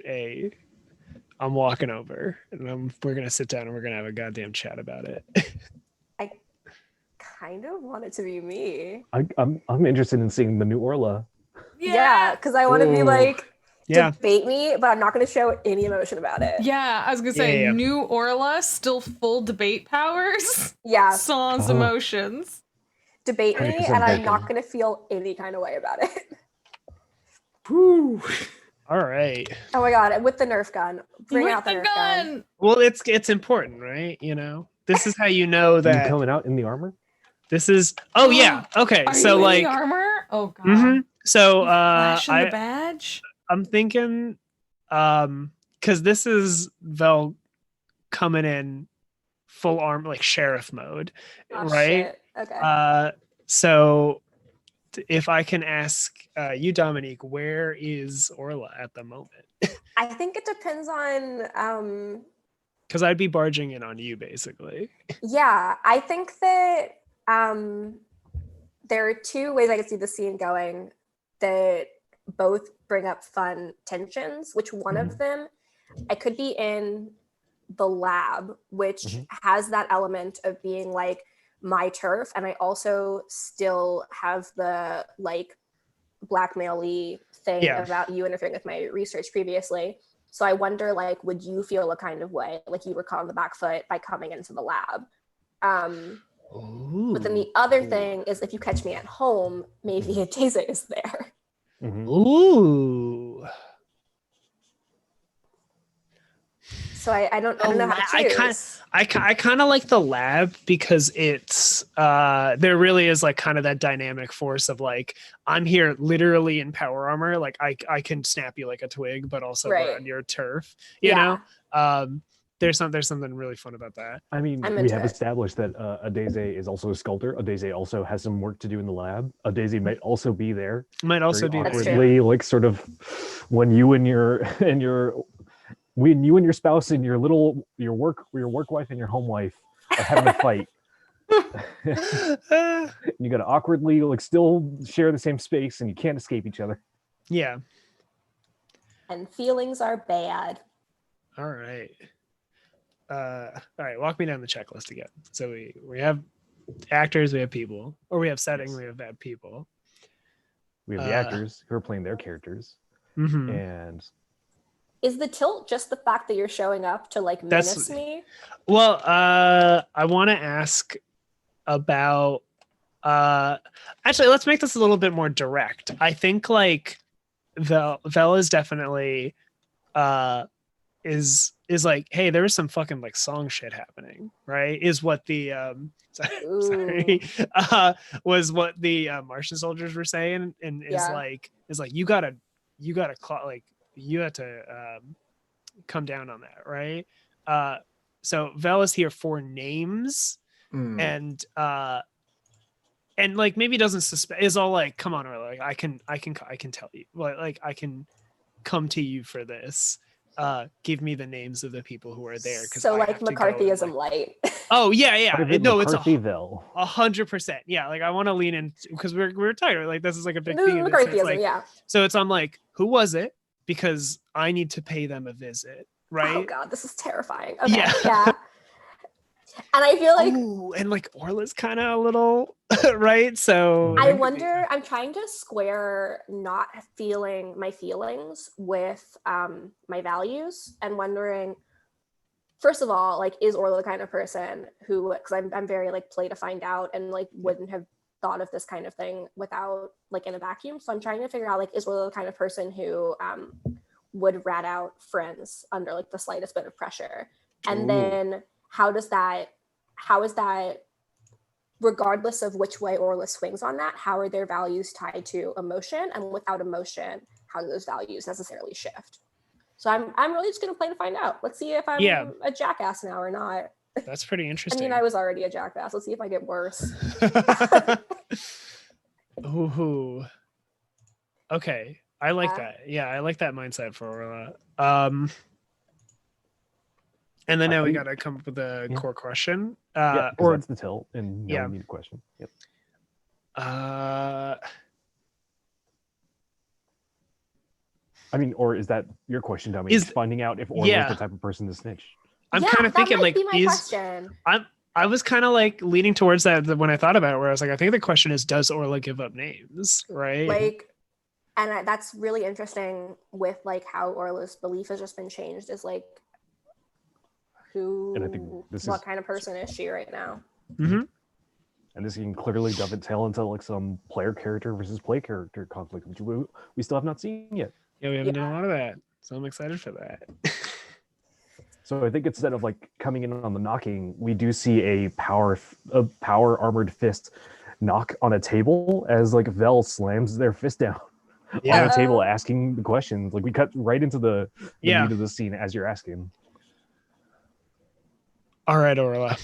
I'm walking over and we're gonna sit down and we're gonna have a goddamn chat about it. I kind of want it to be me. I'm interested in seeing the new Orla. Yeah, because I want to be like, debate me, but I'm not going to show any emotion about it. Yeah, I was going to say, new Orla, still full debate powers. Yeah. Sans emotions. Debate me, and I'm not going to feel any kind of way about it. Whew. All right. Oh my god, with the Nerf gun. Bring out the Nerf gun. Well, it's important, right? You know, this is how you know that. You coming out in the armor? This is. Oh yeah. Okay. Are so you like in the armor. Oh god. So flashing the badge. I'm thinking, because this is Vel coming in full arm, like sheriff mode, right? Shit. Okay. So if I can ask you, Dominique, where is Orla at the moment? I think it depends on. Because I'd be barging in on you, basically. Yeah, I think that there are two ways I could see the scene going that both bring up fun tensions. Which one of them I could be in the lab, which has that element of being like my turf, and I also still have the like blackmail-y thing about you interfering with my research previously. So I wonder, like, would you feel a kind of way, like you were caught on the back foot by coming into the lab? But then the other thing is, if you catch me at home, maybe Adeze is there. Ooh. So I don't know how to choose. I kind of like the lab because it's there really is like kind of that dynamic force of like, I'm here literally in power armor, like I can snap you like a twig, but also we're on your turf, you know. There's something really fun about that. I mean, we have established that Adeze is also a sculptor. Adeze also has some work to do in the lab. Adeze might also be there. Might also be awkwardly, like sort of when you and your spouse and your work wife and your home wife are having a fight. You gotta awkwardly like still share the same space and you can't escape each other. Yeah. And feelings are bad. All right. Walk me down the checklist again. So we have actors, we have people, or we have setting, we have bad people. We have the actors who are playing their characters. And is the tilt just the fact that you're showing up to like menace me? Well, I want to ask about actually, let's make this a little bit more direct. I think like Vel is definitely is like, hey, there was some fucking like song shit happening, right? Is what the was what the Martian soldiers were saying, and is like you gotta like you have to come down on that, right? So Vel is here for names, and like maybe doesn't suspect, is all like, come on, or like I can tell you, like I can come to you for this. Give me the names of the people who are there. So like McCarthyism light. Oh yeah. No, it's 100%. Yeah, like I want to lean in because we're talking like this is like a big thing. McCarthyism, like, so it's I'm like, who was it? Because I need to pay them a visit, right? Oh god, this is terrifying. Okay, yeah. And I feel like, and like Orla's kind of a little right. So I wonder. I'm trying to square not feeling my feelings with my values, and wondering, first of all, like, is Orla the kind of person who, because I'm very like play to find out, and like wouldn't have thought of this kind of thing without like in a vacuum. So I'm trying to figure out, like, is Orla the kind of person who would rat out friends under like the slightest bit of pressure, and then how is that, regardless of which way Orla swings on that, how are their values tied to emotion, and without emotion, how do those values necessarily shift? So I'm really just gonna play to find out. Let's see if I'm a jackass now or not. That's pretty interesting. I mean, I was already a jackass. Let's see if I get worse. Ooh. Okay. I like that. Yeah, I like that mindset for Orla. And then now we gotta come up with a core question. Or that's the tilt, and now we need a question. Yep. I mean, or is that your question, Dummy? Is finding out if Orla is the type of person to snitch? I'm kind of thinking like, I was kind of like leaning towards that when I thought about it, where I was like, I think the question is, does Orla give up names, right? Like, and that's really interesting with like how Orla's belief has just been changed. Is like, and I think what kind of person is she right now? Mm-hmm. And this can clearly dovetail into like some player character versus play character conflict, which we still have not seen yet. Yeah, we haven't done a lot of that, so I'm excited for that. So I think instead of like coming in on the knocking, we do see a power armored fist knock on a table as like Vel slams their fist down on the table, asking the questions. Like we cut right into the meat of the scene as you're asking. All right, Orla.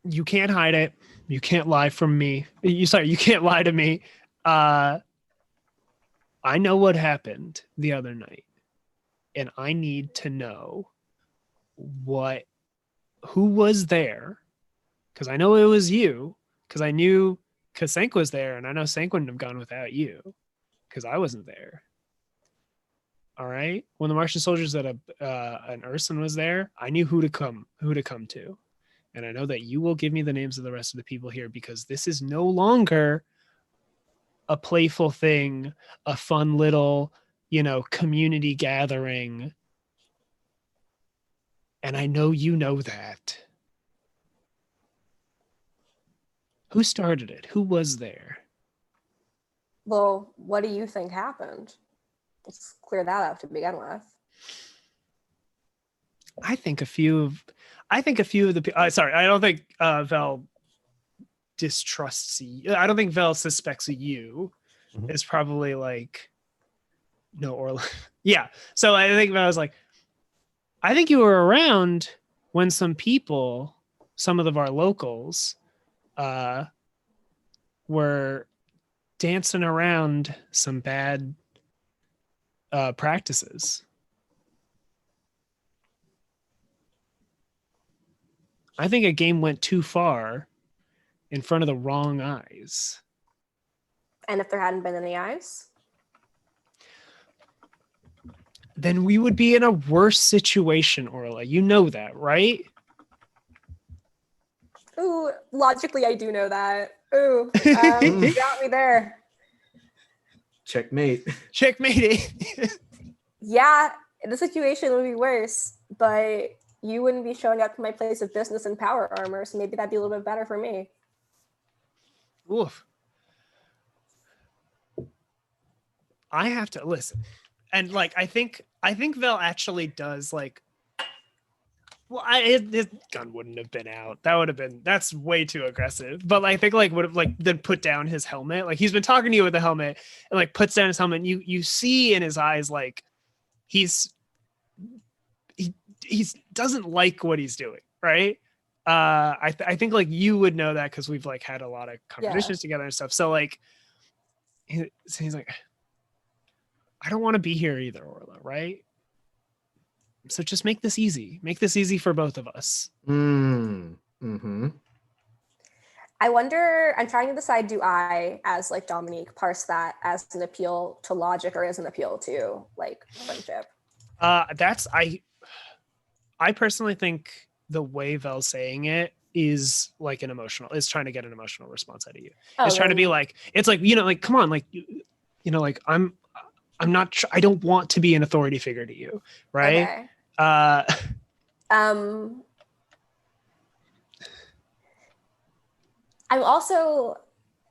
You can't hide it. You can't lie from me. You can't lie to me. I know what happened the other night, and I need to know who was there, because I know it was you, because I knew, because Sank was there, and I know Sank wouldn't have gone without you, because I wasn't there. All right. When the Martian soldiers at an Urson was there, I knew who to come to. And I know that you will give me the names of the rest of the people here, because this is no longer a playful thing, a fun little, community gathering. And I know you know that. Who started it? Who was there? Well, what do you think happened? Let's clear that up to begin with. I think a few of the sorry, I don't think Vel distrusts you. I don't think Vel suspects you. Mhm. It's probably like, no, or yeah. So I think Vel was like, I think you were around when some of our locals were dancing around some bad practices. I think a game went too far in front of the wrong eyes. And if there hadn't been any eyes? Then we would be in a worse situation, Orla. You know that, right? Ooh, logically, I do know that. Ooh, you got me there. Checkmate. Checkmate. Yeah, the situation would be worse, but you wouldn't be showing up to my place of business in power armor, so maybe that'd be a little bit better for me. Oof. I have to listen. And like, I think Vel actually does like, well, his gun wouldn't have been out. That's way too aggressive. But I think like would have like then put down his helmet. Like he's been talking to you with the helmet and like puts down his helmet. And you see in his eyes like he doesn't like what he's doing, right? I think like you would know that because we've like had a lot of conversations together and stuff. So like he's like, I don't want to be here either, Orla, right? So just make this easy. Make this easy for both of us. Mm-hmm. I wonder, I'm trying to decide, do I, as like Dominique, parse that as an appeal to logic or as an appeal to like friendship? I personally think the way Vel's saying it is like is trying to get an emotional response out of you. It's trying to be like, it's like, like, come on, like, like I'm not, I don't want to be an authority figure to you. Right. Okay. I'm also,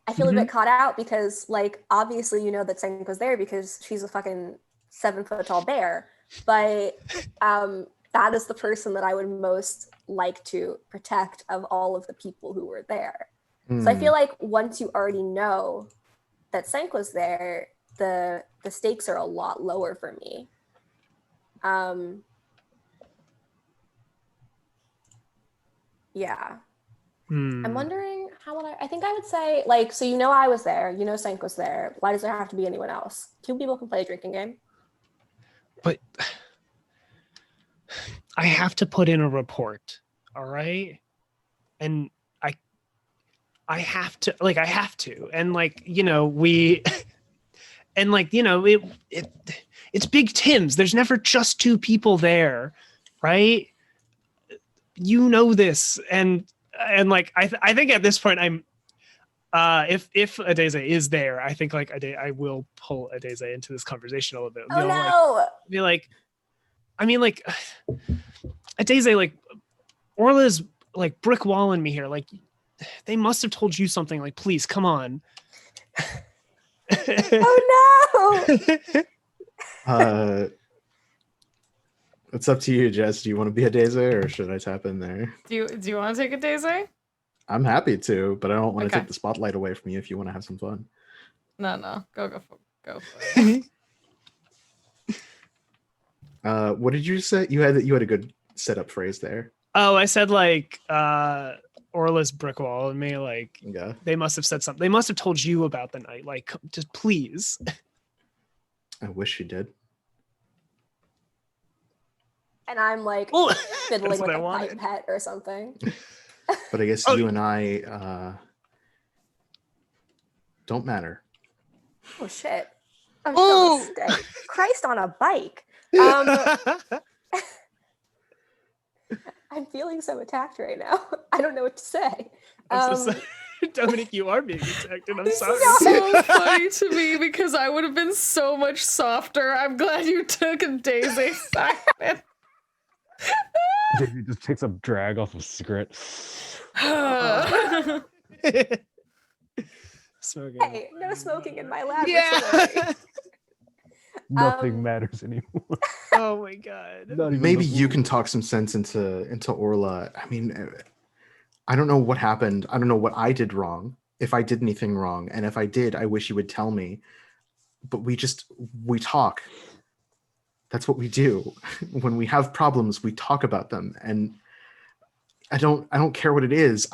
I feel a bit caught out because like, obviously, that Senko's there because she's a fucking 7 foot tall bear, but that is the person that I would most like to protect of all of the people who were there. So I feel like once you already know that Senko's there, the stakes are a lot lower for me. Yeah. I'm wondering how would I think I would say like, so I was there, Senko's there. Why does there have to be anyone else? 2 people can play a drinking game. But I have to put in a report. All right. And I have to. And like, we and like, it's Big Tim's. There's never just 2 people there, right? This. And like, I think at this point I'm if Adeze is there, I think like I will pull Adeze into this conversation a little bit. Oh no! Be like, I mean, like, Adeze, like, Orla's like brick walling me here. Like, they must have told you something. Like, please, come on. Oh no! It's up to you, Jess. Do you want to be Adeze or should I tap in there? Do you want to take Adeze? I'm happy to, but I don't want to take the spotlight away from you if you want to have some fun. No. Go for it. What did you say? You had a good setup phrase there. Oh, I said like Orla's brick wall and me, like, yeah. They must have said something. They must have told you about the night. Like, just please. I wish she did. And I'm like fiddling with a pipette or something. But I guess you and I don't matter. Oh shit. I'm Oh! still a stick. Christ on a bike. I'm feeling so attacked right now. I don't know what to say. I'm so sorry. Dominic, you are being attacked, and I'm This sorry. is so funny to me because I would have been so much softer. I'm glad you took a Daisy, Simon. Daisy just takes a drag off a cigarette. Smoking. Hey, no smoking in my laboratory. Yeah. Nothing matters anymore. Oh my god. Not even Maybe the you can rules. talk some sense into Orla. I mean, I don't know what happened. I don't know what I did wrong, if I did anything wrong, and if I did, I wish you would tell me. But we talk. That's what we do. When we have problems, we talk about them. And I don't care what it is.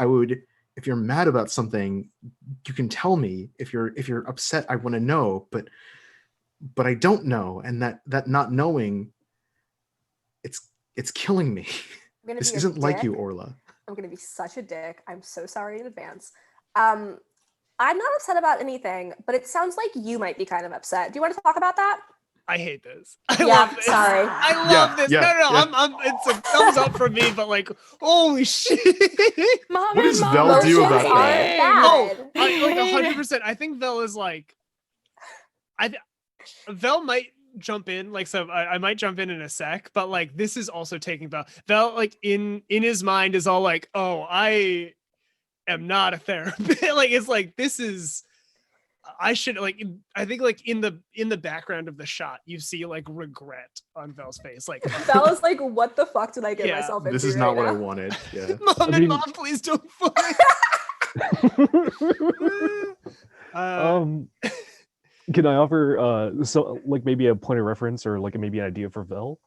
If you're mad about something, you can tell me. If you're upset, I want to know, but I don't know. And that not knowing, it's killing me. I'm gonna This be a isn't like dick. you, Orla. I'm gonna be such a dick. I'm so sorry in advance. I'm not upset about anything, but it sounds like you might be kind of upset. Do you want to talk about that? I hate this. I Yeah, love this. sorry. I love this. Yeah, No, yeah. I'm it's a thumbs up for me, but like, holy shit. Mom What and does Mom Vel do are about fighting. that? Oh, Bad. like 100%. I think Vel is like, Vel might jump in, like, so I might jump in a sec, but like this is also taking Vel like in his mind is all like, oh, I am not a therapist. Like it's like this is. I should like. I think like in the background of the shot, you see like regret on Vel's face. Like That was like, what the fuck did I get Yeah, myself into This is right not what I now? wanted. Yeah. Mom I and mean- Mom, please don't fight. Can I offer so like maybe a point of reference or like maybe an idea for Vel?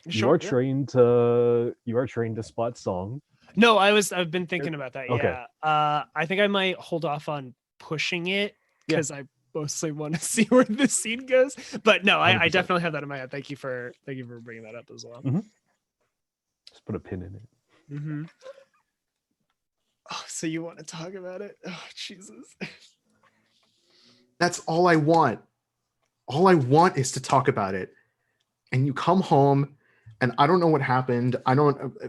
You are yeah. trained to spot song. No, I've been thinking about that. Okay. Yeah. I think I might hold off on pushing it Yeah. because I mostly want to see where the scene goes. But no, I 100%. definitely have that in my head. Thank you for bringing that up as well. Just put a pin in it. Mm-hmm. Oh, so you want to talk about it? Oh, Jesus. That's all I want. All I want is to talk about it. And you come home and I don't know what happened.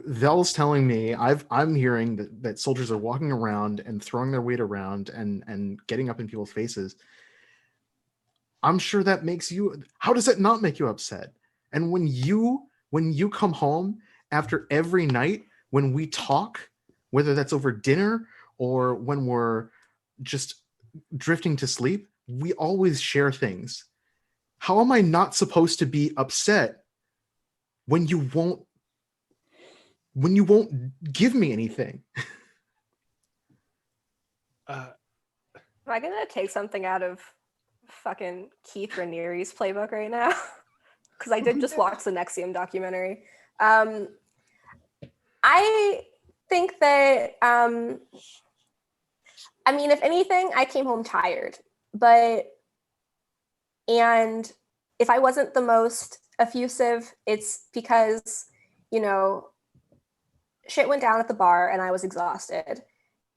Vel's telling me, I'm hearing that soldiers are walking around and throwing their weight around and getting up in people's faces. I'm sure that makes you, how does that not make you upset? And when you come home after every night, when we talk, whether that's over dinner or when we're just drifting to sleep, we always share things. How am I not supposed to be upset when you won't give me anything? Am I gonna take something out of fucking Keith Raniere's playbook right now? Because I did just watch the Nexium documentary. I think that I mean, if anything, I came home tired, and if I wasn't the most effusive, it's because, you know, shit went down at the bar and I was exhausted.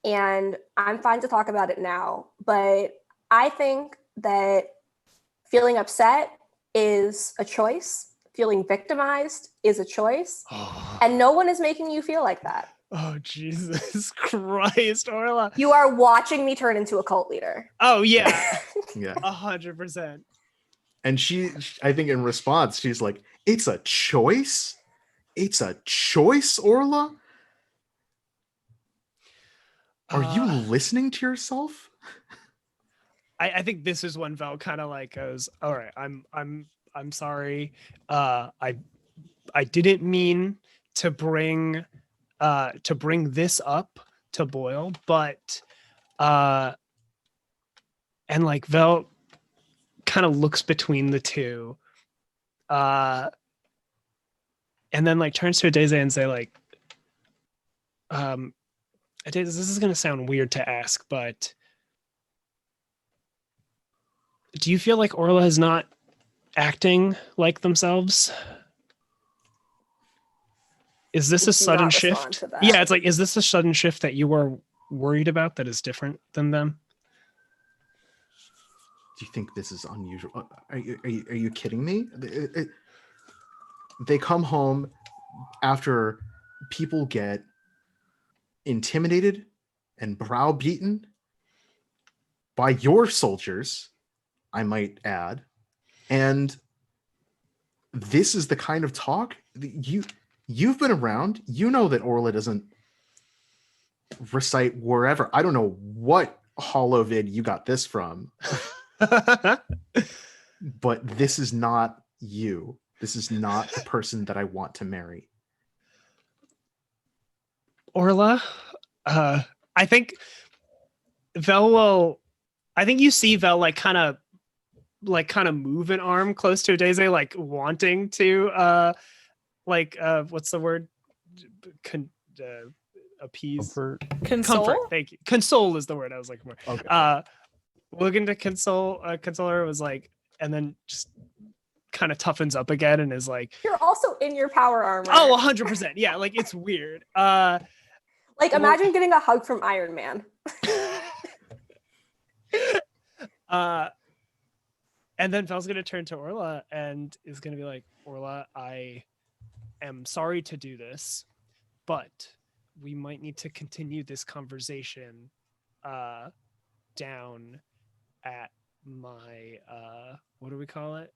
And I'm fine to talk about it now, but I think that feeling upset is a choice. Feeling victimized is a choice. And no one is making you feel like that. Oh, Jesus Christ, Orla. You are watching me turn into a cult leader. Oh, yeah. Yeah. 100%. And I think in response, she's like, it's a choice? It's a choice, Orla? Are you listening to yourself? I think this is when Vel kind of like goes, all right, I'm sorry. I didn't mean to bring this up to Boyle, but and like Vel kind of looks between the two, and then like turns to Daisy and say like, Daisy, this is gonna sound weird to ask, but do you feel like Orla is not acting like themselves? Is this a sudden shift? Yeah, it's like, is this a sudden shift that you were worried about that is different than them? you think this is unusual? Are you kidding me? They come home after people get intimidated and browbeaten by your soldiers, I might add. And this is the kind of talk you've been around. You know that Orla doesn't recite wherever. I don't know what holovid you got this from, but this is not you. This is not the person that I want to marry. Orla, I think Vel will. I think you see Vel kind of move an arm close to Daisy, like wanting to what's the word? Appease. Console? Comfort. Thank you. Console is the word I was looking for. Okay. Looking to console her was like, and then just kind of toughens up again and is like, You're also in your power armor. oh, 100%. Yeah, like it's weird. Like imagine getting a hug from Iron Man. And then Vel's gonna turn to Orla and is gonna be like, Orla, I am sorry to do this, but we might need to continue this conversation down at my what do we call it?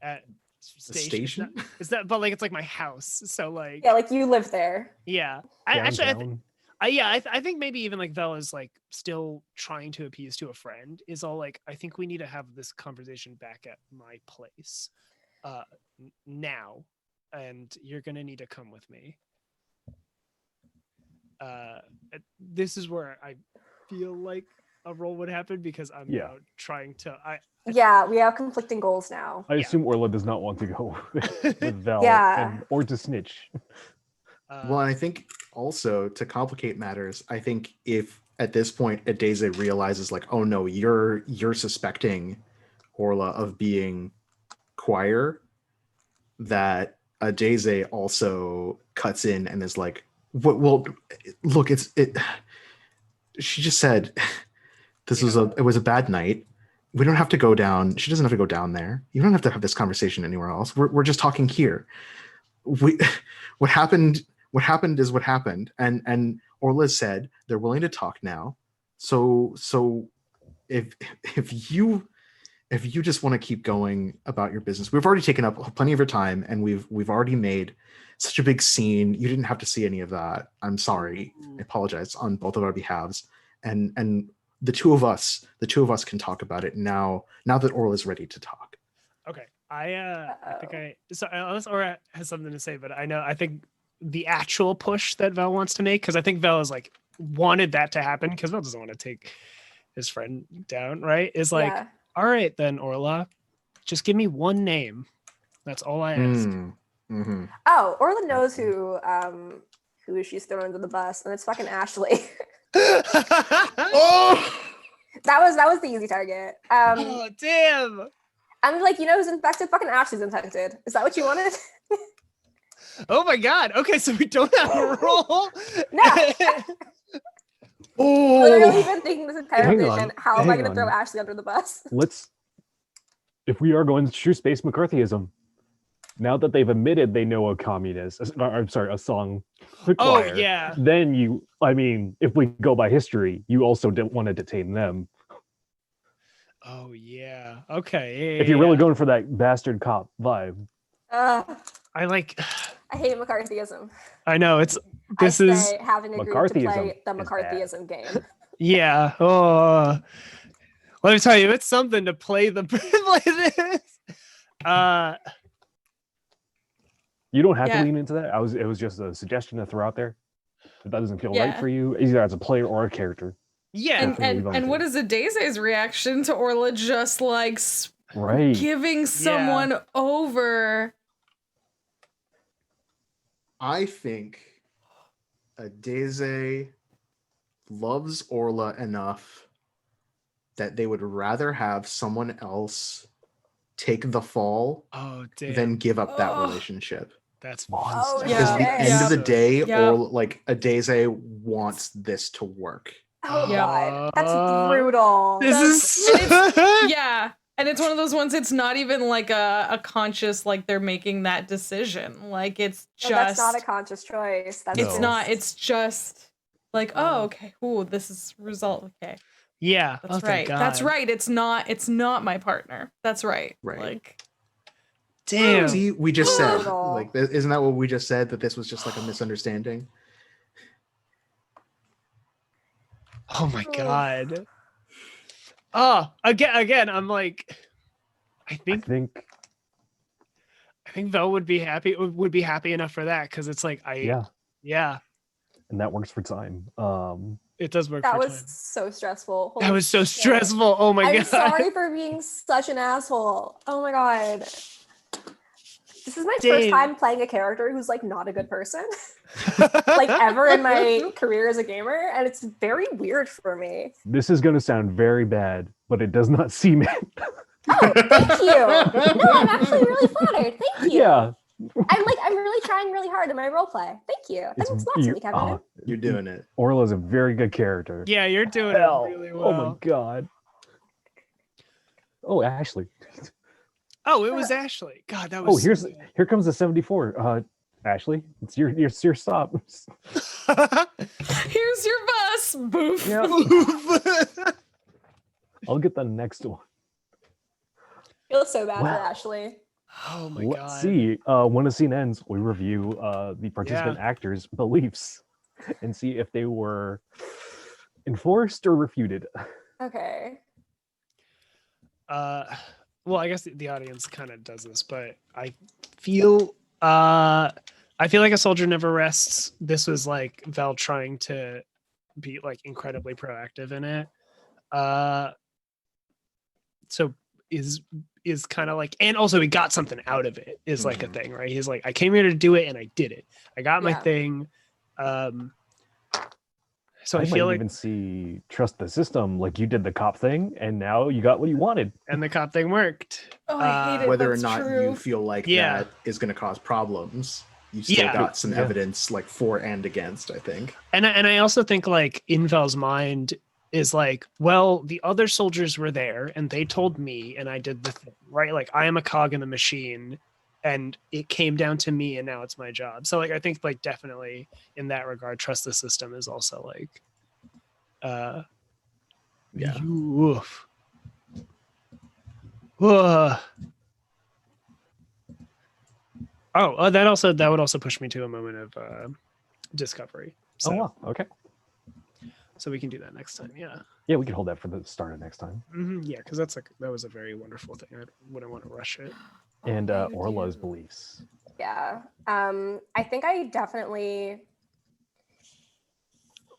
At Station? Is that but like it's like my house. So like Yeah, like you live there. yeah. I think maybe even like Vel is like still trying to appease to a friend is all like, I think we need to have this conversation back at my place now, and you're gonna need to come with me. This is where I feel like a role would happen because I'm now trying to Yeah, we have conflicting goals now. I assume Orla does not want to go with Vel or to snitch. Well, and I think also to complicate matters, I think if at this point Adeze realizes like, oh no, you're suspecting Orla of being choir, that Adeze also cuts in and is like, well, look, she just said it was a bad night. We don't have to go down. She doesn't have to go down there. You don't have to have this conversation anywhere else. We're just talking here. What happened is what happened. And Orla said they're willing to talk now. So if you just want to keep going about your business, we've already taken up plenty of your time and we've already made such a big scene. You didn't have to see any of that. I'm sorry. I apologize on both of our behalves. And the two of us can talk about it now that Orla is ready to talk. Okay. I think unless Orla has something to say, but I think the actual push that Vel wants to make, because I think Vel is like wanted that to happen because Vel doesn't want to take his friend down, right? Is like, all right then, Orla, just give me one name. That's all I ask. Mm-hmm. Oh, Orla knows who she's thrown under the bus, and it's fucking Ashley. Oh! That was the easy target. Oh damn! I'm like, you know who's infected? Fucking Ashley's infected. Is that what you wanted? Oh my god. Okay, so we don't have a roll. No. Oh! Literally been thinking this entire Hang vision. on, How am I hang going to throw on. Ashley under the bus? If we are going true space McCarthyism, now that they've admitted they know a communist, a song choir, Oh yeah. then if we go by history, you also didn't want to detain them. Oh yeah. Okay. If you're really going for that bastard cop vibe. I hate McCarthyism. I know it's having agreed to McCarthyism play the is McCarthyism game. yeah. Oh, let me tell you, it's something to play this. You don't have to lean into that. It was just a suggestion to throw out there. If that doesn't feel right for you, either as a player or a character. Yeah. And what is Adese's reaction to Orla just like giving someone over? I think Adeze loves Orla enough that they would rather have someone else take the fall than give up that relationship. That's because at the end of the day, or like Adeze wants this to work. Oh Yeah. god, that's brutal. This And is Yeah. And it's one of those ones, it's not even like a conscious, like they're making that decision. Like it's No, just, that's not a conscious choice. That's it's No. not, it's just like, Oh. oh, okay, ooh, this is result. Okay. yeah. That's Oh, thank right. God. That's right. It's not my partner. That's right. Right. Like, Damn. See, we just said, Brutal. like, isn't that what we just said? That this was just like a misunderstanding? Oh my Oof. God. Oh, again, I'm like, I I think Vel would be happy enough for that, because it's like yeah, and that works for time. it does work That for was time. so stressful. That Holy was so shit. stressful. Oh my I'm God. sorry for being such an asshole. Oh my god. This is my first Damn. time playing a character who's like not a good person, like ever in my career as a gamer, and it's very weird for me. This is gonna sound very bad, but it does not seem it. Oh, thank you. No, I'm actually really flattered. Thank you. Yeah, I'm really trying really hard in my role play. Thank you. That means lots to me, Kevin. You're doing it. Orla's a very good character. Yeah, you're doing Hell, it really oh my well. god. Oh, Ashley. Oh, it was Ashley. God, that was. Oh, here comes the 74. Ashley, it's your stop. here's your bus. Boof. Yeah. I'll get the next one. Feel so bad Wow. for Ashley. Oh my Let's God. see. When a scene ends, we review the participant actors' beliefs and see if they were enforced or refuted. Okay. Well, I guess the audience kind of does this, but I feel like A Soldier Never Rests. This was like Vel trying to be like incredibly proactive in it. So is kind of like, and also he got something out of it is like a thing, right? He's like, I came here to do it and I did it. I got my Yeah. thing. So I might feel like, even see trust the system, like you did the cop thing and now you got what you wanted. and the cop thing worked. Oh, I hate it. Whether or That's not true. you feel like Yeah. that is going to cause problems, you still Yeah. got some Yeah. evidence like for and against, I think. And I also think like in Vel's mind is like, well, the other soldiers were there and they told me and I did the thing, right? Like I am a cog in the machine and it came down to me and now it's my job. So like I think like definitely in that regard, trust the system is also like Yeah. oof. Ugh. That would also push me to a moment of discovery. So, Oh, wow. Okay. so we can do that next time. Yeah. Yeah, we can hold that for the start of next time. Yeah, because that was a very wonderful thing. I wouldn't want to rush it. And Oh, you Orla's do. beliefs. Yeah. I think I definitely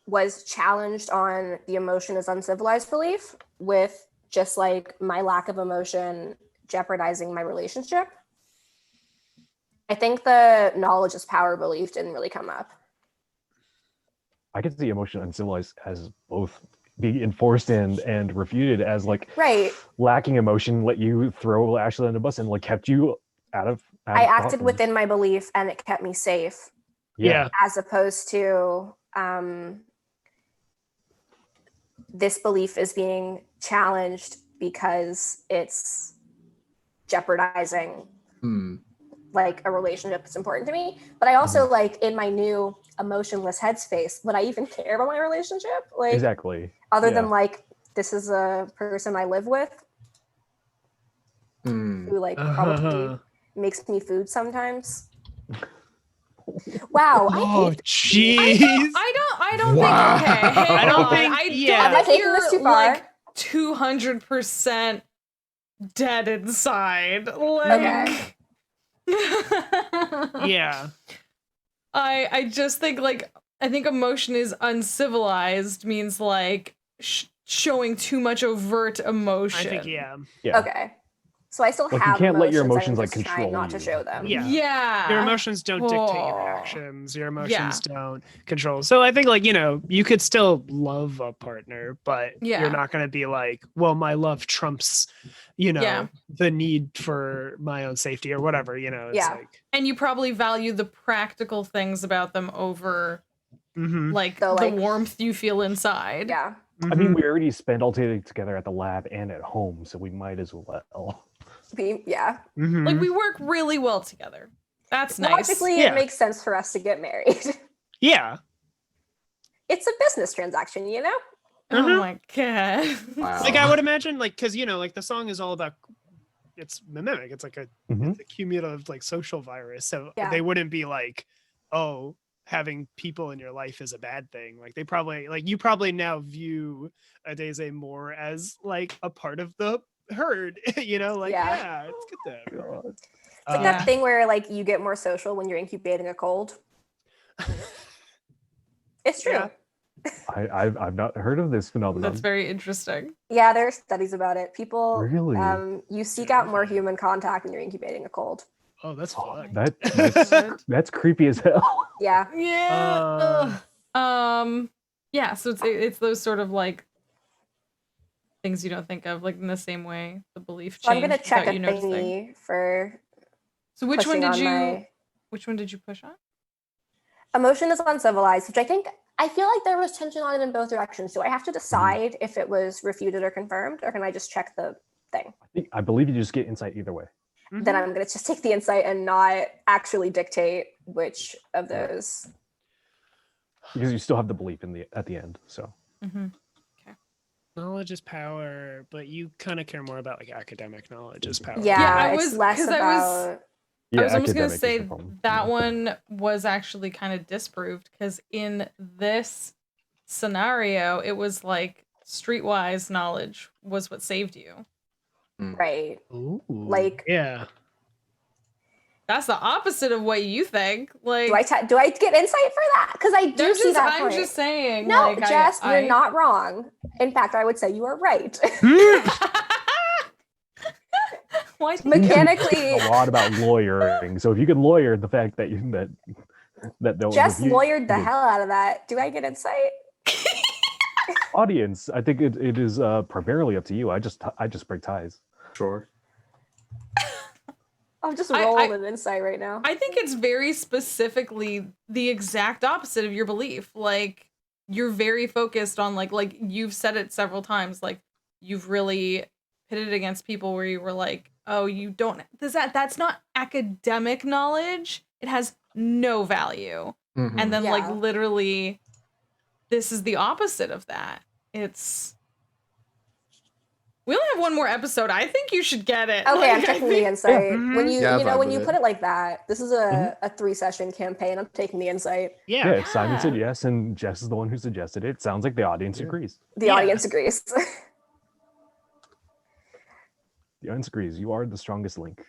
was challenged on the emotion is uncivilized belief with just like my lack of emotion jeopardizing my relationship. I think the knowledge is power belief didn't really come up. I could see emotion uncivilized as both being enforced and refuted, as like Right. lacking emotion let you throw Ashley on the bus and like kept you out of I acted problems. within my belief and it kept me safe, Yeah. as opposed to this belief is being challenged because it's jeopardizing like a relationship that's important to me. But I also like in my new emotionless headspace, would I even care about my relationship? Like Exactly. other Yeah. than like this is a person I live with who like probably makes me food sometimes. Wow. Oh, jeez. I don't Wow. think, okay, hang I don't on. think- I yeah. don't Am I think taking this you're too far? like 200% dead inside. Like, Okay. Yeah. I just think like, I think emotion is uncivilized means like showing too much overt emotion. I think, yeah. Yeah. Okay. So I still Like, you have can't let your emotions, emotions, I'm like, just trying control not to you. show them. Yeah. Yeah. Your emotions don't dictate your Oh. actions. Your emotions don't control. So I think like, you could still love a partner, but Yeah. you're not going to be like, well, my love trumps, Yeah. the need for my own safety or whatever, it's Yeah. like, And you probably value the practical things about them over like So, the like- warmth you feel inside. Yeah. I mean, we already spend all day together at the lab and at home, so we might as well. Yeah. Like we work really well together. That's nice. Logically, Yeah. it makes sense for us to get married. Yeah. It's a business transaction, you know? Oh my god. Wow. Like I would imagine, like, because like the song is all about it's mimic. It's like it's a cumulative like social virus. So Yeah. they wouldn't be like, oh, having people in your life is a bad thing. Like they probably like you probably now view Adeze more as like a part of the herd. Like Yeah. it's good to have her. It's like that thing where like you get more social when you're incubating a cold. It's true. Yeah. I've not heard of this phenomenon. That's very interesting. Yeah, there are studies about it. People, Really? you seek out more human contact when you're incubating a cold. Oh, that's fun. That's creepy as hell. Yeah. Yeah. Yeah, so it's those sort of like things you don't think of, like in the same way the belief So I'm change gonna check without a you noticing. thingy for So which one pushing did on you my which one did you push on? emotion is uncivilized, which I feel like there was tension on it in both directions. Do I have to decide if it was refuted or confirmed, or can I just check the thing? I believe you just get insight either way. Then I'm gonna just take the insight and not actually dictate which of those. Because you still have the belief at the end. So Mm-hmm. Knowledge is power, but you kind of care more about like academic knowledge is power. Yeah, I it's was- less 'cause about. yeah, I was almost gonna academic is say the problem. that Yeah. one was actually kind of disproved because in this scenario, it was like streetwise knowledge was what saved you. Right. Ooh, Like- yeah. That's the opposite of what you think. Like, Do I get insight for that? Because I do see that I'm point. just saying. No, like, Jess, I, you're not wrong. In fact, I would say you are right. Why? Mechanically, A lot about lawyering. So if you can lawyer the fact that that they'll Jess review lawyered the hell out of that. Do I get insight? audience, I think it is primarily up to you. I just break ties. Sure. I'm just I- rolling in insight right now. I think it's very specifically the exact opposite of your belief. Like, you're very focused on like you've said it several times. Like, you've really pitted against people where you were like, oh, you don't. That's not academic knowledge. It has no value. Mhm. And then like Yeah. literally, this is the opposite of that. It's. We only have one more episode. I think you should get it. Okay, Like, I'm I taking the think- insight. Mhm. When you Yeah, I you know vibe when with you it. put it like that, this is a 3-session campaign. I'm taking the insight. Yeah. Yeah, Simon said yes, and Jess is the one who suggested it. Sounds like the audience agrees. The Yeah. audience agrees. The audience agrees. You are the strongest link.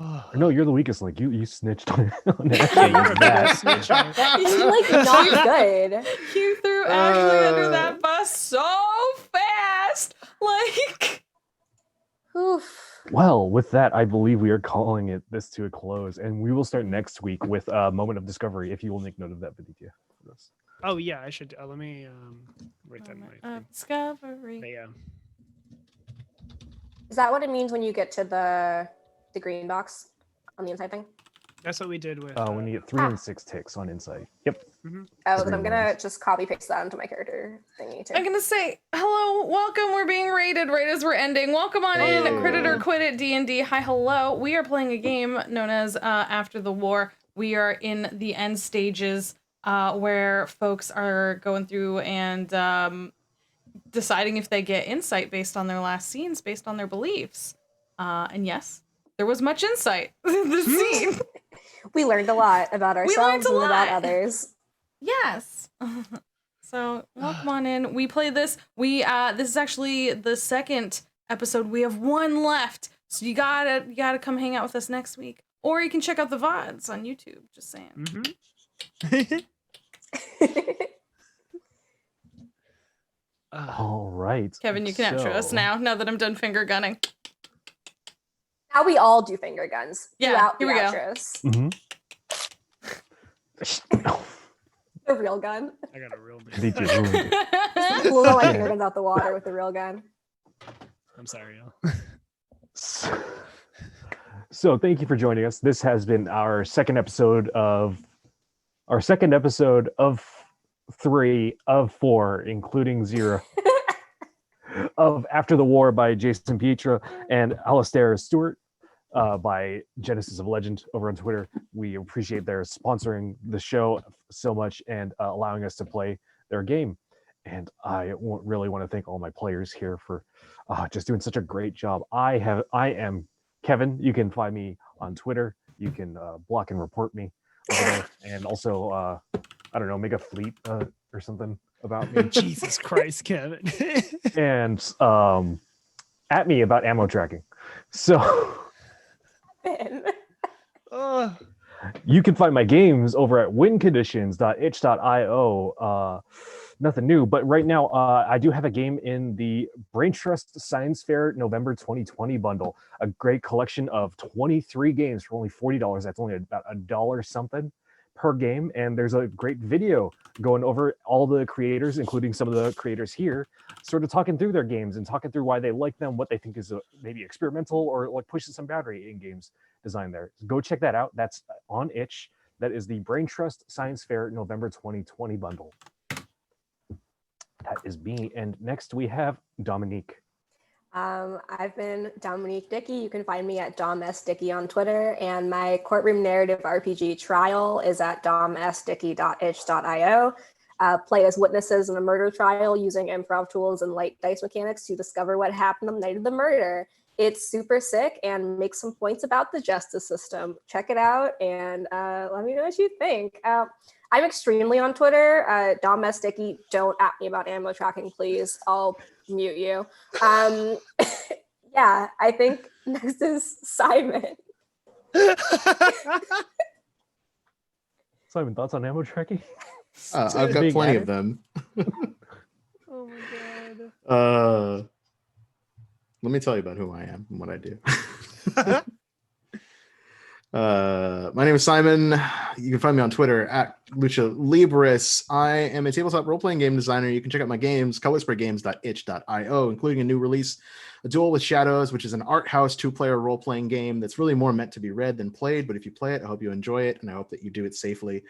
Oh. Or no, you're the weakest link. You snitched on Yeah, Ashley. you're a big That- old snitch on it. It's like not good. You threw Ashley under Uh. that bus so fast. Like, Oof. Well, with that, I believe we are calling this to a close, and we will start next week with a moment of discovery. If you will make note of that, Viditya. for us. Oh yeah, I should. Let me write that in my thing. discovery. But yeah. Is that what it means when you get to the green box on the inside thing? That's what we did with. When you get 3 and 6 ticks on insight. Yep. Oh, then I'm Green gonna ones. just copy paste that into my character thingy too. I'm gonna say hello, welcome. We're being rated right as we're ending. Welcome on in, Hey. Crit It or Quit It D&D. Hi, hello. We are playing a game known as After the War. We are in the end stages where folks are going through and deciding if they get insight based on their last scenes, based on their beliefs. And yes, there was much insight in the scene. We learned a lot about learned ourselves a and about lot. others. Yes. So welcome on in. We play this. This is actually the second episode. We have one left. So you gotta come hang out with us next week. Or you can check out the VODs on YouTube. Just saying. Mhm. All right. Kevin, you can outro us So- now that I'm done finger gunning. Now we all do finger guns. Yeah, throughout here the we go. outros. Mhm. The real gun. I got a real big. Viditya ruined it. Blow my finger guns out the water with the real gun. I'm sorry, y'all. So thank you for joining us. This has been our second episode of our second episode of 3 of 4, including 0, of After the War by Jason Pietra and Alastair Stewart by Genesis of Legend over on Twitter. We appreciate their sponsoring the show so much and allowing us to play their game. And I really want to thank all my players here for just doing such a great job. I am Kevin. You can find me on Twitter. You can block and report me over there. And also, I don't know, make a fleet or something about me. Jesus Christ, Kevin. And at me about ammo tracking. So you can find my games over at winconditions.itch.io. Nothing new, but right now I do have a game in the Brain Trust Science Fair November 2020 bundle, a great collection of 23 games for only $40. That's only about $1 something per game, and there's a great video going over all the creators, including some of the creators here, sort of talking through their games and talking through why they like them, what they think is maybe experimental or like pushes some boundary in games design there. Go check that out. That's on itch. That is the Brain Trust Science Fair November 2020 bundle. That is me. And next we have Dominique. I've been Dominique Dickey. You can find me at Dom S. Dickey on Twitter, and my courtroom narrative RPG trial is at domsdickey.itch.io. Play as witnesses in a murder trial using improv tools and light dice mechanics to discover what happened on the night of the murder. It's super sick and makes some points about the justice system. Check it out and let me know what you think. I'm extremely on Twitter. Dom S. Dickey, don't at me about ammo tracking, please. I'll mute you. Yeah, I think next is Simon. Simon, thoughts on ammo tracking? I've got plenty of them. Oh my god. Let me tell you about who I am and what I do. My name is Simon. You can find me on Twitter at Lucha Libris. I am a tabletop role-playing game designer. You can check out my games, colorspurgames.itch.io, including a new release, A Duel with Shadows, which is an art house 2-player role-playing game that's really more meant to be read than played. But if you play it, I hope you enjoy it, and I hope that you do it safely.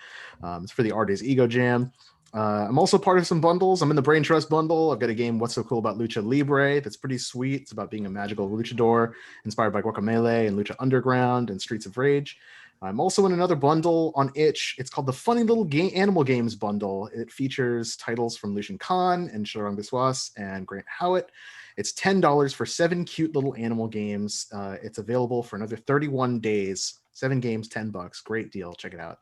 It's for the Artist Ego Jam. I'm also part of some bundles. I'm in the Brain Trust bundle. I've got a game, What's So Cool About Lucha Libre, that's pretty sweet. It's about being a magical luchador inspired by Guacamelee and Lucha Underground and Streets of Rage. I'm also in another bundle on itch. It's called the Funny Little Animal Games bundle. It features titles from Lucian Khan and Charang Biswas and Grant Howitt. It's $10 for 7 cute little animal games. It's available for another 31 days. 7 games, $10. Great deal. Check it out.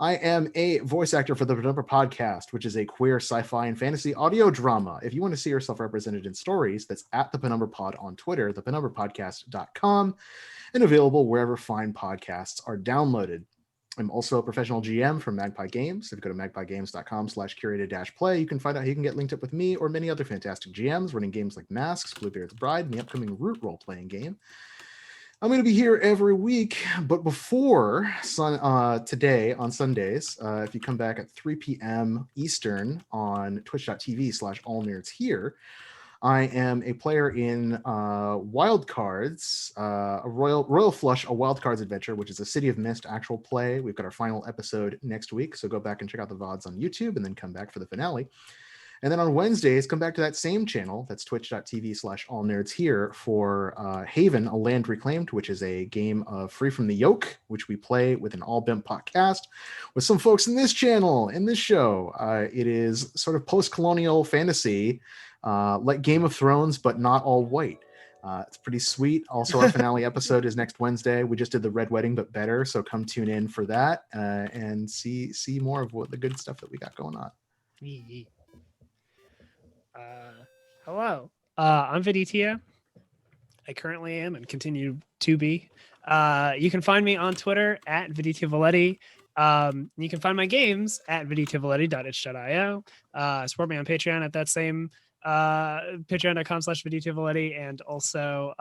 I am a voice actor for the Penumbra Podcast, which is a queer sci-fi and fantasy audio drama. If you want to see yourself represented in stories, that's at the Penumbra Pod on Twitter, thepenumbrapodcast.com, and available wherever fine podcasts are downloaded. I'm also a professional GM for Magpie Games. If you go to magpiegames.com/curated-play, you can find out how you can get linked up with me or many other fantastic GMs running games like Masks, Bluebeard's Bride, and the upcoming Root role-playing game. I'm going to be here every week, but before today on Sundays, if you come back at 3 p.m. Eastern on twitch.tv/allnerdshere, I am a player in Wild Cards, a Royal Flush, a Wild Cards adventure, which is a City of Mist actual play. We've got our final episode next week, so go back and check out the VODs on YouTube and then come back for the finale. And then on Wednesdays, come back to that same channel, that's twitch.tv/allnerdshere, for Haven, A Land Reclaimed, which is a game of Free from the Yoke, which we play with an all-bimp podcast with some folks in this channel, in this show. It is sort of post-colonial fantasy, like Game of Thrones, but not all white. It's pretty sweet. Also, our finale episode is next Wednesday. We just did the Red Wedding, but better, so come tune in for that and see more of what the good stuff that we got going on. Hello. I'm Viditia. I currently am and continue to be. You can find me on Twitter at Viditia Valetti. You can find my games at viditiavaletti.itch.io. Support me on Patreon at that same patreon.com/Viditia Valetti, and also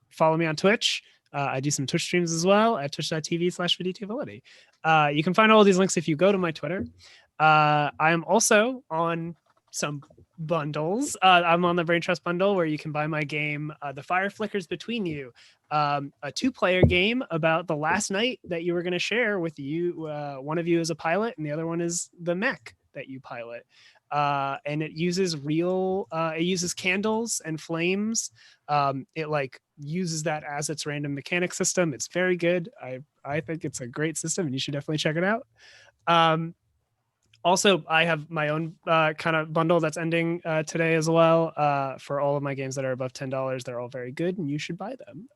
follow me on Twitch. I do some Twitch streams as well at twitch.tv/Viditia Valetti. You can find all of these links if you go to my Twitter. I am also on some bundles. I'm on the Brain Trust bundle where you can buy my game, The Fire Flickers Between You, a 2-player game about the last night that you were going to share with you. One of you is a pilot and the other one is the mech that you pilot. And it uses it uses candles and flames. It like uses that as its random mechanic system. It's very good. I think it's a great system and you should definitely check it out. Also, I have my own kind of bundle that's ending today as well for all of my games that are above $10. They're all very good and you should buy them.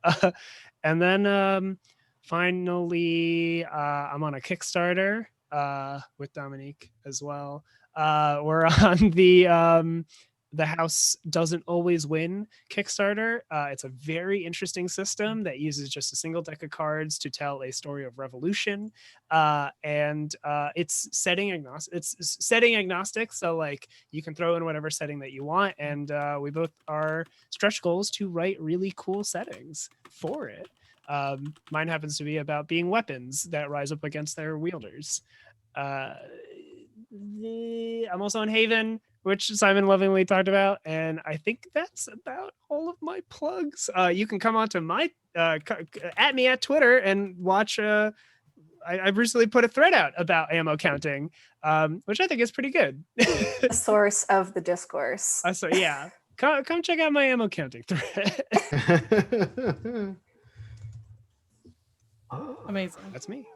And then finally, I'm on a Kickstarter with Dominique as well. We're on the House Doesn't Always Win Kickstarter. It's a very interesting system that uses just a single deck of cards to tell a story of revolution. And it's setting agnostic. So like you can throw in whatever setting that you want. And we both are stretch goals to write really cool settings for it. Mine happens to be about being weapons that rise up against their wielders. I'm also on Haven, which Simon lovingly talked about, and I think that's about all of my plugs. You can come onto my at me at Twitter and watch. I recently put a thread out about ammo counting, which I think is pretty good. The source of the discourse. So yeah, come check out my ammo counting thread. Amazing. That's me.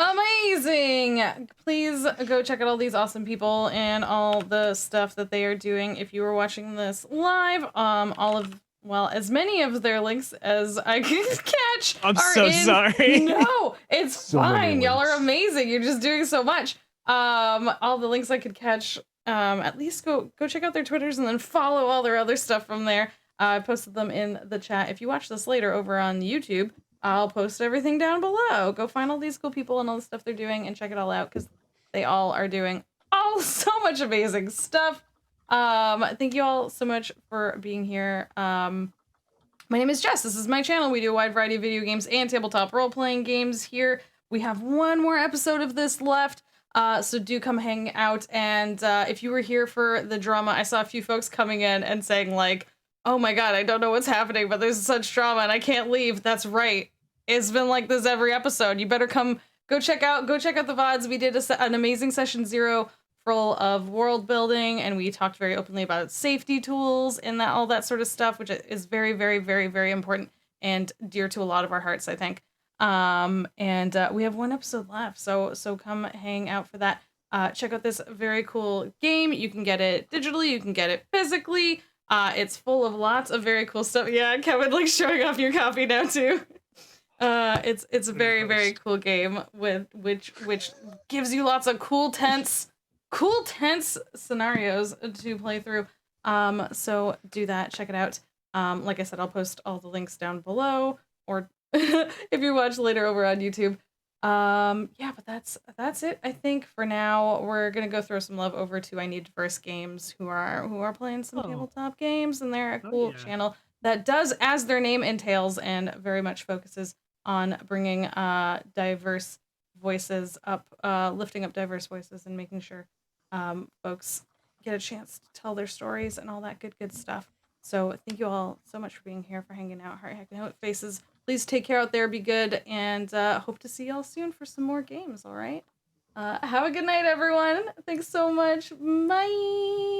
Amazing! Please go check out all these awesome people and all the stuff that they are doing. If you were watching this live, as many of their links as I can catch I'm so sorry. No, it's So many fine. Y'all are links. amazing. You're just doing so much. All the links I could catch, at least go check out their Twitters and then follow all their other stuff from there. I posted them in the chat. If you watch this later over on YouTube, I'll post everything down below. Go find all these cool people and all the stuff they're doing and check it all out because they all are doing so much amazing stuff. Thank you all so much for being here. My name is Jess. This is my channel. We do a wide variety of video games and tabletop role-playing games here. We have one more episode of this left, so do come hang out. And if you were here for the drama, I saw a few folks coming in and saying like, oh my god, I don't know what's happening, but there's such drama and I can't leave. That's right. It's been like this every episode. You better come, go check out the VODs. We did an amazing session 0 full of world building, and we talked very openly about safety tools and all that sort of stuff, which is very, very, very, very important and dear to a lot of our hearts, I think. We have one episode left, so come hang out for that. Check out this very cool game. You can get it digitally, you can get it physically. It's full of lots of very cool stuff. Yeah, Kevin, like showing off your copy now too. It's a very, very cool game with which gives you lots of cool tense scenarios to play through. So do that, check it out. Like I said, I'll post all the links down below, or if you watch later over on YouTube. Yeah, but that's it. I think for now we're gonna go throw some love over to I Need Diverse Games, who are playing some tabletop games, and they're a cool channel that does as their name entails and very much focuses on bringing diverse voices up, lifting up diverse voices and making sure folks get a chance to tell their stories and all that good stuff. So thank you all so much for being here, for hanging out. Heart Heck and Faces. Please take care out there, be good, and hope to see y'all soon for some more games, all right? Have a good night, everyone. Thanks so much. Bye.